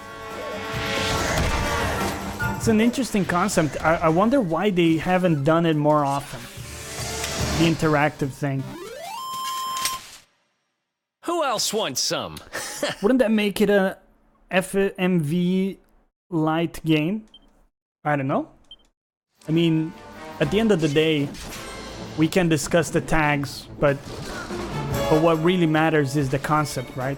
it's an interesting concept. I wonder why they haven't done it more often. The interactive thing. Who else wants some? Wouldn't that make it a FMV light game? I don't know. I mean, at the end of the day, we can discuss the tags, but what really matters is the concept, right?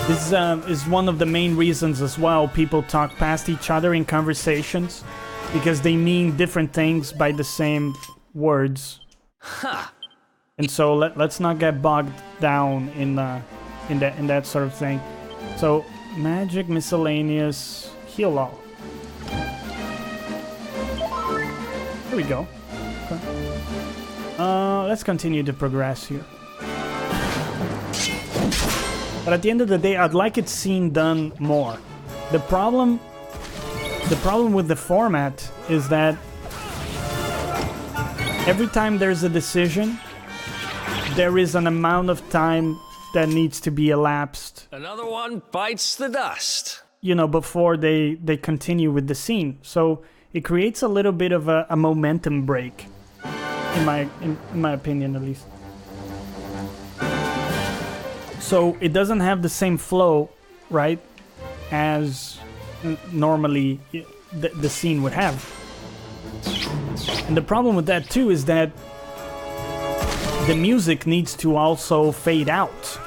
This is one of the main reasons as well people talk past each other in conversations, because they mean different things by the same words. And so let's not get bogged down in that sort of thing. So magic, miscellaneous, heal all. Here we go. Okay. Let's continue to progress here. But at the end of the day, I'd like it seen done more. The problem with the format is that every time there's a decision, there is an amount of time that needs to be elapsed. Another one bites the dust. You know, before they continue with the scene. So it creates a little bit of a momentum break, in my opinion at least. So it doesn't have the same flow, right, as normally the scene would have. And the problem with that too is that the music needs to also fade out.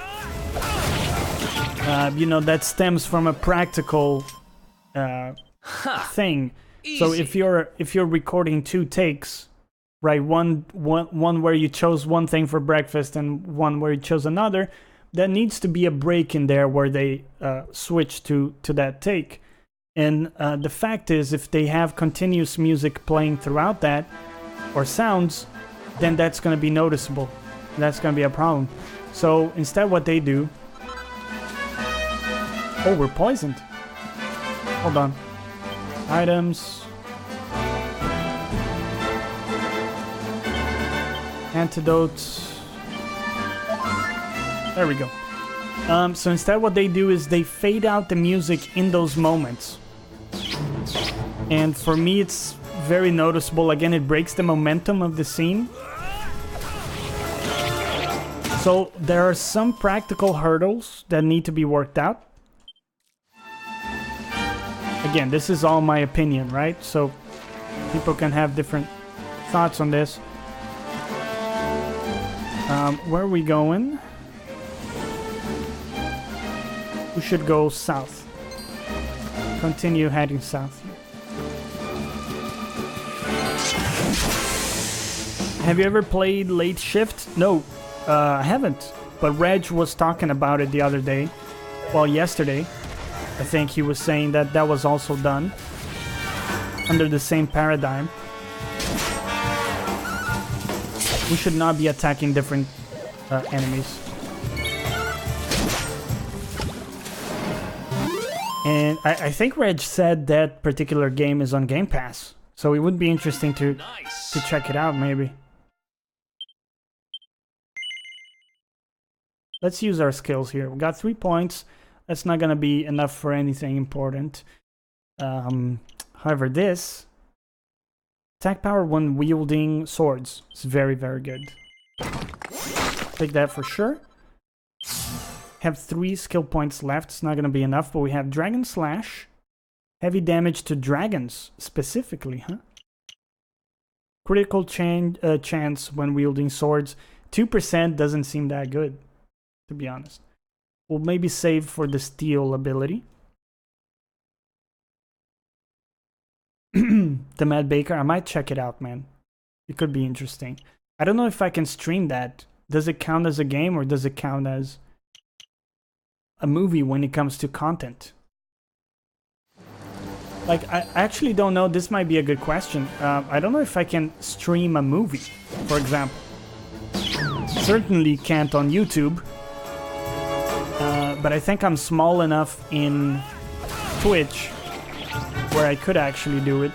You know, that stems from a practical thing. Easy. So if you're recording 2 takes, right, one where you chose one thing for breakfast and one where you chose another, there needs to be a break in there where they switch to that take. And the fact is, if they have continuous music playing throughout that, or sounds, then that's going to be noticeable. That's going to be a problem. So instead what they do... Oh, we're poisoned. Hold on. Items. Antidotes. There we go. So instead what they do is they fade out the music in those moments. And for me it's very noticeable. Again, it breaks the momentum of the scene. So there are some practical hurdles that need to be worked out. Again, this is all my opinion, right? So people can have different thoughts on this. Where are we going? We should go south. Continue heading south here. Have you ever played Late Shift? No, I haven't. But Reg was talking about it the other day. Well, yesterday. I think he was saying that that was also done under the same paradigm. We should not be attacking different enemies. And I think Reg said that particular game is on Game Pass. So it would be interesting to check it out, maybe. Let's use our skills here. We got 3 points. That's not gonna be enough for anything important. However, this attack power when wielding swords is very, very good. Take that for sure. Have 3 skill points left. It's not gonna be enough, but we have Dragon Slash, heavy damage to dragons specifically, huh? Critical chance when wielding swords. 2% doesn't seem that good, to be honest. We'll maybe save for the steel ability. The Mad Baker, I might check it out, man. It could be interesting. I don't know if I can stream that. Does it count as a game or does it count as a movie when it comes to content? Like, I actually don't know. This might be a good question. I don't know if I can stream a movie, for example. Certainly can't on YouTube. But I think I'm small enough in Twitch where I could actually do it.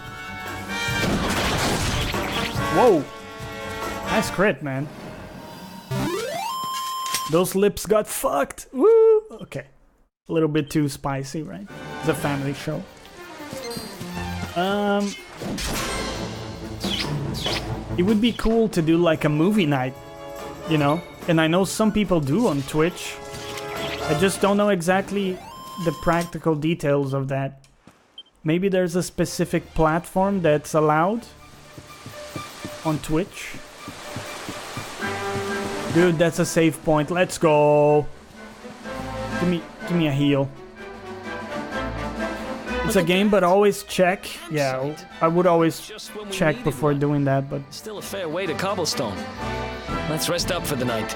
Whoa! Nice crit, man. Those lips got fucked! Woo! Okay. A little bit too spicy, right? It's a family show. It would be cool to do like a movie night, you know? And I know some people do on Twitch. I just don't know exactly the practical details of that. Maybe there's a specific platform that's allowed on Twitch. Dude, that's a save point. Let's go. Give me a heal. It's a game, but always check. Yeah, I would always check before doing that, but still a fair way to Cobblestone. Let's rest up for the night.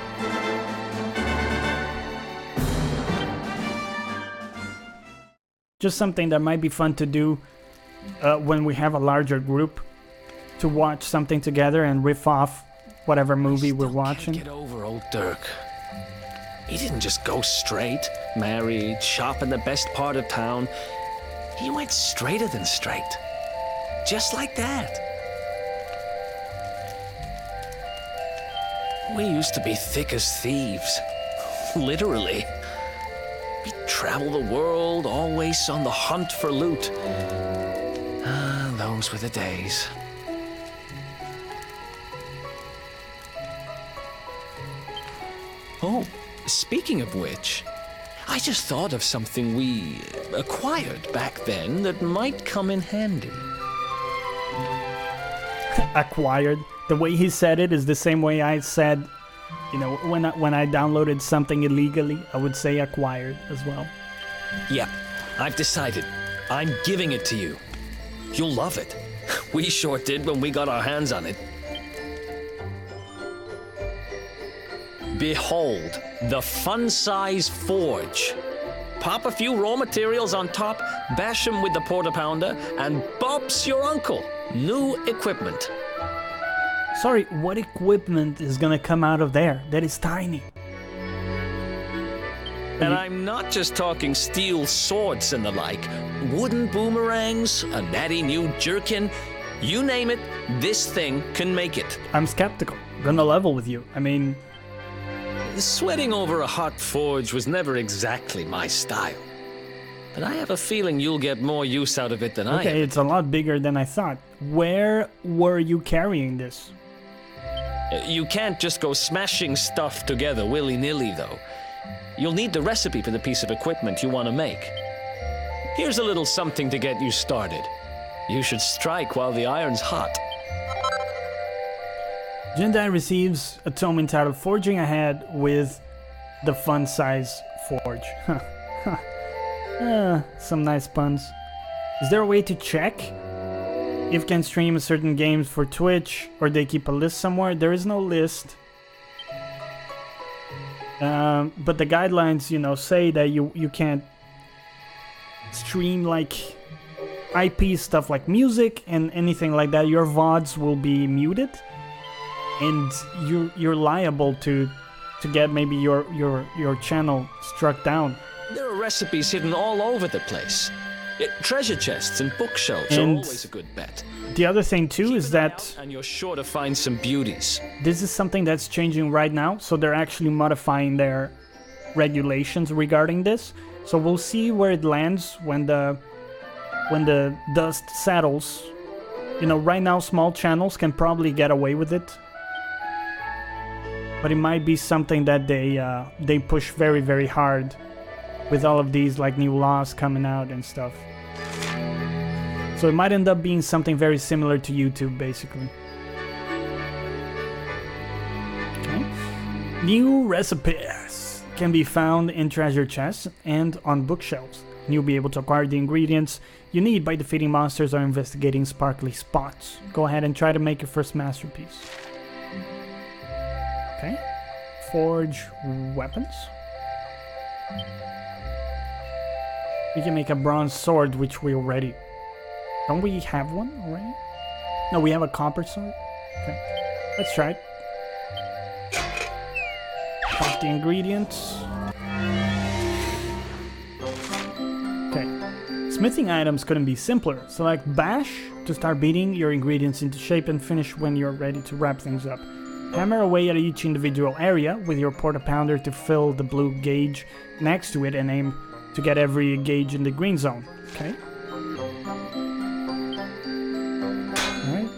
Just something that might be fun to do when we have a larger group, to watch something together and riff off whatever movie we're watching. Can't get over old Dirk. He didn't just go straight, married, shop in the best part of town. He went straighter than straight. Just like that. We used to be thick as thieves. Literally. We'd travel the world, always on the hunt for loot. Ah, those were the days. Oh, speaking of which, I just thought of something we acquired back then that might come in handy. Acquired? The way he said it is the same way I said, you know, when I downloaded something illegally, I would say acquired as well. Yep, I've decided. I'm giving it to you. You'll love it. We sure did when we got our hands on it. Behold, the fun-size forge. Pop a few raw materials on top, bash them with the porta-pounder, and Bob's your uncle. New equipment. Sorry, what equipment is gonna come out of there? That is tiny. And I'm not just talking steel swords and the like. Wooden boomerangs, a natty new jerkin. You name it, this thing can make it. I'm skeptical. Gonna level with you. I mean... Sweating over a hot forge was never exactly my style. But I have a feeling you'll get more use out of it than I am. Okay, it's a lot bigger than I thought. Where were you carrying this? You can't just go smashing stuff together willy-nilly, though. You'll need the recipe for the piece of equipment you want to make. Here's a little something to get you started. You should strike while the iron's hot. Jindai receives a tome entitled Forging Ahead with the fun size forge. Some nice puns. Is there a way to check if can stream certain games for Twitch, or they keep a list somewhere? There is no list. But the guidelines, you know, say that you can't stream like IP stuff like music and anything like that. Your VODs will be muted, and you're liable to get maybe your channel struck down. There are recipes hidden all over the place. Treasure chests and bookshelves are always a good bet. The other thing too is that, and you're sure to find some beauties. This is something that's changing right now, so they're actually modifying their regulations regarding this. So we'll see where it lands when the dust settles. You know, right now small channels can probably get away with it, but it might be something that they push very, very hard with all of these like new laws coming out and stuff. So it might end up being something very similar to YouTube, basically. Okay. New recipes can be found in treasure chests and on bookshelves. And you'll be able to acquire the ingredients you need by defeating monsters or investigating sparkly spots. Go ahead and try to make your first masterpiece. Okay. Forge weapons. We can make a bronze sword, which we already Don't we have one already? No, we have a copper sword. Okay, let's try it. Pop the ingredients. Okay, smithing items couldn't be simpler. Select bash to start beating your ingredients into shape and finish when you're ready to wrap things up. Hammer away at each individual area with your porta-pounder to fill the blue gauge next to it and aim to get every gauge in the green zone. Okay. Alright.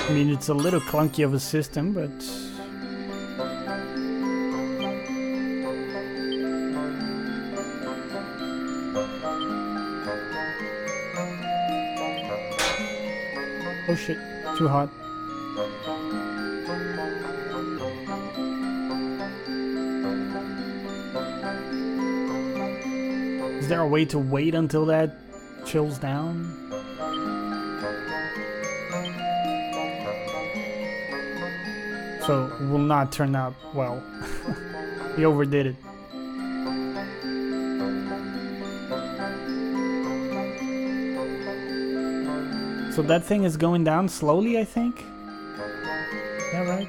I mean, it's a little clunky of a system, but... Oh shit, too hot. Is there a way to wait until that chills down? So it will not turn out well. He overdid it. So that thing is going down slowly, I think? Yeah, right?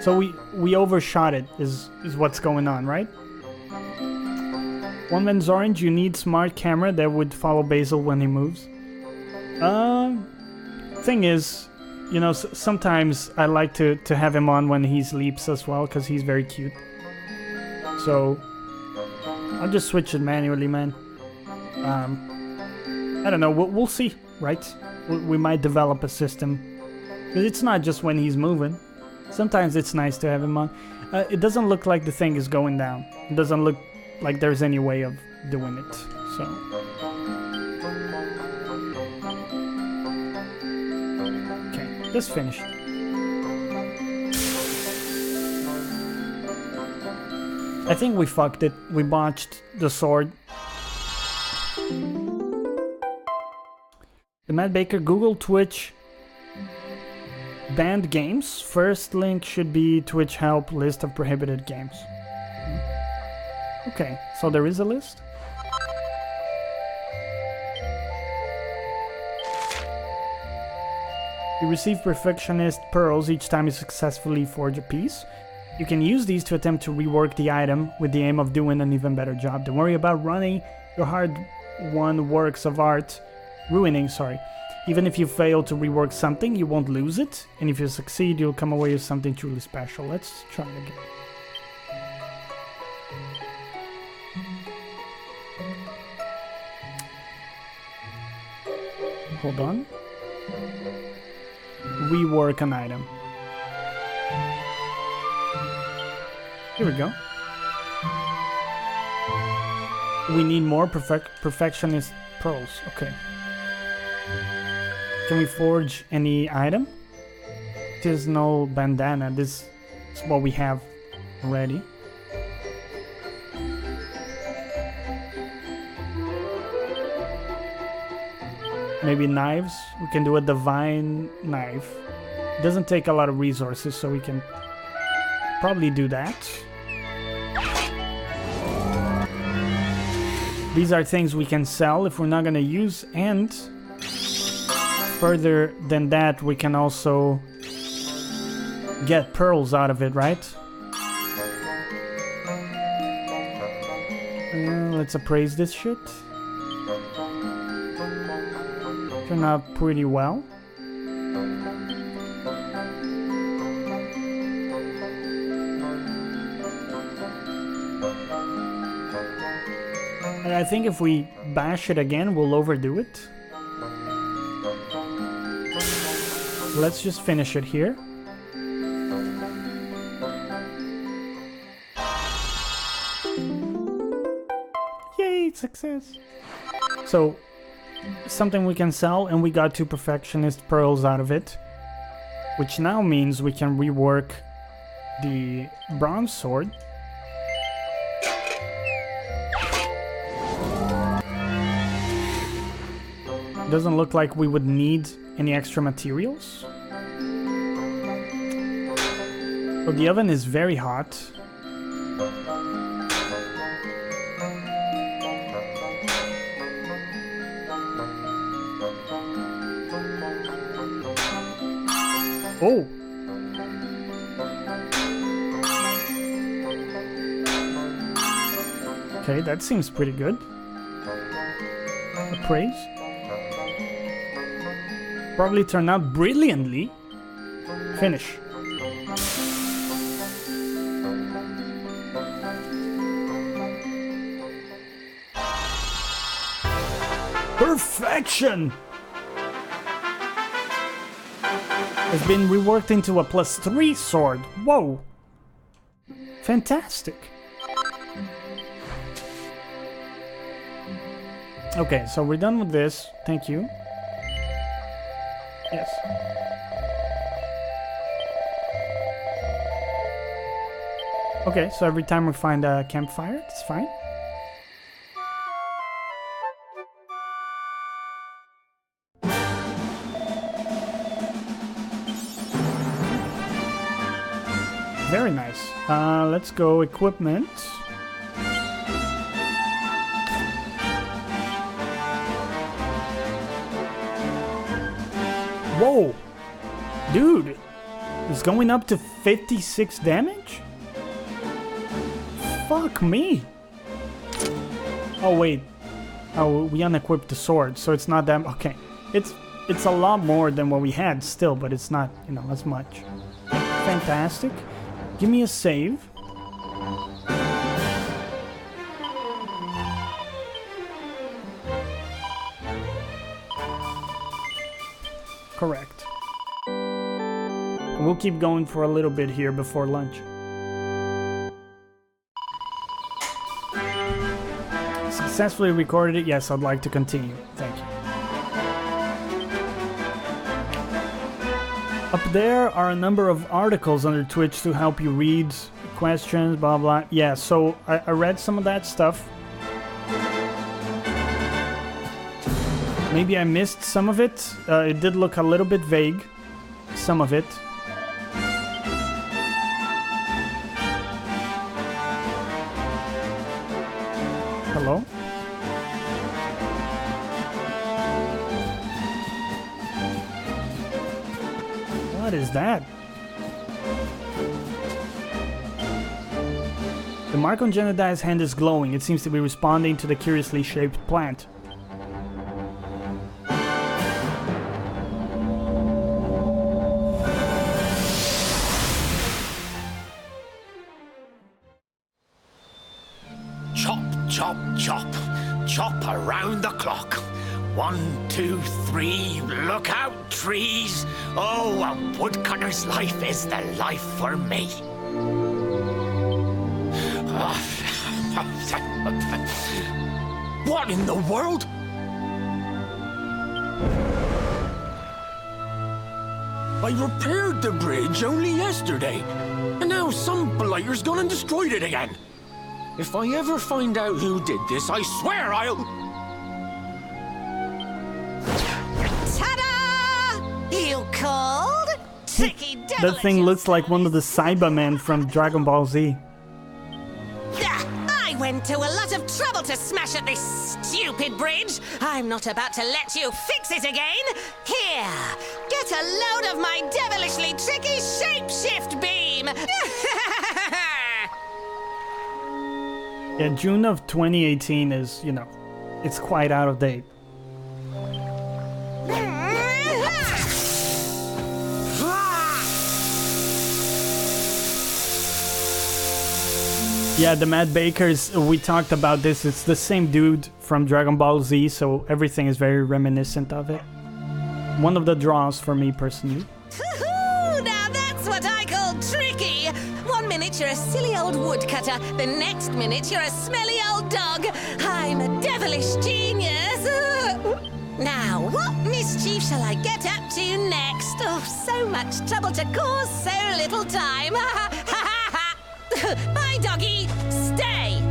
So we overshot it, is what's going on, right? One man's orange, you need smart camera that would follow Basil when he moves. Thing is, you know, sometimes I like to have him on when he sleeps as well, because he's very cute. So, I'll just switch it manually, man. I don't know, we'll see, right? We might develop a system. Because it's not just when he's moving. Sometimes it's nice to have him on. It doesn't look like the thing is going down. It doesn't look like there's any way of doing it, so... Okay, just finished. I think we fucked it. We botched the sword. The Mad Baker, Google, Twitch, banned games. First link should be Twitch help list of prohibited games. Okay, so there is a list? You receive perfectionist pearls each time you successfully forge a piece. You can use these to attempt to rework the item with the aim of doing an even better job. Don't worry about running your hard-won works of art ruining, sorry. Even if you fail to rework something, you won't lose it, and if you succeed, you'll come away with something truly special. Let's try it again. Hold on. Rework an item. Here we go. We need more perfectionist pearls. Okay. Can we forge any item? There's no bandana. This is what we have already. Maybe knives. We can do a divine knife. It doesn't take a lot of resources, so we can probably do that. These are things we can sell if we're not gonna use, and further than that, we can also get pearls out of it, right? Let's appraise this shit. Turned out pretty well. And I think if we bash it again, we'll overdo it. Let's just finish it here. Yay, success! So, something we can sell, and we got 2 perfectionist pearls out of it. Which now means we can rework the bronze sword. doesn't look like we would need any extra materials. But the oven is very hot. Oh! Okay, that seems pretty good. Praise. Probably turned out brilliantly. Finish. Perfection! Has been reworked into a +3 sword. Whoa! Fantastic. Okay, so we're done with this. Thank you. Yes. Okay, so every time we find a campfire, it's fine. Very nice. Let's go equipment. Whoa! Dude! It's going up to 56 damage? Fuck me! Oh wait. Oh, we unequipped the sword, so it's not that... Okay. It's a lot more than what we had still, but it's not, you know, as much. Fantastic. Give me a save. Correct. We'll keep going for a little bit here before lunch. Successfully recorded it. Yes, I'd like to continue. Thank you. Up there are a number of articles under Twitch to help you read questions, blah blah. Yeah, so I read some of that stuff. Maybe I missed some of it. It did look a little bit vague. Some of it. Hello? What is that? The mark on Jedediah's hand is glowing. It seems to be responding to the curiously shaped plant. Chop, chop, chop. Chop around the clock. 1, 2, 3, look out, trees. Oh, a woodcutter's life is the life for me. What in the world? I repaired the bridge only yesterday, and now some blighter's gone and destroyed it again. If I ever find out who did this, I swear I'll... Ta-da! You called? Tricky devil. That thing looks like one of the Cybermen from Dragon Ball Z. I went to a lot of trouble to smash at this stupid bridge. I'm not about to let you fix it again. Here, get a load of my devilishly tricky shapeshift beam. Yeah, June of 2018 is, you know, it's quite out of date. Yeah, the Mad Bakers, we talked about this. It's the same dude from Dragon Ball Z, so everything is very reminiscent of it. One of the draws for me personally. Now that's what I call tricky. 1 minute you're a silly old woodcutter, the next minute you're a smelly old dog. I'm a devilish genius. Now, what mischief shall I get up to next? Oh, so much trouble to cause so little time. Bye, doggy. Stay.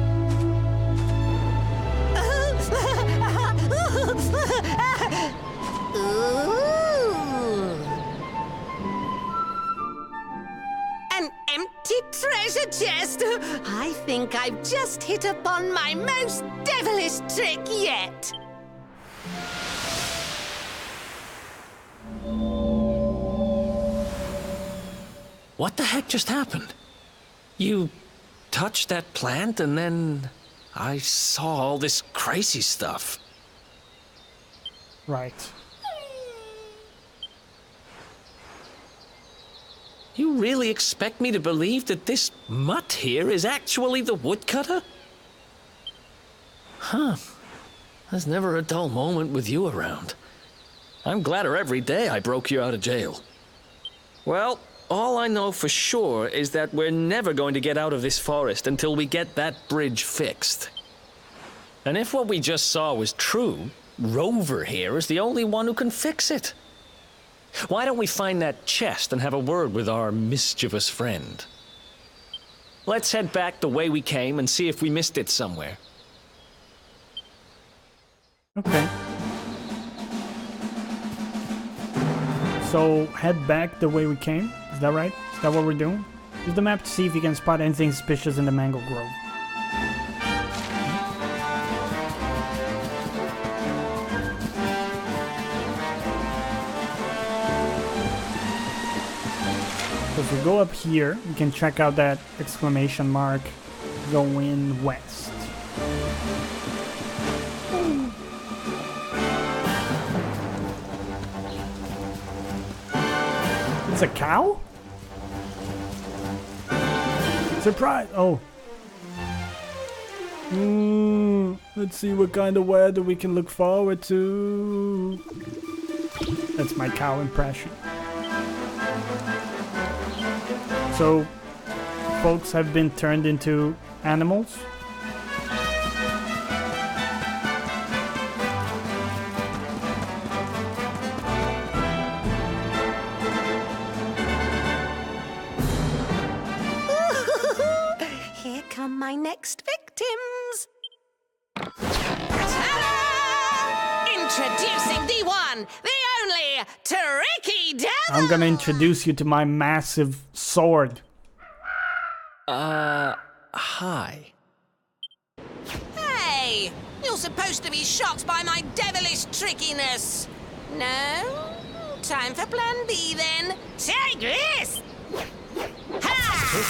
An empty treasure chest! I think I've just hit upon my most devilish trick yet! What the heck just happened? You touched that plant and then I saw all this crazy stuff. Right. You really expect me to believe that this mutt here is actually the woodcutter? Huh. There's never a dull moment with you around. I'm gladder every day I broke you out of jail. Well, all I know for sure is that we're never going to get out of this forest until we get that bridge fixed. And if what we just saw was true, Rover here is the only one who can fix it. Why don't we find that chest and have a word with our mischievous friend? Let's head back the way we came and see if we missed it somewhere. Okay. So, head back the way we came? Is that right? Is that what we're doing? Use the map to see if you can spot anything suspicious in the mango grove. So if we go up here, we can check out that exclamation mark going west. It's a cow? Surprise! Oh. Let's see what kind of weather we can look forward to. That's my cow impression. So, folks have been turned into animals. Here come my next victims. Ta-da! Introducing the one, the only, Tricky Devil! I'm gonna introduce you to my massive sword. Hi. Hey! You're supposed to be shocked by my devilish trickiness. No? Time for plan B then. Take this! Ha!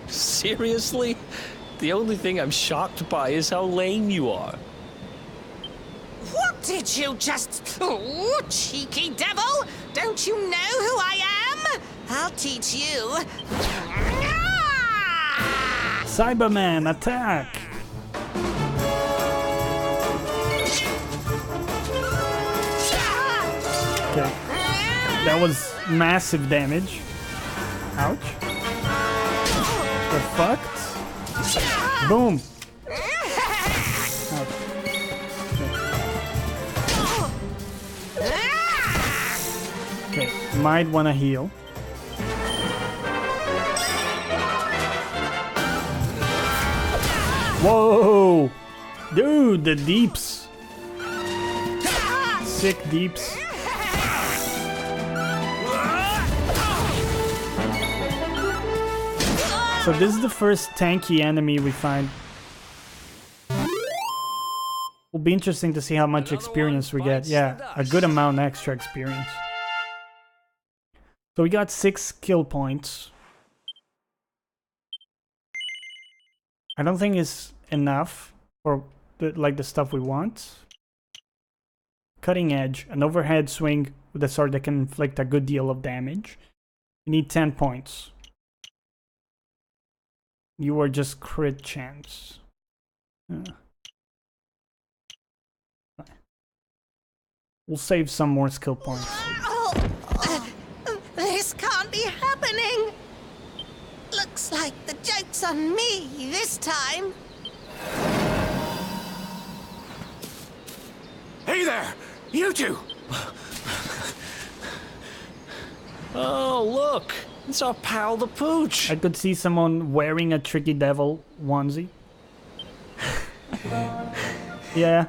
Seriously? The only thing I'm shocked by is how lame you are. What did you just... Oh, cheeky devil! Don't you know who I am? I'll teach you. Cyberman, attack! Okay. That was massive damage. Ouch. The fuck? Boom! Ouch. Okay, might wanna heal. Whoa! Dude, the deeps! Sick deeps. So this is the first tanky enemy we find. Will be interesting to see how much experience we get. Yeah, a good amount extra experience. So we got 6 skill points. I don't think it's enough for the stuff we want. Cutting edge, an overhead swing with a sword that can inflict a good deal of damage. We need 10 points. You are just crit chance. We'll save some more skill points. This can't be happening. Looks like the joke's on me this time. Hey there! You two! Oh, look! It's our pal the Pooch! I could see someone wearing a Tricky Devil onesie. Yeah.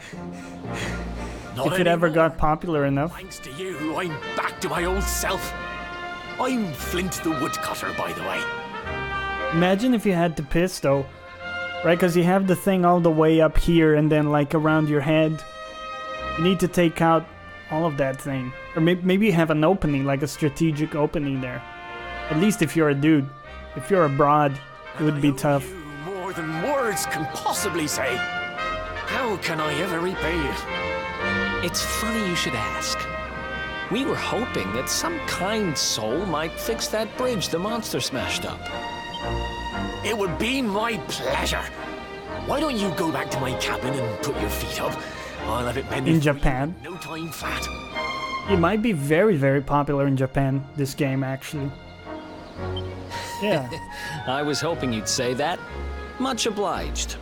Not If it ever anymore. got popular enough. Thanks to you, I'm back to my old self. I'm Flint the Woodcutter, by the way. Imagine if you had to piss though, right? Because you have the thing all the way up here and then like around your head. You need to take out all of that thing. Or maybe you have an opening, like a strategic opening there. At least if you're a dude. If you're a broad, it would be tough. More than words can possibly say. How can I ever repay you? It's funny you should ask. We were hoping that some kind soul might fix that bridge the monster smashed up. It would be my pleasure. Why don't you go back to my cabin and put your feet up? I'll have it mended In Japan? no time flat. It might be very, very popular in Japan, this game actually. Yeah. I was hoping you'd say that. Much obliged.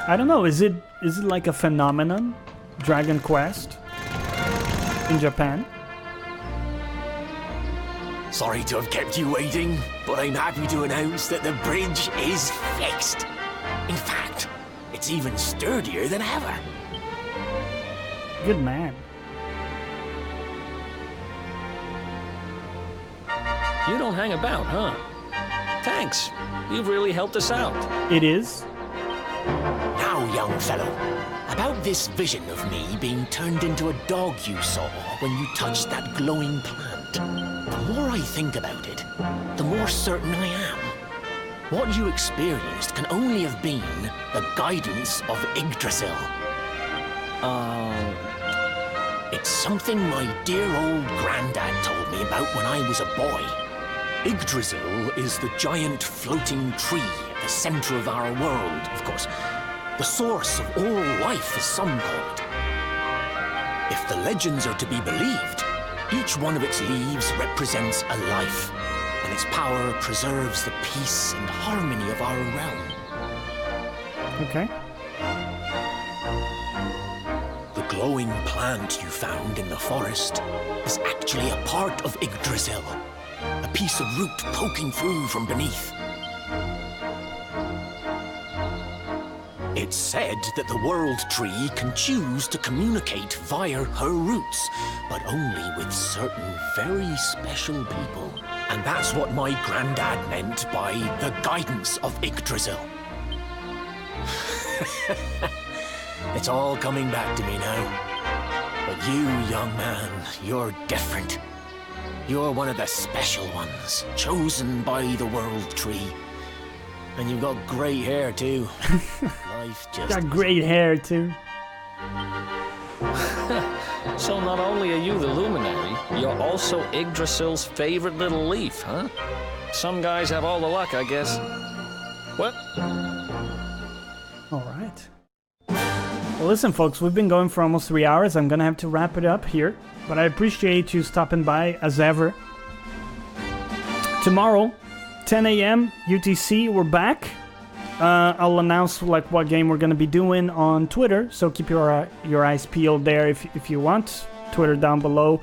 I don't know, is it like a phenomenon? Dragon Quest? In Japan? Sorry to have kept you waiting, but I'm happy to announce that the bridge is fixed. In fact, it's even sturdier than ever. Good man. You don't hang about, huh? Thanks. You've really helped us out. It is? Now, young fellow, about this vision of me being turned into a dog you saw when you touched that glowing plant. The more I think about it, the more certain I am. What you experienced can only have been the guidance of Yggdrasil. It's something my dear old granddad told me about when I was a boy. Yggdrasil is the giant floating tree at the center of our world, of course. The source of all life, as some call it. If the legends are to be believed, each one of its leaves represents a life, and its power preserves the peace and harmony of our realm. Okay. The glowing plant you found in the forest is actually a part of Yggdrasil, a piece of root poking through from beneath. It's said that the World Tree can choose to communicate via her roots, but only with certain very special people. And that's what my granddad meant by the guidance of Yggdrasil. It's all coming back to me now. But you, young man, you're different. You're one of the special ones, chosen by the World Tree. And you've got great hair, too. Life just... Got great hair, too. So not only are you the luminary, you're also Yggdrasil's favorite little leaf, huh? Some guys have all the luck, I guess. What? Alright. Well, listen, folks, we've been going for almost 3 hours. I'm gonna have to wrap it up here. But I appreciate you stopping by, as ever. Tomorrow, 10 a.m. UTC, we're back. I'll announce like what game we're gonna be doing on Twitter, so keep your eyes peeled there if you want. Twitter down below.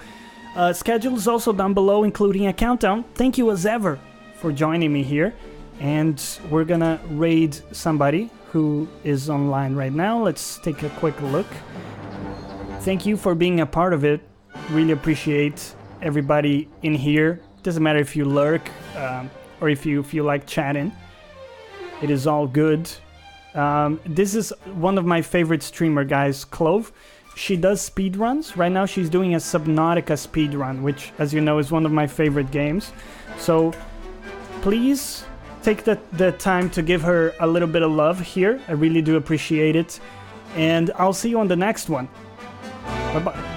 Schedule is also down below, including a countdown. Thank you as ever for joining me here, and we're gonna raid somebody who is online right now. Let's take a quick look. Thank you for being a part of it. Really appreciate everybody in here. Doesn't matter if you lurk or if you feel like chatting. It is all good. This is one of my favorite streamer guys, Clove. She does speedruns. Right now she's doing a Subnautica speedrun, which, as you know, is one of my favorite games. So please take the time to give her a little bit of love here. I really do appreciate it. And I'll see you on the next one. Bye-bye.